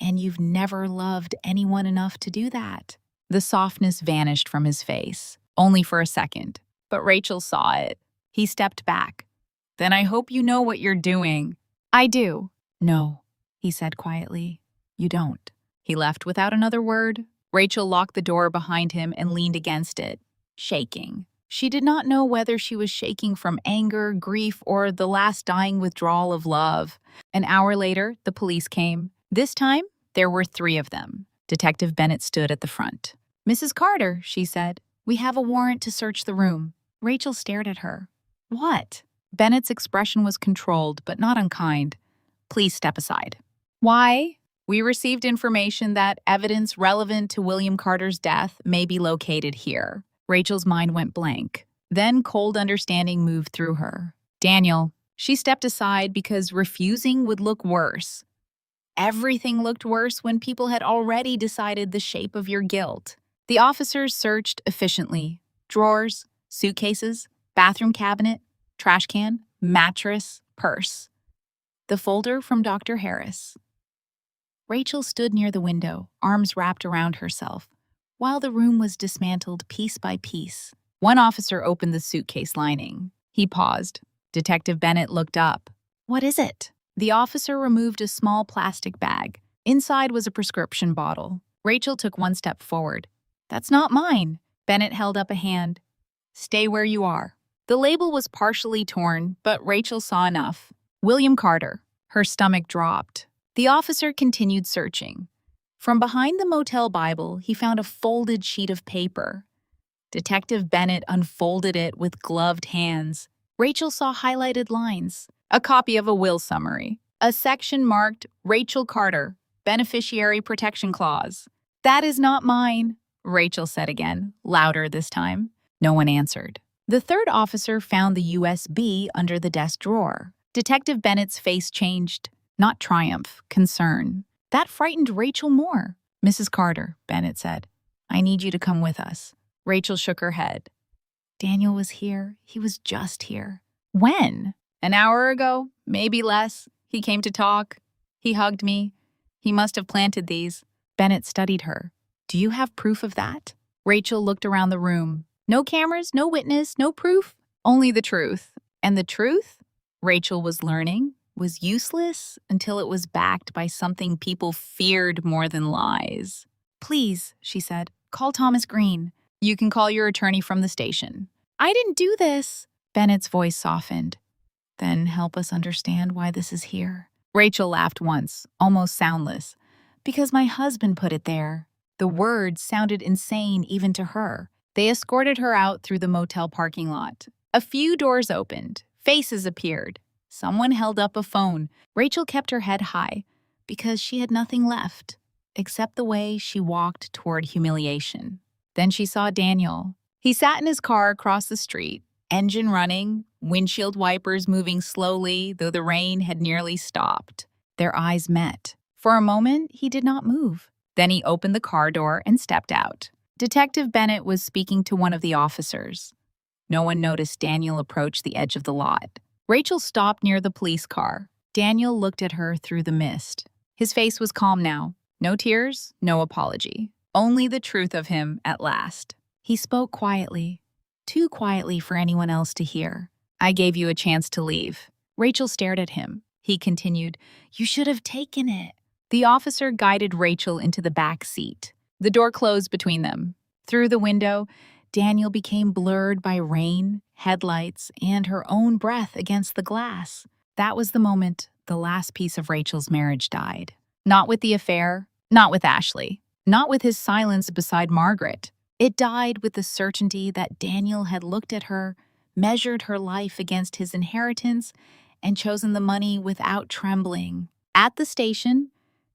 S1: and you've never loved anyone enough to do that." The softness vanished from his face, only for a second, but Rachel saw it. He stepped back. "Then I hope you know what you're doing." "I do." "No," he said quietly. "You don't." He left without another word. Rachel locked the door behind him and leaned against it, shaking. She did not know whether she was shaking from anger, grief, or the last dying withdrawal of love. An hour later, the police came. This time, there were 3 of them. Detective Bennett stood at the front. "Mrs. Carter," she said, "we have a warrant to search the room." Rachel stared at her. "What?" Bennett's expression was controlled, but not unkind. "Please step aside." "Why?" "We received information that evidence relevant to William Carter's death may be located here." Rachel's mind went blank. Then cold understanding moved through her. "Daniel." She stepped aside because refusing would look worse. Everything looked worse when people had already decided the shape of your guilt. The officers searched efficiently. Drawers, suitcases, bathroom cabinet, trash can, mattress, purse. The folder from Dr. Harris. Rachel stood near the window, arms wrapped around herself, while the room was dismantled piece by piece. One officer opened the suitcase lining. He paused. Detective Bennett looked up. "What is it?" The officer removed a small plastic bag. Inside was a prescription bottle. Rachel took one step forward. "That's not mine." Bennett held up a hand. "Stay where you are." The label was partially torn, but Rachel saw enough. "William Carter." Her stomach dropped. The officer continued searching. From behind the motel Bible, he found a folded sheet of paper. Detective Bennett unfolded it with gloved hands. Rachel saw highlighted lines, a copy of a will summary, a section marked "Rachel Carter, Beneficiary Protection Clause." "That is not mine," Rachel said again, louder this time. No one answered. The third officer found the USB under the desk drawer. Detective Bennett's face changed. Not triumph, concern. That frightened Rachel more. "Mrs. Carter," Bennett said, "I need you to come with us." Rachel shook her head. "Daniel was here. He was just here." "When?" "An hour ago, maybe less. He came to talk. He hugged me. He must have planted these." Bennett studied her. "Do you have proof of that?" Rachel looked around the room. "No cameras, no witness, no proof. Only the truth." And the truth, Rachel was learning, was useless until it was backed by something people feared more than lies. "Please," she said, "call Thomas Green." "You can call your attorney from the station." "I didn't do this." Bennett's voice softened. "Then help us understand why this is here." Rachel laughed once, almost soundless. "Because my husband put it there." The words sounded insane even to her. They escorted her out through the motel parking lot. A few doors opened. Faces appeared. Someone held up a phone. Rachel kept her head high because she had nothing left, except the way she walked toward humiliation. Then she saw Daniel. He sat in his car across the street, engine running, windshield wipers moving slowly, though the rain had nearly stopped. Their eyes met. For a moment, he did not move. Then he opened the car door and stepped out. Detective Bennett was speaking to one of the officers. No one noticed Daniel approach the edge of the lot. Rachel stopped near the police car. Daniel looked at her through the mist. His face was calm now. No tears, no apology. Only the truth of him at last. He spoke quietly, too quietly for anyone else to hear. "I gave you a chance to leave." Rachel stared at him. He continued, "You should have taken it." The officer guided Rachel into the back seat. The door closed between them. Through the window, Daniel became blurred by rain, headlights, and her own breath against the glass. That was the moment the last piece of Rachel's marriage died. Not with the affair, not with Ashley, not with his silence beside Margaret. It died with the certainty that Daniel had looked at her, measured her life against his inheritance, and chosen the money without trembling. At the station,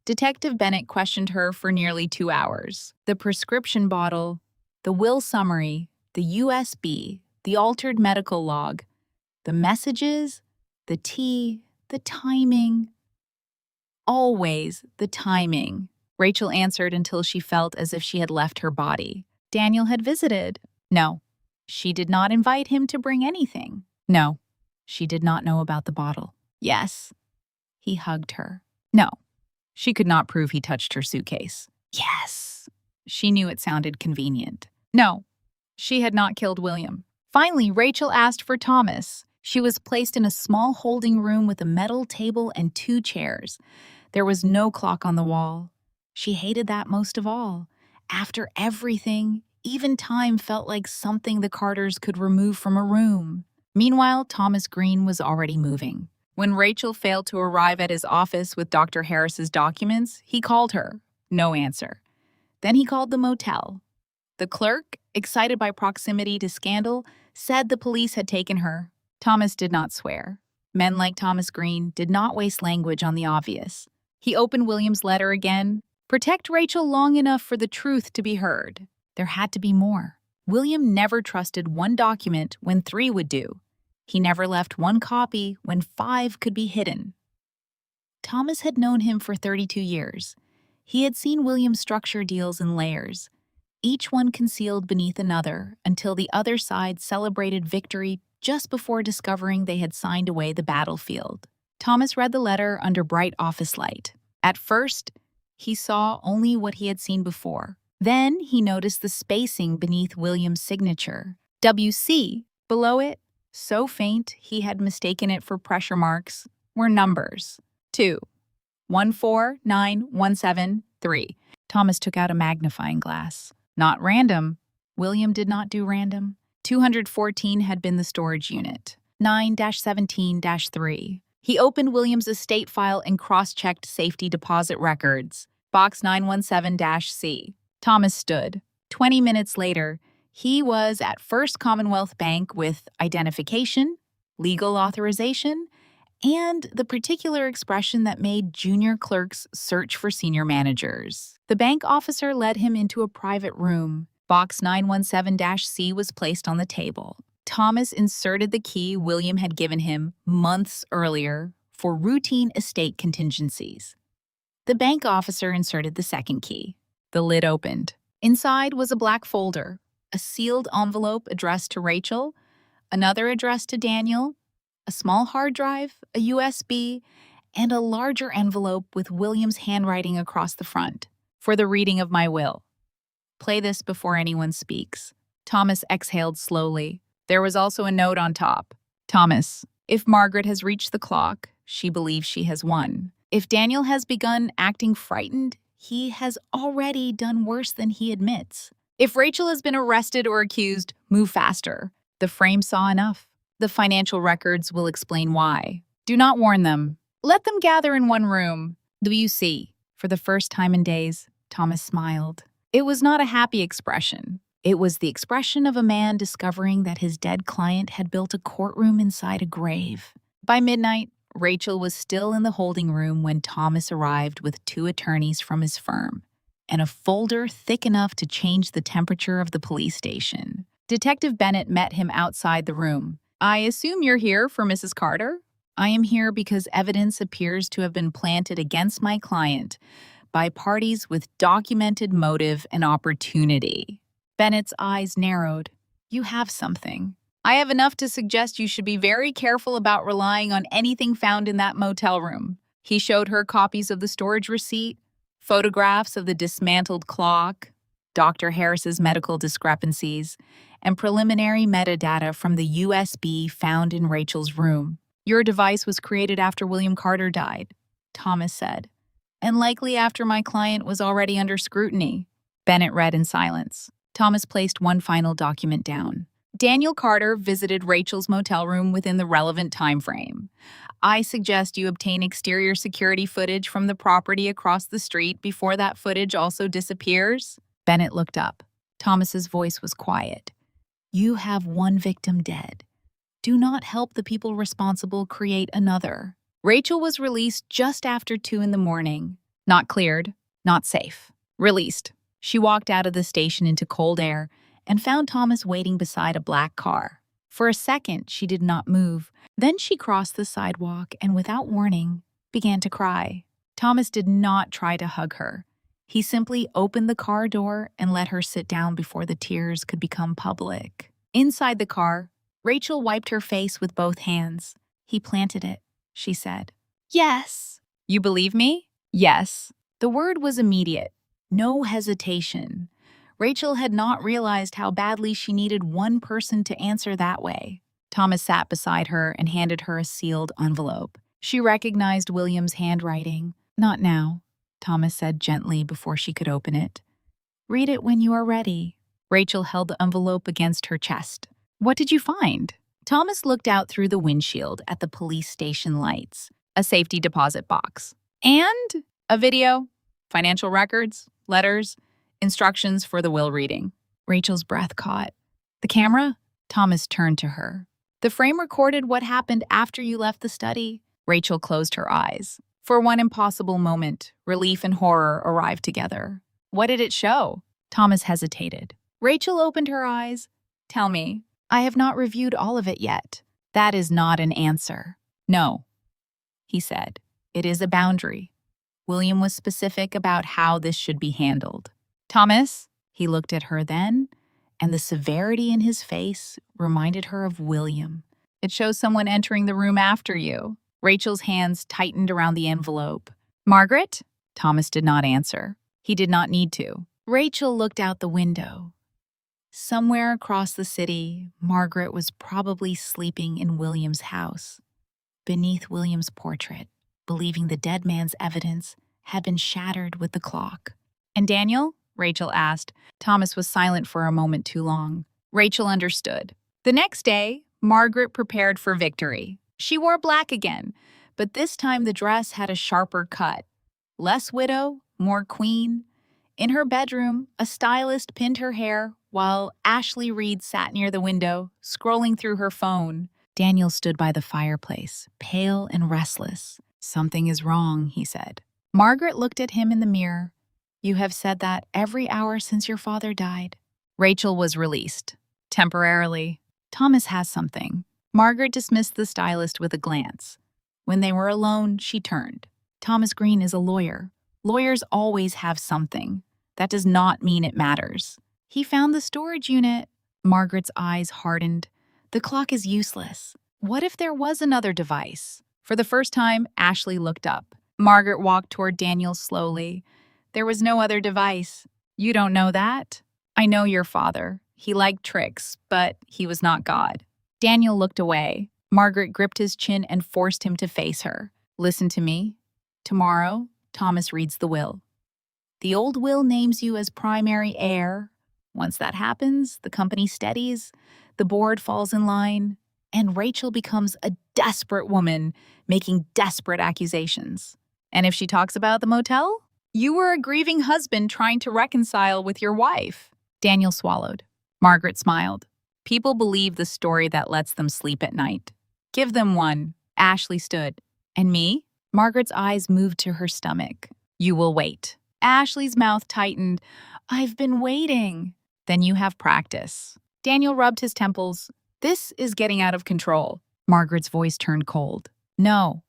S1: Detective Bennett questioned her for nearly 2 hours. The prescription bottle, the will summary, the USB, the altered medical log, the messages, the tea, the timing. Always the timing. Rachel answered until she felt as if she had left her body. Daniel had visited. No. She did not invite him to bring anything. No. She did not know about the bottle. Yes. He hugged her. No, she could not prove he touched her suitcase. Yes. She knew it sounded convenient. No, she had not killed William. Finally, Rachel asked for Thomas. She was placed in a small holding room with a metal table and 2 chairs. There was no clock on the wall. She hated that most of all. After everything, even time felt like something the Carters could remove from a room. Meanwhile, Thomas Green was already moving. When Rachel failed to arrive at his office with Dr. Harris's documents, he called her. No answer. Then he called the motel. The clerk, excited by proximity to scandal, said the police had taken her. Thomas did not swear. Men like Thomas Green did not waste language on the obvious. He opened William's letter again. Protect Rachel long enough for the truth to be heard. There had to be more. William never trusted 1 document when 3 would do. He never left 1 copy when 5 could be hidden. Thomas had known him for 32 years. He had seen William structure deals in layers, each one concealed beneath another until the other side celebrated victory just before discovering they had signed away the battlefield. Thomas read the letter under bright office light. At first, he saw only what he had seen before. Then he noticed the spacing beneath William's signature. WC, below it, so faint he had mistaken it for pressure marks, were numbers. 2, 149173. Thomas took out a magnifying glass. Not random. William did not do random. 214 had been the storage unit. 9-17-3. He opened William's estate file and cross-checked safety deposit records. Box 917-C. Thomas stood. 20 minutes later, he was at First Commonwealth Bank with identification, legal authorization, and the particular expression that made junior clerks search for senior managers. The bank officer led him into a private room. Box 917-C was placed on the table. Thomas inserted the key William had given him months earlier for routine estate contingencies. The bank officer inserted the second key. The lid opened. Inside was a black folder, a sealed envelope addressed to Rachel, another addressed to Daniel, a small hard drive, a USB, and a larger envelope with William's handwriting across the front. For the reading of my will. Play this before anyone speaks. Thomas exhaled slowly. There was also a note on top. Thomas, if Margaret has reached the clock, she believes she has won. If Daniel has begun acting frightened, he has already done worse than he admits. If Rachel has been arrested or accused, move faster. The frame saw enough. The financial records will explain why. Do not warn them. Let them gather in one room. WC. For the first time in days, Thomas smiled. It was not a happy expression. It was the expression of a man discovering that his dead client had built a courtroom inside a grave. By midnight, Rachel was still in the holding room when Thomas arrived with 2 attorneys from his firm and a folder thick enough to change the temperature of the police station. Detective Bennett met him outside the room. I assume you're here for Mrs. Carter? I am here because evidence appears to have been planted against my client by parties with documented motive and opportunity. Bennett's eyes narrowed. You have something. I have enough to suggest you should be very careful about relying on anything found in that motel room. He showed her copies of the storage receipt, photographs of the dismantled clock, Dr. Harris's medical discrepancies, and preliminary metadata from the USB found in Rachel's room. Your device was created after William Carter died, Thomas said, and likely after my client was already under scrutiny. Bennett read in silence. Thomas placed one final document down. Daniel Carter visited Rachel's motel room within the relevant time frame. I suggest you obtain exterior security footage from the property across the street before that footage also disappears. Bennett looked up. Thomas's voice was quiet. You have one victim dead. Do not help the people responsible create another. Rachel was released just after 2 in the morning. Not cleared, not safe. Released. She walked out of the station into cold air and found Thomas waiting beside a black car. For a second, she did not move. Then she crossed the sidewalk and, without warning, began to cry. Thomas did not try to hug her. He simply opened the car door and let her sit down before the tears could become public. Inside the car, Rachel wiped her face with both hands. He planted it, she said. Yes. You believe me? Yes. The word was immediate. No hesitation. Rachel had not realized how badly she needed one person to answer that way. Thomas sat beside her and handed her a sealed envelope. She recognized William's handwriting. Not now, Thomas said gently before she could open it. Read it when you are ready. Rachel held the envelope against her chest. What did you find? Thomas looked out through the windshield at the police station lights. A safety deposit box. And a video, financial records, letters, instructions for the will reading. Rachel's breath caught. The camera? Thomas turned to her. The frame recorded what happened after you left the study. Rachel closed her eyes. For one impossible moment, relief and horror arrived together. What did it show? Thomas hesitated. Rachel opened her eyes. Tell me. I have not reviewed all of it yet. That is not an answer. No, he said. It is a boundary. William was specific about how this should be handled. Thomas, he looked at her then, and the severity in his face reminded her of William. It shows someone entering the room after you. Rachel's hands tightened around the envelope. Margaret? Thomas did not answer. He did not need to. Rachel looked out the window. Somewhere across the city, Margaret was probably sleeping in William's house, beneath William's portrait, believing the dead man's evidence had been shattered with the clock. And Daniel? Rachel asked. Thomas was silent for a moment too long. Rachel understood. The next day, Margaret prepared for victory. She wore black again, but this time the dress had a sharper cut. Less widow, more queen. In her bedroom, a stylist pinned her hair while Ashley Reed sat near the window, scrolling through her phone. Daniel stood by the fireplace, pale and restless. Something is wrong, he said. Margaret looked at him in the mirror. You have said that every hour since your father died. Rachel was released. Temporarily. Thomas has something. Margaret dismissed the stylist with a glance. When they were alone, she turned. Thomas Green is a lawyer. Lawyers always have something. That does not mean it matters. He found the storage unit. Margaret's eyes hardened. The clock is useless. What if there was another device? For the first time, Ashley looked up. Margaret walked toward Daniel slowly. There was no other device. You don't know that? I know your father. He liked tricks, but he was not God. Daniel looked away. Margaret gripped his chin and forced him to face her. Listen to me. Tomorrow, Thomas reads the will. The old will names you as primary heir. Once that happens, the company steadies, the board falls in line, and Rachel becomes a desperate woman making desperate accusations. And if she talks about the motel, you were a grieving husband trying to reconcile with your wife. Daniel swallowed. Margaret smiled. People believe the story that lets them sleep at night. Give them one. Ashley stood. And me? Margaret's eyes moved to her stomach. You will wait. Ashley's mouth tightened. I've been waiting. Then you have practice. Daniel rubbed his temples. This is getting out of control. Margaret's voice turned cold. No.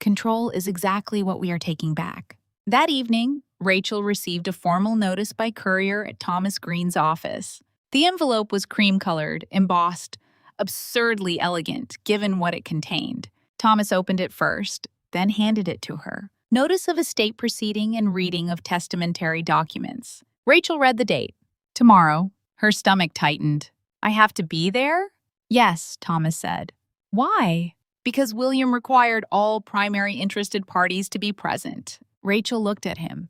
S1: Control is exactly what we are taking back. That evening, Rachel received a formal notice by courier at Thomas Green's office. The envelope was cream-colored, embossed, absurdly elegant, given what it contained. Thomas opened it first, then handed it to her. Notice of estate proceeding and reading of testamentary documents. Rachel read the date. Tomorrow. Her stomach tightened. I have to be there? Yes, Thomas said. Why? Because William required all primary interested parties to be present. Rachel looked at him.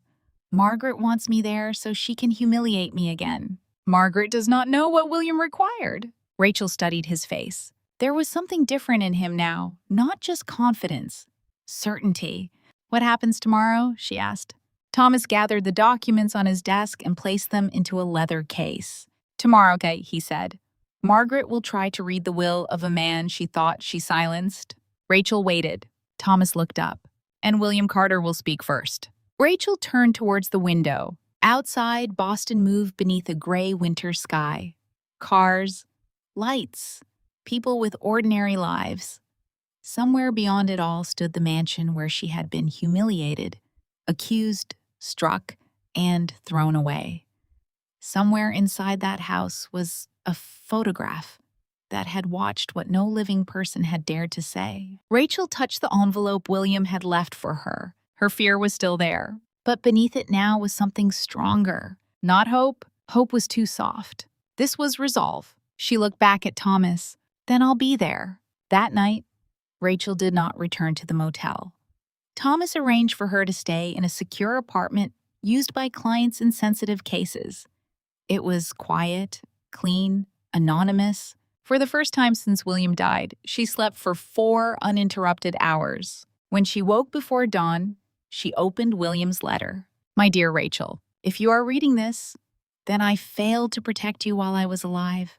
S1: Margaret wants me there so she can humiliate me again. Margaret does not know what William required. Rachel studied his face. There was something different in him now, not just confidence, certainty. What happens tomorrow? She asked. Thomas gathered the documents on his desk and placed them into a leather case. Tomorrow, okay, he said. Margaret will try to read the will of a man she thought she silenced. Rachel waited. Thomas looked up. And William Carter will speak first. Rachel turned towards the window. Outside, Boston moved beneath a gray winter sky. Cars, lights, people with ordinary lives. Somewhere beyond it all stood the mansion where she had been humiliated, accused, struck, and thrown away. Somewhere inside that house was a photograph, that had watched what no living person had dared to say. Rachel touched the envelope William had left for her. Her fear was still there, but beneath it now was something stronger. Not hope. Hope was too soft. This was resolve. She looked back at Thomas. Then I'll be there. That night, Rachel did not return to the motel. Thomas arranged for her to stay in a secure apartment used by clients in sensitive cases. It was quiet, clean, anonymous. For the first time since William died, she slept for 4 uninterrupted hours. When she woke before dawn, she opened William's letter. My dear Rachel, if you are reading this, then I failed to protect you while I was alive.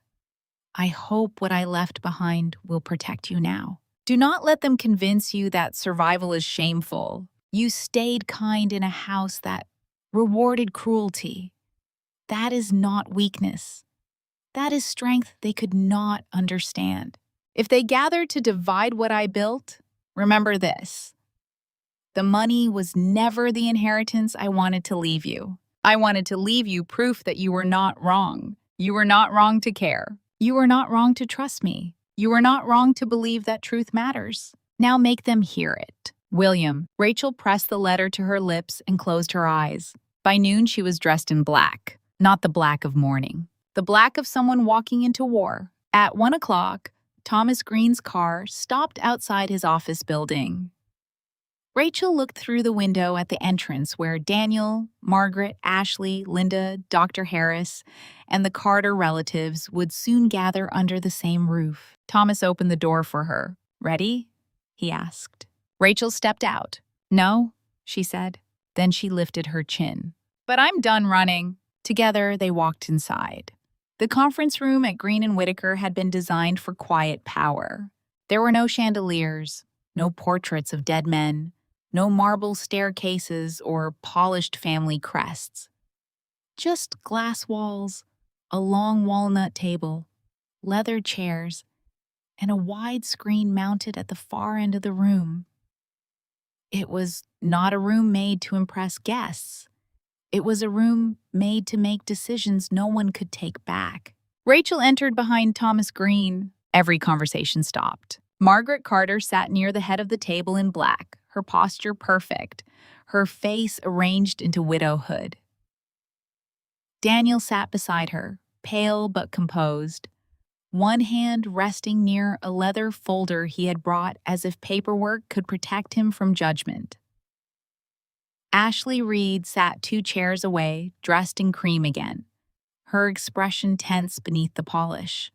S1: I hope what I left behind will protect you now. Do not let them convince you that survival is shameful. You stayed kind in a house that rewarded cruelty. That is not weakness. That is strength they could not understand. If they gathered to divide what I built, remember this. The money was never the inheritance I wanted to leave you. I wanted to leave you proof that you were not wrong. You were not wrong to care. You were not wrong to trust me. You were not wrong to believe that truth matters. Now make them hear it. William. Rachel pressed the letter to her lips and closed her eyes. By noon, she was dressed in black. Not the black of mourning. The black of someone walking into war. At 1 o'clock, Thomas Green's car stopped outside his office building. Rachel looked through the window at the entrance where Daniel, Margaret, Ashley, Linda, Dr. Harris, and the Carter relatives would soon gather under the same roof. Thomas opened the door for her. Ready? He asked. Rachel stepped out. No, she said. Then she lifted her chin. But I'm done running. Together, they walked inside. The conference room at Green and Whitaker had been designed for quiet power. There were no chandeliers, no portraits of dead men, no marble staircases or polished family crests. Just glass walls, a long walnut table, leather chairs, and a wide screen mounted at the far end of the room. It was not a room made to impress guests. It was a room made to make decisions no one could take back. Rachel entered behind Thomas Green. Every conversation stopped. Margaret Carter sat near the head of the table in black, her posture perfect, her face arranged into widowhood. Daniel sat beside her, pale but composed, one hand resting near a leather folder he had brought as if paperwork could protect him from judgment. Ashley Reed sat 2 chairs away, dressed in cream again, her expression tense beneath the polish.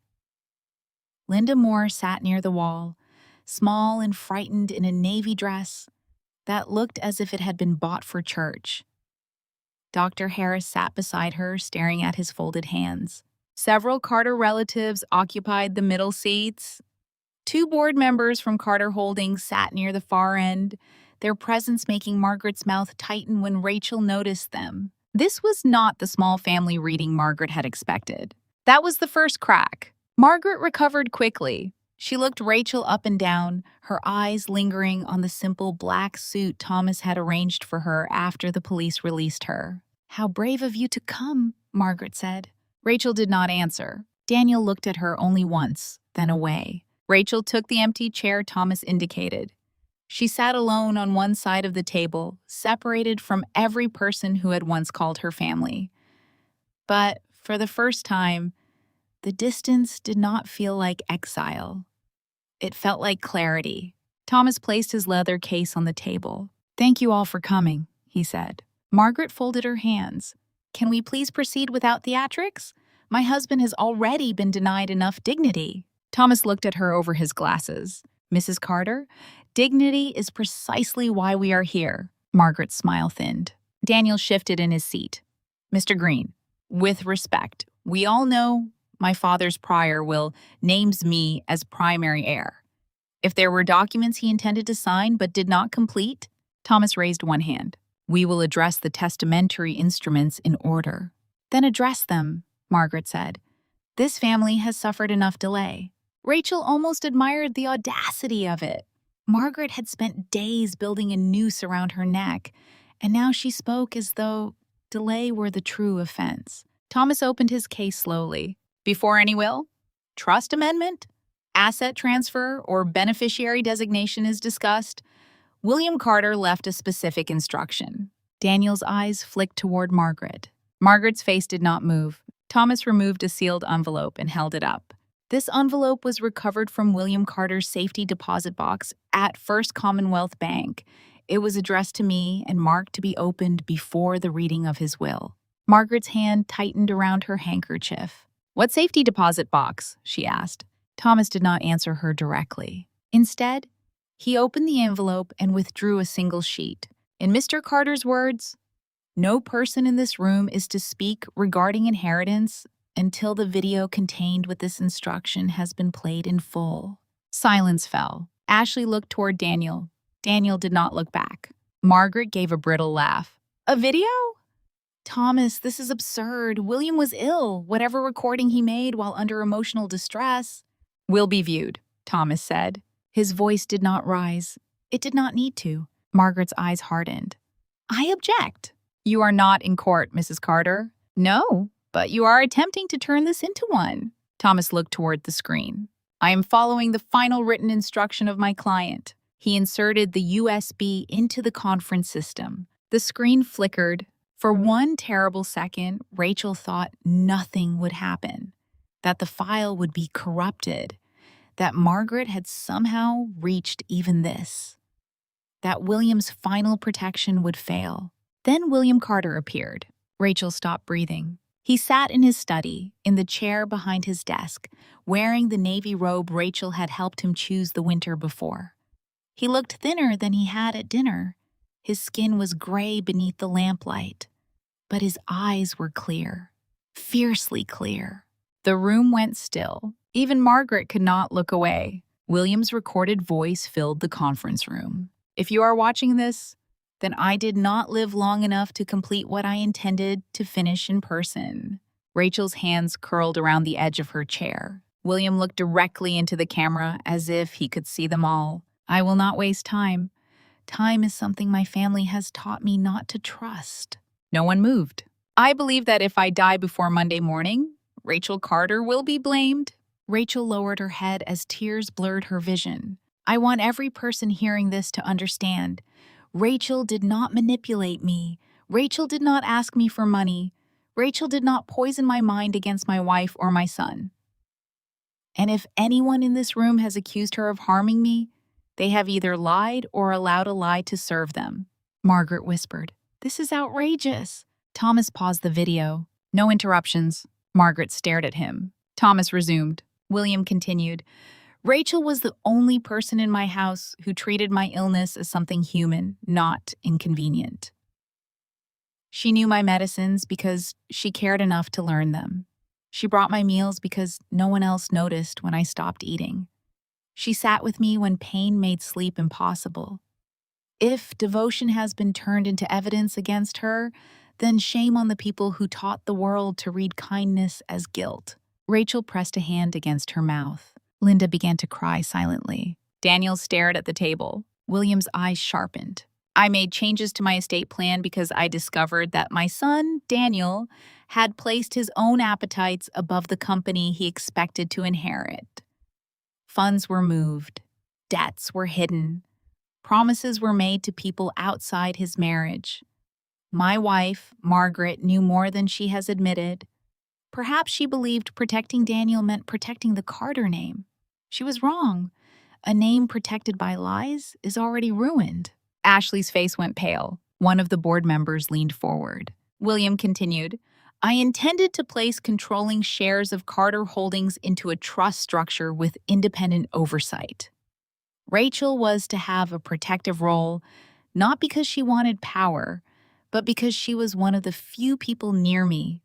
S1: Linda Moore sat near the wall, small and frightened in a navy dress that looked as if it had been bought for church. Dr. Harris sat beside her, staring at his folded hands. Several Carter relatives occupied the middle seats. 2 board members from Carter Holdings sat near the far end, their presence making Margaret's mouth tighten when Rachel noticed them. This was not the small family reading Margaret had expected. That was the first crack. Margaret recovered quickly. She looked Rachel up and down, her eyes lingering on the simple black suit Thomas had arranged for her after the police released her. "How brave of you to come," Margaret said. Rachel did not answer. Daniel looked at her only once, then away. Rachel took the empty chair Thomas indicated. She sat alone on one side of the table, separated from every person who had once called her family. But for the first time, the distance did not feel like exile. It felt like clarity. Thomas placed his leather case on the table. "Thank you all for coming," he said. Margaret folded her hands. "Can we please proceed without theatrics? My husband has already been denied enough dignity." Thomas looked at her over his glasses. "Mrs. Carter, dignity is precisely why we are here." Margaret's smile thinned. Daniel shifted in his seat. "Mr. Green, with respect, we all know my father's prior will names me as primary heir. If there were documents he intended to sign but did not complete," Thomas raised one hand, "we will address the testamentary instruments in order." "Then address them," Margaret said. "This family has suffered enough delay." Rachel almost admired the audacity of it. Margaret had spent days building a noose around her neck, and now she spoke as though delay were the true offense. Thomas opened his case slowly. "Before any will?" trust amendment, asset transfer, or beneficiary designation is discussed, William Carter left a specific instruction. Daniel's eyes flicked toward Margaret. Margaret's face did not move. Thomas removed a sealed envelope and held it up. This envelope was recovered from William Carter's safety deposit box at First Commonwealth Bank. It was addressed to me and marked to be opened before the reading of his will. Margaret's hand tightened around her handkerchief. "What safety deposit box?" she asked. Thomas did not answer her directly. Instead, he opened the envelope and withdrew a single sheet. In Mr. Carter's words, "No person in this room is to speak regarding inheritance until the video contained with this instruction has been played in full." Silence fell. Ashley looked toward Daniel. Daniel did not look back. Margaret gave a brittle laugh. "A video? Thomas, this is absurd. William was ill. Whatever recording he made while under emotional distress will be viewed," Thomas said. His voice did not rise. It did not need to. Margaret's eyes hardened. "I object." "You are not in court, Mrs. Carter." "No, but you are attempting to turn this into one." Thomas looked toward the screen. "I am following the final written instruction of my client." He inserted the USB into the conference system. The screen flickered. For one terrible second, Rachel thought nothing would happen, that the file would be corrupted, that Margaret had somehow reached even this, that William's final protection would fail. Then William Carter appeared. Rachel stopped breathing. He sat in his study, in the chair behind his desk, wearing the navy robe Rachel had helped him choose the winter before. He looked thinner than he had at dinner. His skin was gray beneath the lamplight, but his eyes were clear, fiercely clear. The room went still. Even Margaret could not look away. William's recorded voice filled the conference room. "If you are watching this, then I did not live long enough to complete what I intended to finish in person." Rachel's hands curled around the edge of her chair. William looked directly into the camera as if he could see them all. "I will not waste time. Time is something my family has taught me not to trust." No one moved. "I believe that if I die before Monday morning, Rachel Carter will be blamed." Rachel lowered her head as tears blurred her vision. "I want every person hearing this to understand. Rachel did not manipulate me. Rachel did not ask me for money. Rachel did not poison my mind against my wife or my son. And if anyone in this room has accused her of harming me, they have either lied or allowed a lie to serve them." Margaret whispered, "This is outrageous." Thomas paused the video. No interruptions. Margaret stared at him. Thomas resumed. William continued, "Rachel was the only person in my house who treated my illness as something human, not inconvenient. She knew my medicines because she cared enough to learn them. She brought my meals because no one else noticed when I stopped eating. She sat with me when pain made sleep impossible. If devotion has been turned into evidence against her, then shame on the people who taught the world to read kindness as guilt." Rachel pressed a hand against her mouth. Linda began to cry silently. Daniel stared at the table. William's eyes sharpened. "I made changes to my estate plan because I discovered that my son, Daniel, had placed his own appetites above the company he expected to inherit. Funds were moved. Debts were hidden. Promises were made to people outside his marriage. My wife, Margaret, knew more than she has admitted. Perhaps she believed protecting Daniel meant protecting the Carter name. She was wrong. A name protected by lies is already ruined." Ashley's face went pale. One of the board members leaned forward. William continued, "I intended to place controlling shares of Carter Holdings into a trust structure with independent oversight. Rachel was to have a protective role, not because she wanted power, but because she was one of the few people near me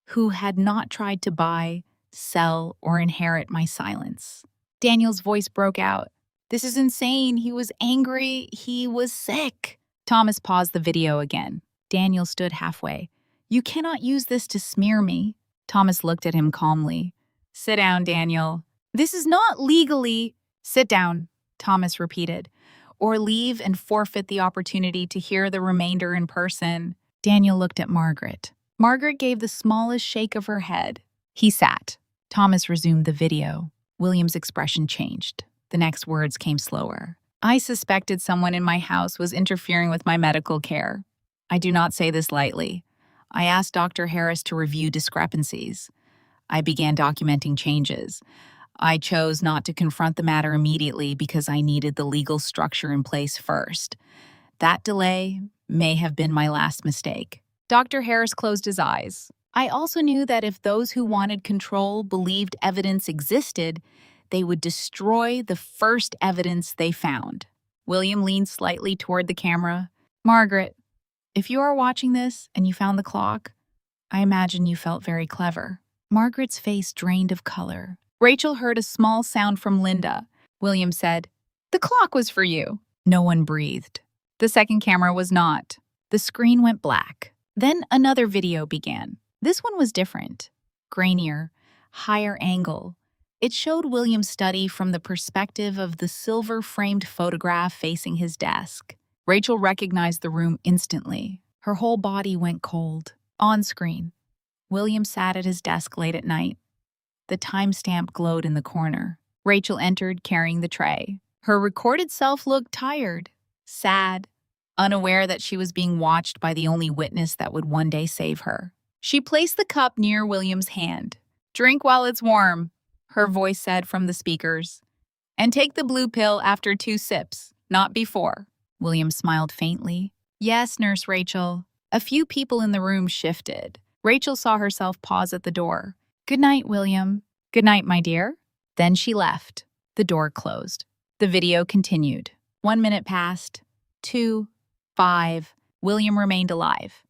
S1: who had not tried to buy, sell, or inherit my silence." Daniel's voice broke out. "This is insane. He was angry. He was sick." Thomas paused the video again. Daniel stood halfway. "You cannot use this to smear me." Thomas looked at him calmly. "Sit down, Daniel." "This is not legally—" "Sit down," Thomas repeated, "or leave and forfeit the opportunity to hear the remainder in person." Daniel looked at Margaret. Margaret gave the smallest shake of her head. He sat. Thomas resumed the video. William's expression changed. The next words came slower. I suspected someone in my house was interfering with my medical care. I do not say this lightly. I asked Dr. Harris to review discrepancies. I began documenting changes. I chose not to confront the matter immediately because I needed the legal structure in place first. That delay may have been my last mistake. Dr. Harris closed his eyes. I also knew that if those who wanted control believed evidence existed, they would destroy the first evidence they found. William leaned slightly toward the camera. Margaret, if you are watching this and you found the clock, I imagine you felt very clever. Margaret's face drained of color. Rachel heard a small sound from Linda. William said, "The clock was for you." No one breathed. The second camera was not. The screen went black. Then another video began. This one was different. Grainier, higher angle. It showed William's study from the perspective of the silver-framed photograph facing his desk. Rachel recognized the room instantly. Her whole body went cold. On screen, William sat at his desk late at night. The timestamp glowed in the corner. Rachel entered carrying the tray. Her recorded self looked tired, sad, unaware that she was being watched by the only witness that would one day save her. She placed the cup near William's hand. "Drink while it's warm," her voice said from the speakers. "And take the blue pill after 2 sips, not before." William smiled faintly. "Yes, Nurse Rachel." A few people in the room shifted. Rachel saw herself pause at the door. "Good night, William." "Good night, my dear." Then she left. The door closed. The video continued. 1 minute passed. 2, 5. William remained alive.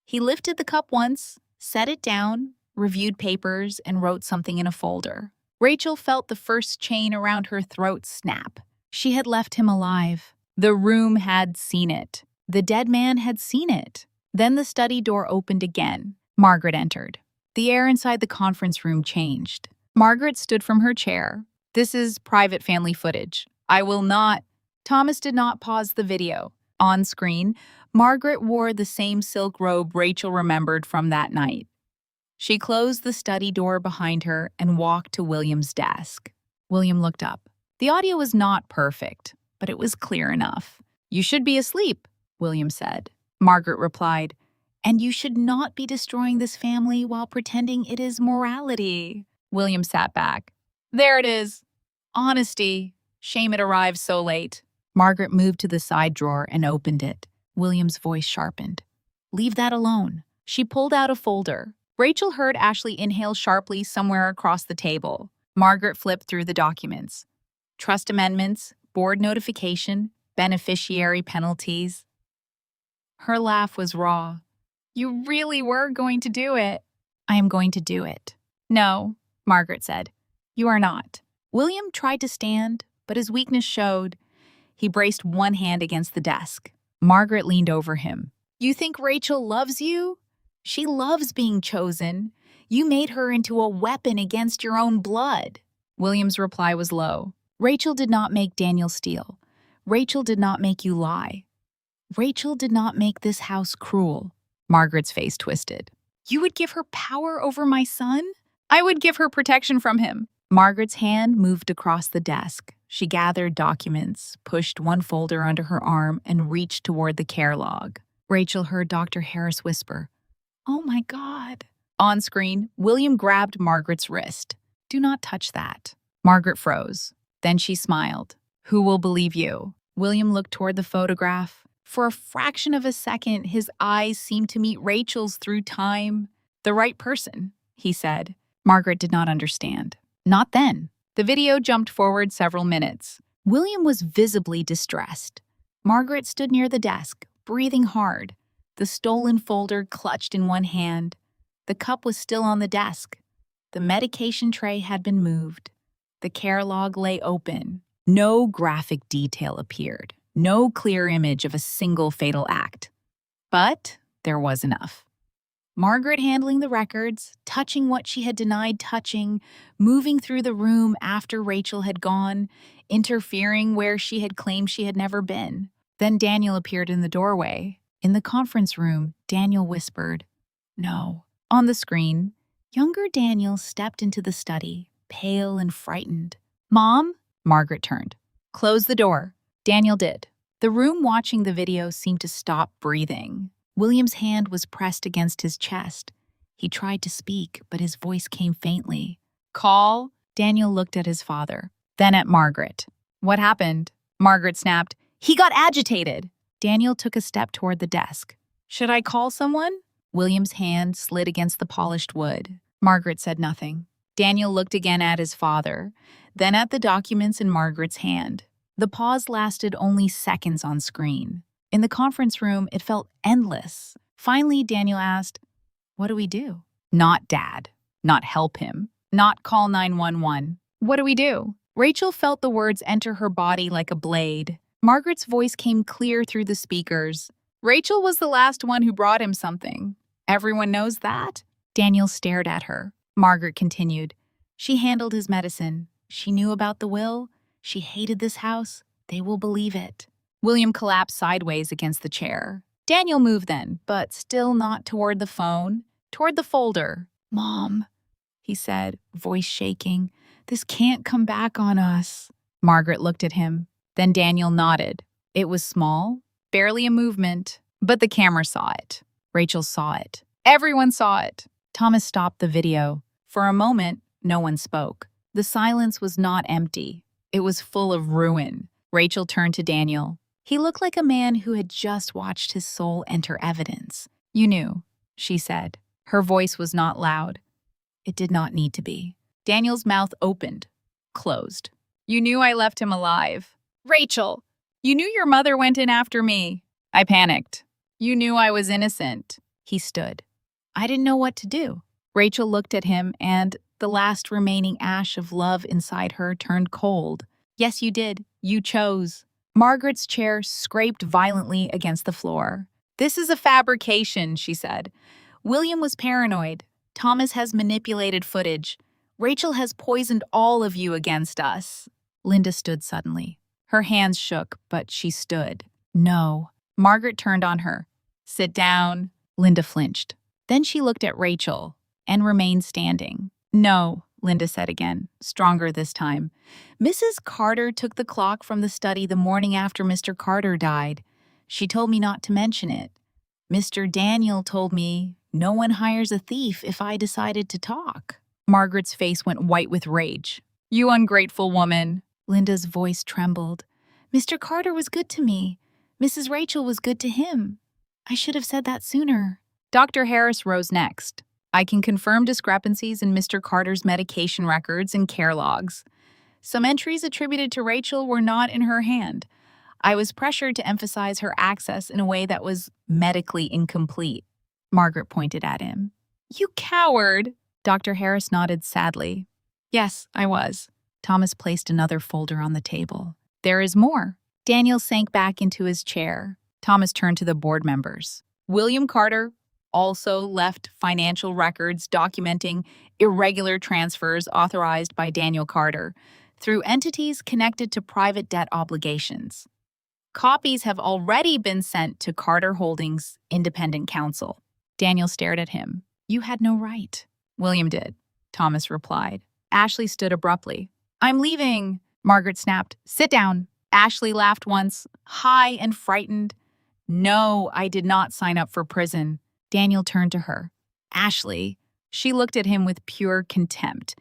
S1: He lifted the cup once, set it down, reviewed papers, and wrote something in a folder. Rachel felt the first chain around her throat snap. She had left him alive. The room had seen it. The dead man had seen it. Then the study door opened again. Margaret entered. The air inside the conference room changed. Margaret stood from her chair. "This is private family footage. I will not—" Thomas did not pause the video. On screen, Margaret wore the same silk robe Rachel remembered from that night. She closed the study door behind her and walked to William's desk. William looked up. The audio was not perfect, but it was clear enough. "You should be asleep," William said. Margaret replied, "And you should not be destroying this family while pretending it is morality." William sat back. "There it is. Honesty. Shame it arrived so late." Margaret moved to the side drawer and opened it. William's voice sharpened. "Leave that alone." She pulled out a folder. Rachel heard Ashley inhale sharply somewhere across the table. Margaret flipped through the documents. Trust amendments, board notification, beneficiary penalties. Her laugh was raw. "You really were going to do it." "I am going to do it." "No," Margaret said. "You are not." William tried to stand, but his weakness showed. He braced one hand against the desk. Margaret leaned over him. "You think Rachel loves you? She loves being chosen. You made her into a weapon against your own blood." William's reply was low. "Rachel did not make Daniel steal. Rachel did not make you lie. Rachel did not make this house cruel." Margaret's face twisted. "You would give her power over my son? I would give her protection from him." Margaret's hand moved across the desk. She gathered documents, pushed one folder under her arm, and reached toward the care log. Rachel heard Dr. Harris whisper, "Oh my God." On screen, William grabbed Margaret's wrist. "Do not touch that." Margaret froze. Then she smiled. "Who will believe you?" William looked toward the photograph. For a fraction of a second, his eyes seemed to meet Rachel's through time. "The right person," he said. Margaret did not understand. Not then. The video jumped forward several minutes. William was visibly distressed. Margaret stood near the desk, breathing hard, the stolen folder clutched in one hand. The cup was still on the desk. The medication tray had been moved. The care log lay open. No graphic detail appeared. No clear image of a single fatal act. But there was enough. Margaret handling the records, touching what she had denied touching, moving through the room after Rachel had gone, interfering where she had claimed she had never been. Then Daniel appeared in the doorway. In the conference room, Daniel whispered, "No." On the screen, Younger Daniel stepped into the study, pale and frightened. "Mom?" Margaret turned. "Close the door." Daniel did. The room watching the video seemed to stop breathing. William's hand was pressed against his chest. He tried to speak, but his voice came faintly. "Call?" Daniel looked at his father, then at Margaret. "What happened?" Margaret snapped. "He got agitated." Daniel took a step toward the desk. "Should I call someone?" William's hand slid against the polished wood. Margaret said nothing. Daniel looked again at his father, then at the documents in Margaret's hand. The pause lasted only seconds on screen. In the conference room, it felt endless. Finally, Daniel asked, "What do we do?" Not Dad. Not help him. Not call 911. What do we do? Rachel felt the words enter her body like a blade. Margaret's voice came clear through the speakers. "Rachel was the last one who brought him something. Everyone knows that?" Daniel stared at her. Margaret continued. "She handled his medicine. She knew about the will. She hated this house. They will believe it." William collapsed sideways against the chair. Daniel moved then, but still not toward the phone, toward the folder. "Mom," he said, voice shaking, "this can't come back on us." Margaret looked at him. Then Daniel nodded. It was small, barely a movement, but the camera saw it. Rachel saw it. Everyone saw it. Thomas stopped the video. For a moment, no one spoke. The silence was not empty. It was full of ruin. Rachel turned to Daniel. He looked like a man who had just watched his soul enter evidence. "You knew," she said. Her voice was not loud. It did not need to be. Daniel's mouth opened, closed. "You knew I left him alive." "Rachel, you knew your mother went in after me." I panicked. "You knew I was innocent." He stood. "I didn't know what to do." Rachel looked at him, and the last remaining ash of love inside her turned cold. "Yes, you did. You chose." Margaret's chair scraped violently against the floor. "This is a fabrication," she said. "William was paranoid. Thomas has manipulated footage. Rachel has poisoned all of you against us." Linda stood suddenly. Her hands shook, but she stood. "No." Margaret turned on her. "Sit down." Linda flinched. Then she looked at Rachel and remained standing. "No," Linda said again, stronger this time. "Mrs. Carter took the clock from the study the morning after Mr. Carter died. She told me not to mention it. Mr. Daniel told me no one hires a thief if I decided to talk." Margaret's face went white with rage. "You ungrateful woman." Linda's voice trembled. "Mr. Carter was good to me. Mrs. Rachel was good to him. I should have said that sooner." Dr. Harris rose next. "I can confirm discrepancies in Mr. Carter's medication records and care logs. Some entries attributed to Rachel were not in her hand. I was pressured to emphasize her access in a way that was medically incomplete." Margaret pointed at him. "You coward!" Dr. Harris nodded sadly. "Yes, I was." Thomas placed another folder on the table. "There is more." Daniel sank back into his chair. Thomas turned to the board members. "William Carter also left financial records documenting irregular transfers authorized by Daniel Carter through entities connected to private debt obligations. Copies have already been sent to Carter Holdings Independent Counsel." Daniel stared at him. "You had no right." "William did," Thomas replied. Ashley stood abruptly. "I'm leaving," Margaret snapped. "Sit down." Ashley laughed once, high and frightened. "No, I did not sign up for prison." Daniel turned to her. "Ashley." She looked at him with pure contempt.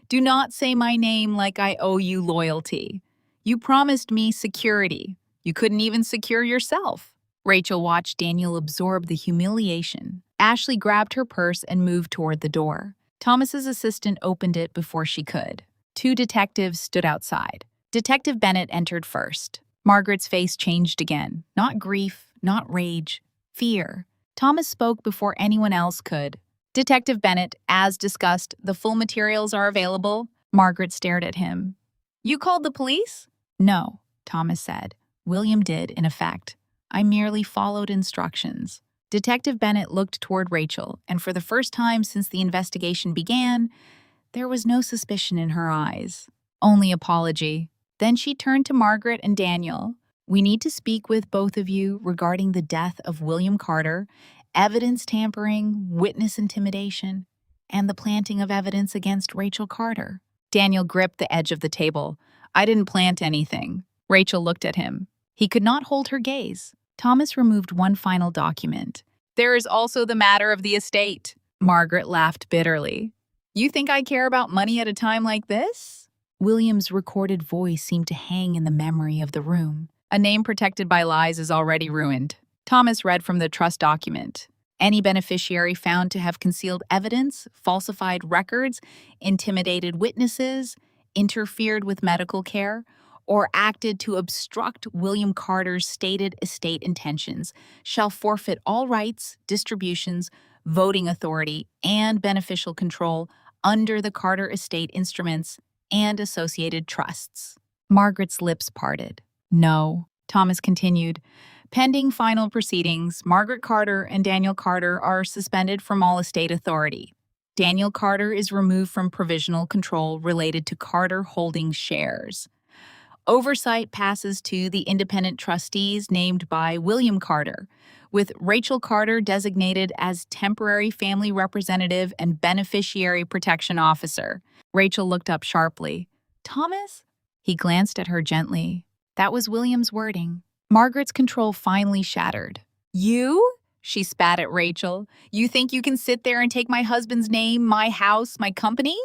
S1: "Do not say my name like I owe you loyalty. You promised me security. You couldn't even secure yourself." Rachel watched Daniel absorb the humiliation. Ashley grabbed her purse and moved toward the door. Thomas's assistant opened it before she could. Two detectives stood outside. Detective Bennett entered first. Margaret's face changed again. Not grief, not rage, fear. Thomas spoke before anyone else could. "Detective Bennett, as discussed, the full materials are available." Margaret stared at him. "You called the police?" "No," Thomas said. "William did, in effect. I merely followed instructions." Detective Bennett looked toward Rachel, and for the first time since the investigation began, there was no suspicion in her eyes. Only apology. Then she turned to Margaret and Daniel. "We need to speak with both of you regarding the death of William Carter, evidence tampering, witness intimidation. and the planting of evidence against Rachel Carter. Daniel gripped the edge of the table. I didn't plant anything. Rachel looked at him. He could not hold her gaze. Thomas removed one final document. There is also the matter of the estate. Margaret laughed bitterly. You think I care about money at a time like this? William's recorded voice seemed to hang in the memory of the room. A name protected by lies is already ruined. Thomas read from the trust document. Any beneficiary found to have concealed evidence, falsified records, intimidated witnesses, interfered with medical care, or acted to obstruct William Carter's stated estate intentions shall forfeit all rights, distributions, voting authority, and beneficial control under the Carter estate instruments and associated trusts. Margaret's lips parted. No, Thomas continued. Pending final proceedings, Margaret Carter and Daniel Carter are suspended from all estate authority. Daniel Carter is removed from provisional control related to Carter Holdings shares. Oversight passes to the independent trustees named by William Carter, with Rachel Carter designated as temporary family representative and beneficiary protection officer. Rachel looked up sharply. Thomas? He glanced at her gently. That was William's wording. Margaret's control finally shattered. You? She spat at Rachel. You think you can sit there and take my husband's name, my house, my company?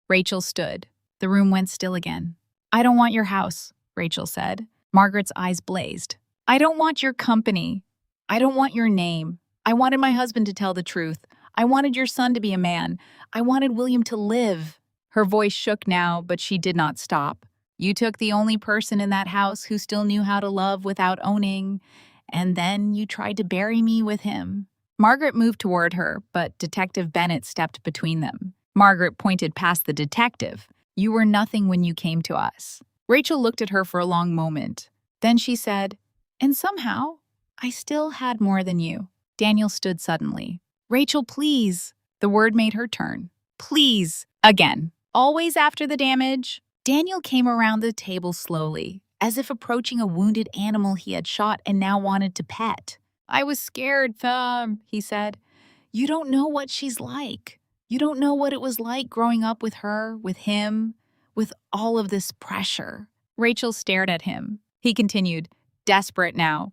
S1: Rachel stood. The room went still again. I don't want your house, Rachel said. Margaret's eyes blazed. I don't want your company. I don't want your name. I wanted my husband to tell the truth. I wanted your son to be a man. I wanted William to live. Her voice shook now, but she did not stop. You took the only person in that house who still knew how to love without owning, and then you tried to bury me with him. Margaret moved toward her, but Detective Bennett stepped between them. Margaret pointed past the detective. You were nothing when you came to us. Rachel looked at her for a long moment. Then she said, and somehow, I still had more than you. Daniel stood suddenly. Rachel, please. The word made her turn. Please. Again. Always after the damage. Daniel came around the table slowly, as if approaching a wounded animal he had shot and now wanted to pet. I was scared, he said. You don't know what she's like. You don't know what it was like growing up with her, with him, with all of this pressure. Rachel stared at him. He continued, desperate now.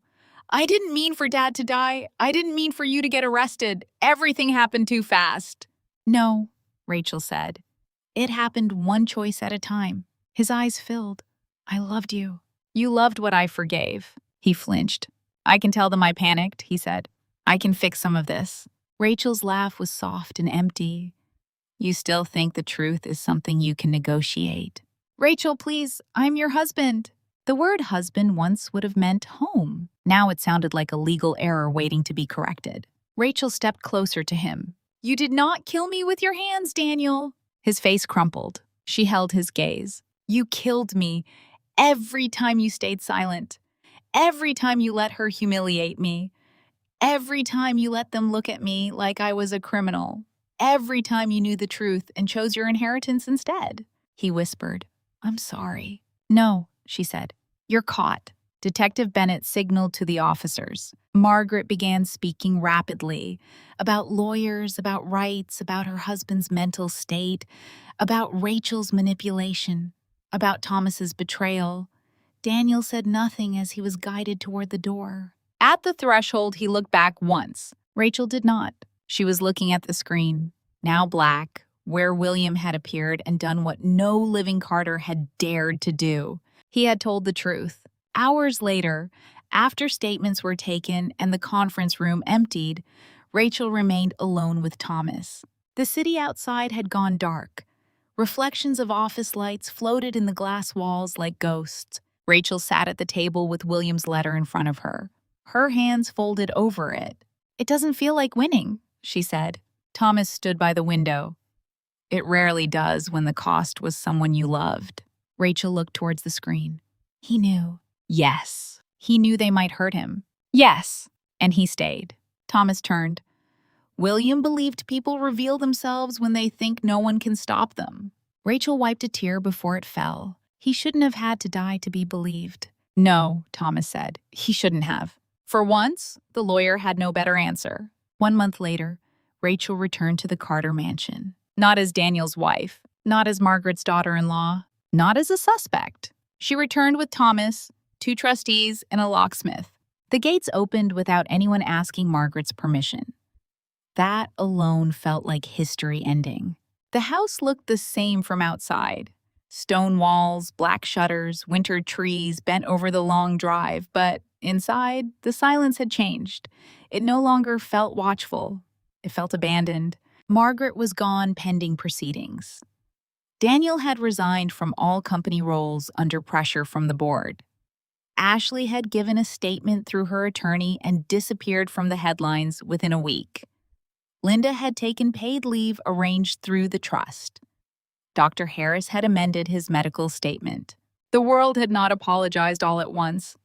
S1: I didn't mean for Dad to die. I didn't mean for you to get arrested. Everything happened too fast. No, Rachel said. It happened one choice at a time. His eyes filled. I loved you. You loved what I forgave. He flinched. I can tell them I panicked, he said. I can fix some of this. Rachel's laugh was soft and empty. You still think the truth is something you can negotiate. Rachel, please, I'm your husband. The word husband once would have meant home. Now it sounded like a legal error waiting to be corrected. Rachel stepped closer to him. You did not kill me with your hands, Daniel. His face crumpled. She held his gaze. You killed me every time you stayed silent. Every time you let her humiliate me. Every time you let them look at me like I was a criminal. Every time you knew the truth and chose your inheritance instead. He whispered, I'm sorry. No, she said. You're caught. Detective Bennett signaled to the officers. Margaret began speaking rapidly about lawyers, about rights, about her husband's mental state, about Rachel's manipulation, about Thomas's betrayal. Daniel said nothing as he was guided toward the door. At the threshold, he looked back once. Rachel did not. She was looking at the screen, now black, where William had appeared and done what no living Carter had dared to do. He had told the truth. Hours later, after statements were taken and the conference room emptied, Rachel remained alone with Thomas. The city outside had gone dark. Reflections of office lights floated in the glass walls like ghosts. Rachel sat at the table with William's letter in front of her, her hands folded over it. It doesn't feel like winning, she said. Thomas stood by the window. It rarely does when the cost was someone you loved. Rachel looked towards the screen. He knew. Yes. He knew they might hurt him. Yes. And he stayed. Thomas turned. William believed people reveal themselves when they think no one can stop them. Rachel wiped a tear before it fell. He shouldn't have had to die to be believed. No, Thomas said. He shouldn't have. For once, the lawyer had no better answer. 1 month later, Rachel returned to the Carter mansion. Not as Daniel's wife, not as Margaret's daughter-in-law, not as a suspect. She returned with Thomas, two trustees, and a locksmith. The gates opened without anyone asking Margaret's permission. That alone felt like history ending. The house looked the same from outside. Stone walls, black shutters, wintered trees bent over the long drive, but inside, the silence had changed. It no longer felt watchful. It felt abandoned. Margaret was gone pending proceedings. Daniel had resigned from all company roles under pressure from the board. Ashley had given a statement through her attorney and disappeared from the headlines within a week. Linda had taken paid leave arranged through the trust. Dr. Harris had amended his medical statement. The world had not apologized all at once.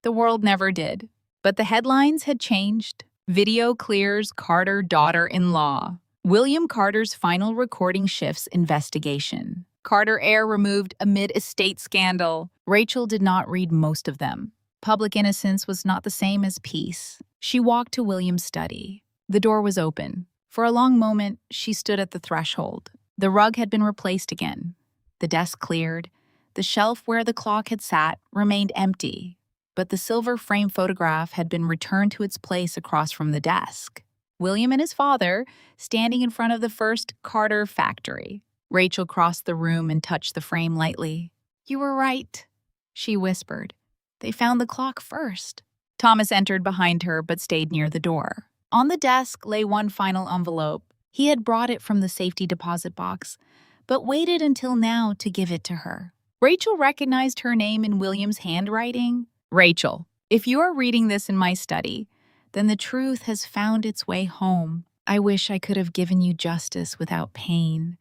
S1: The world never did. But the headlines had changed. Video clears Carter daughter-in-law. William Carter's final recording shifts investigation. Carter heir removed amid estate scandal. Rachel did not read most of them. Public innocence was not the same as peace. She walked to William's study. The door was open. For a long moment, she stood at the threshold. The rug had been replaced again. The desk cleared. The shelf where the clock had sat remained empty, but the silver frame photograph had been returned to its place across from the desk. William and his father, standing in front of the first Carter factory. Rachel crossed the room and touched the frame lightly. "You were right," she whispered. "They found the clock first." Thomas entered behind her but stayed near the door. On the desk lay one final envelope. He had brought it from the safety deposit box, but waited until now to give it to her. Rachel recognized her name in William's handwriting. "Rachel, if you are reading this in my study, then the truth has found its way home. I wish I could have given you justice without pain.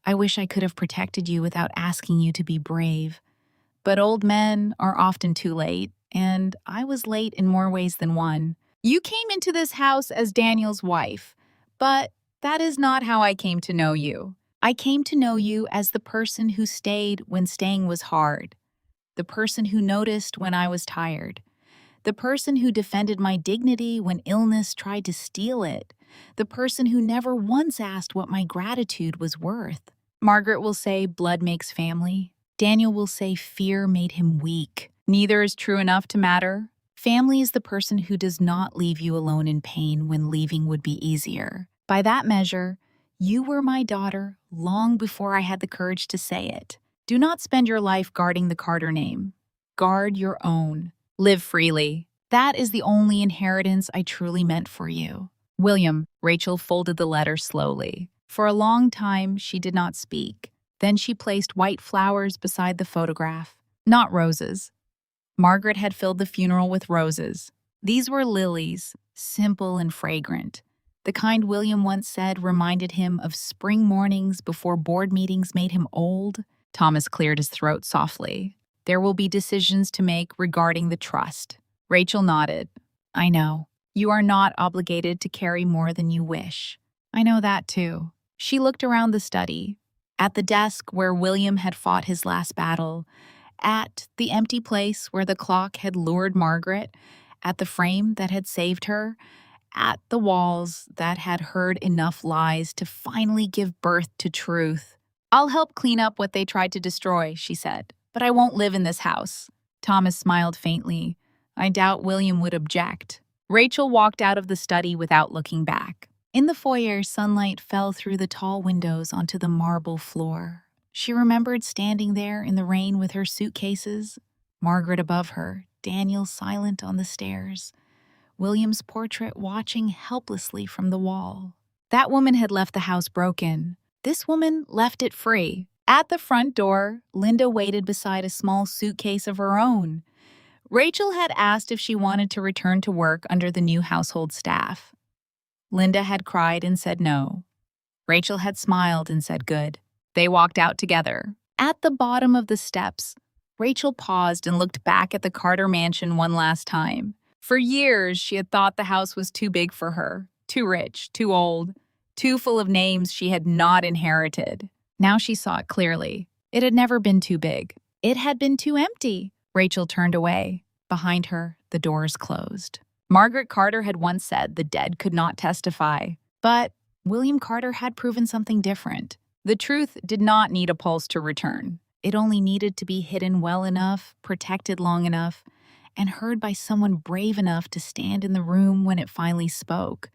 S1: I wish I could have protected you without asking you to be brave. But old men are often too late, and I was late in more ways than one. You came into this house as Daniel's wife, but that is not how I came to know you. I came to know you as the person who stayed when staying was hard, the person who noticed when I was tired, the person who defended my dignity when illness tried to steal it, the person who never once asked what my gratitude was worth. Margaret will say blood makes family. Daniel will say fear made him weak. Neither is true enough to matter. Family is the person who does not leave you alone in pain when leaving would be easier. By that measure, you were my daughter long before I had the courage to say it. Do not spend your life guarding the Carter name. Guard your own. Live freely. That is the only inheritance I truly meant for you." "William," Rachel folded the letter slowly. For a long time, she did not speak. Then she placed white flowers beside the photograph. Not roses. Margaret had filled the funeral with roses. These were lilies, simple and fragrant. The kind William once said reminded him of spring mornings before board meetings made him old. Thomas cleared his throat softly. "There will be decisions to make regarding the trust." Rachel nodded. "I know. You are not obligated to carry more than you wish. I know that too." She looked around the study, at the desk where William had fought his last battle, at the empty place where the clock had lured Margaret, at the frame that had saved her, at the walls that had heard enough lies to finally give birth to truth. "I'll help clean up what they tried to destroy," she said, "but I won't live in this house." Thomas smiled faintly. "I doubt William would object." Rachel walked out of the study without looking back. In the foyer, sunlight fell through the tall windows onto the marble floor. She remembered standing there in the rain with her suitcases, Margaret above her, Daniel silent on the stairs, William's portrait watching helplessly from the wall. That woman had left the house broken. This woman left it free. At the front door, Linda waited beside a small suitcase of her own. Rachel had asked if she wanted to return to work under the new household staff. Linda had cried and said no. Rachel had smiled and said good. They walked out together. At the bottom of the steps, Rachel paused and looked back at the Carter mansion one last time. For years, she had thought the house was too big for her, too rich, too old, too full of names she had not inherited. Now she saw it clearly. It had never been too big. It had been too empty. Rachel turned away. Behind her, the doors closed. Margaret Carter had once said the dead could not testify, but William Carter had proven something different. The truth did not need a pulse to return. It only needed to be hidden well enough, protected long enough, and heard by someone brave enough to stand in the room when it finally spoke.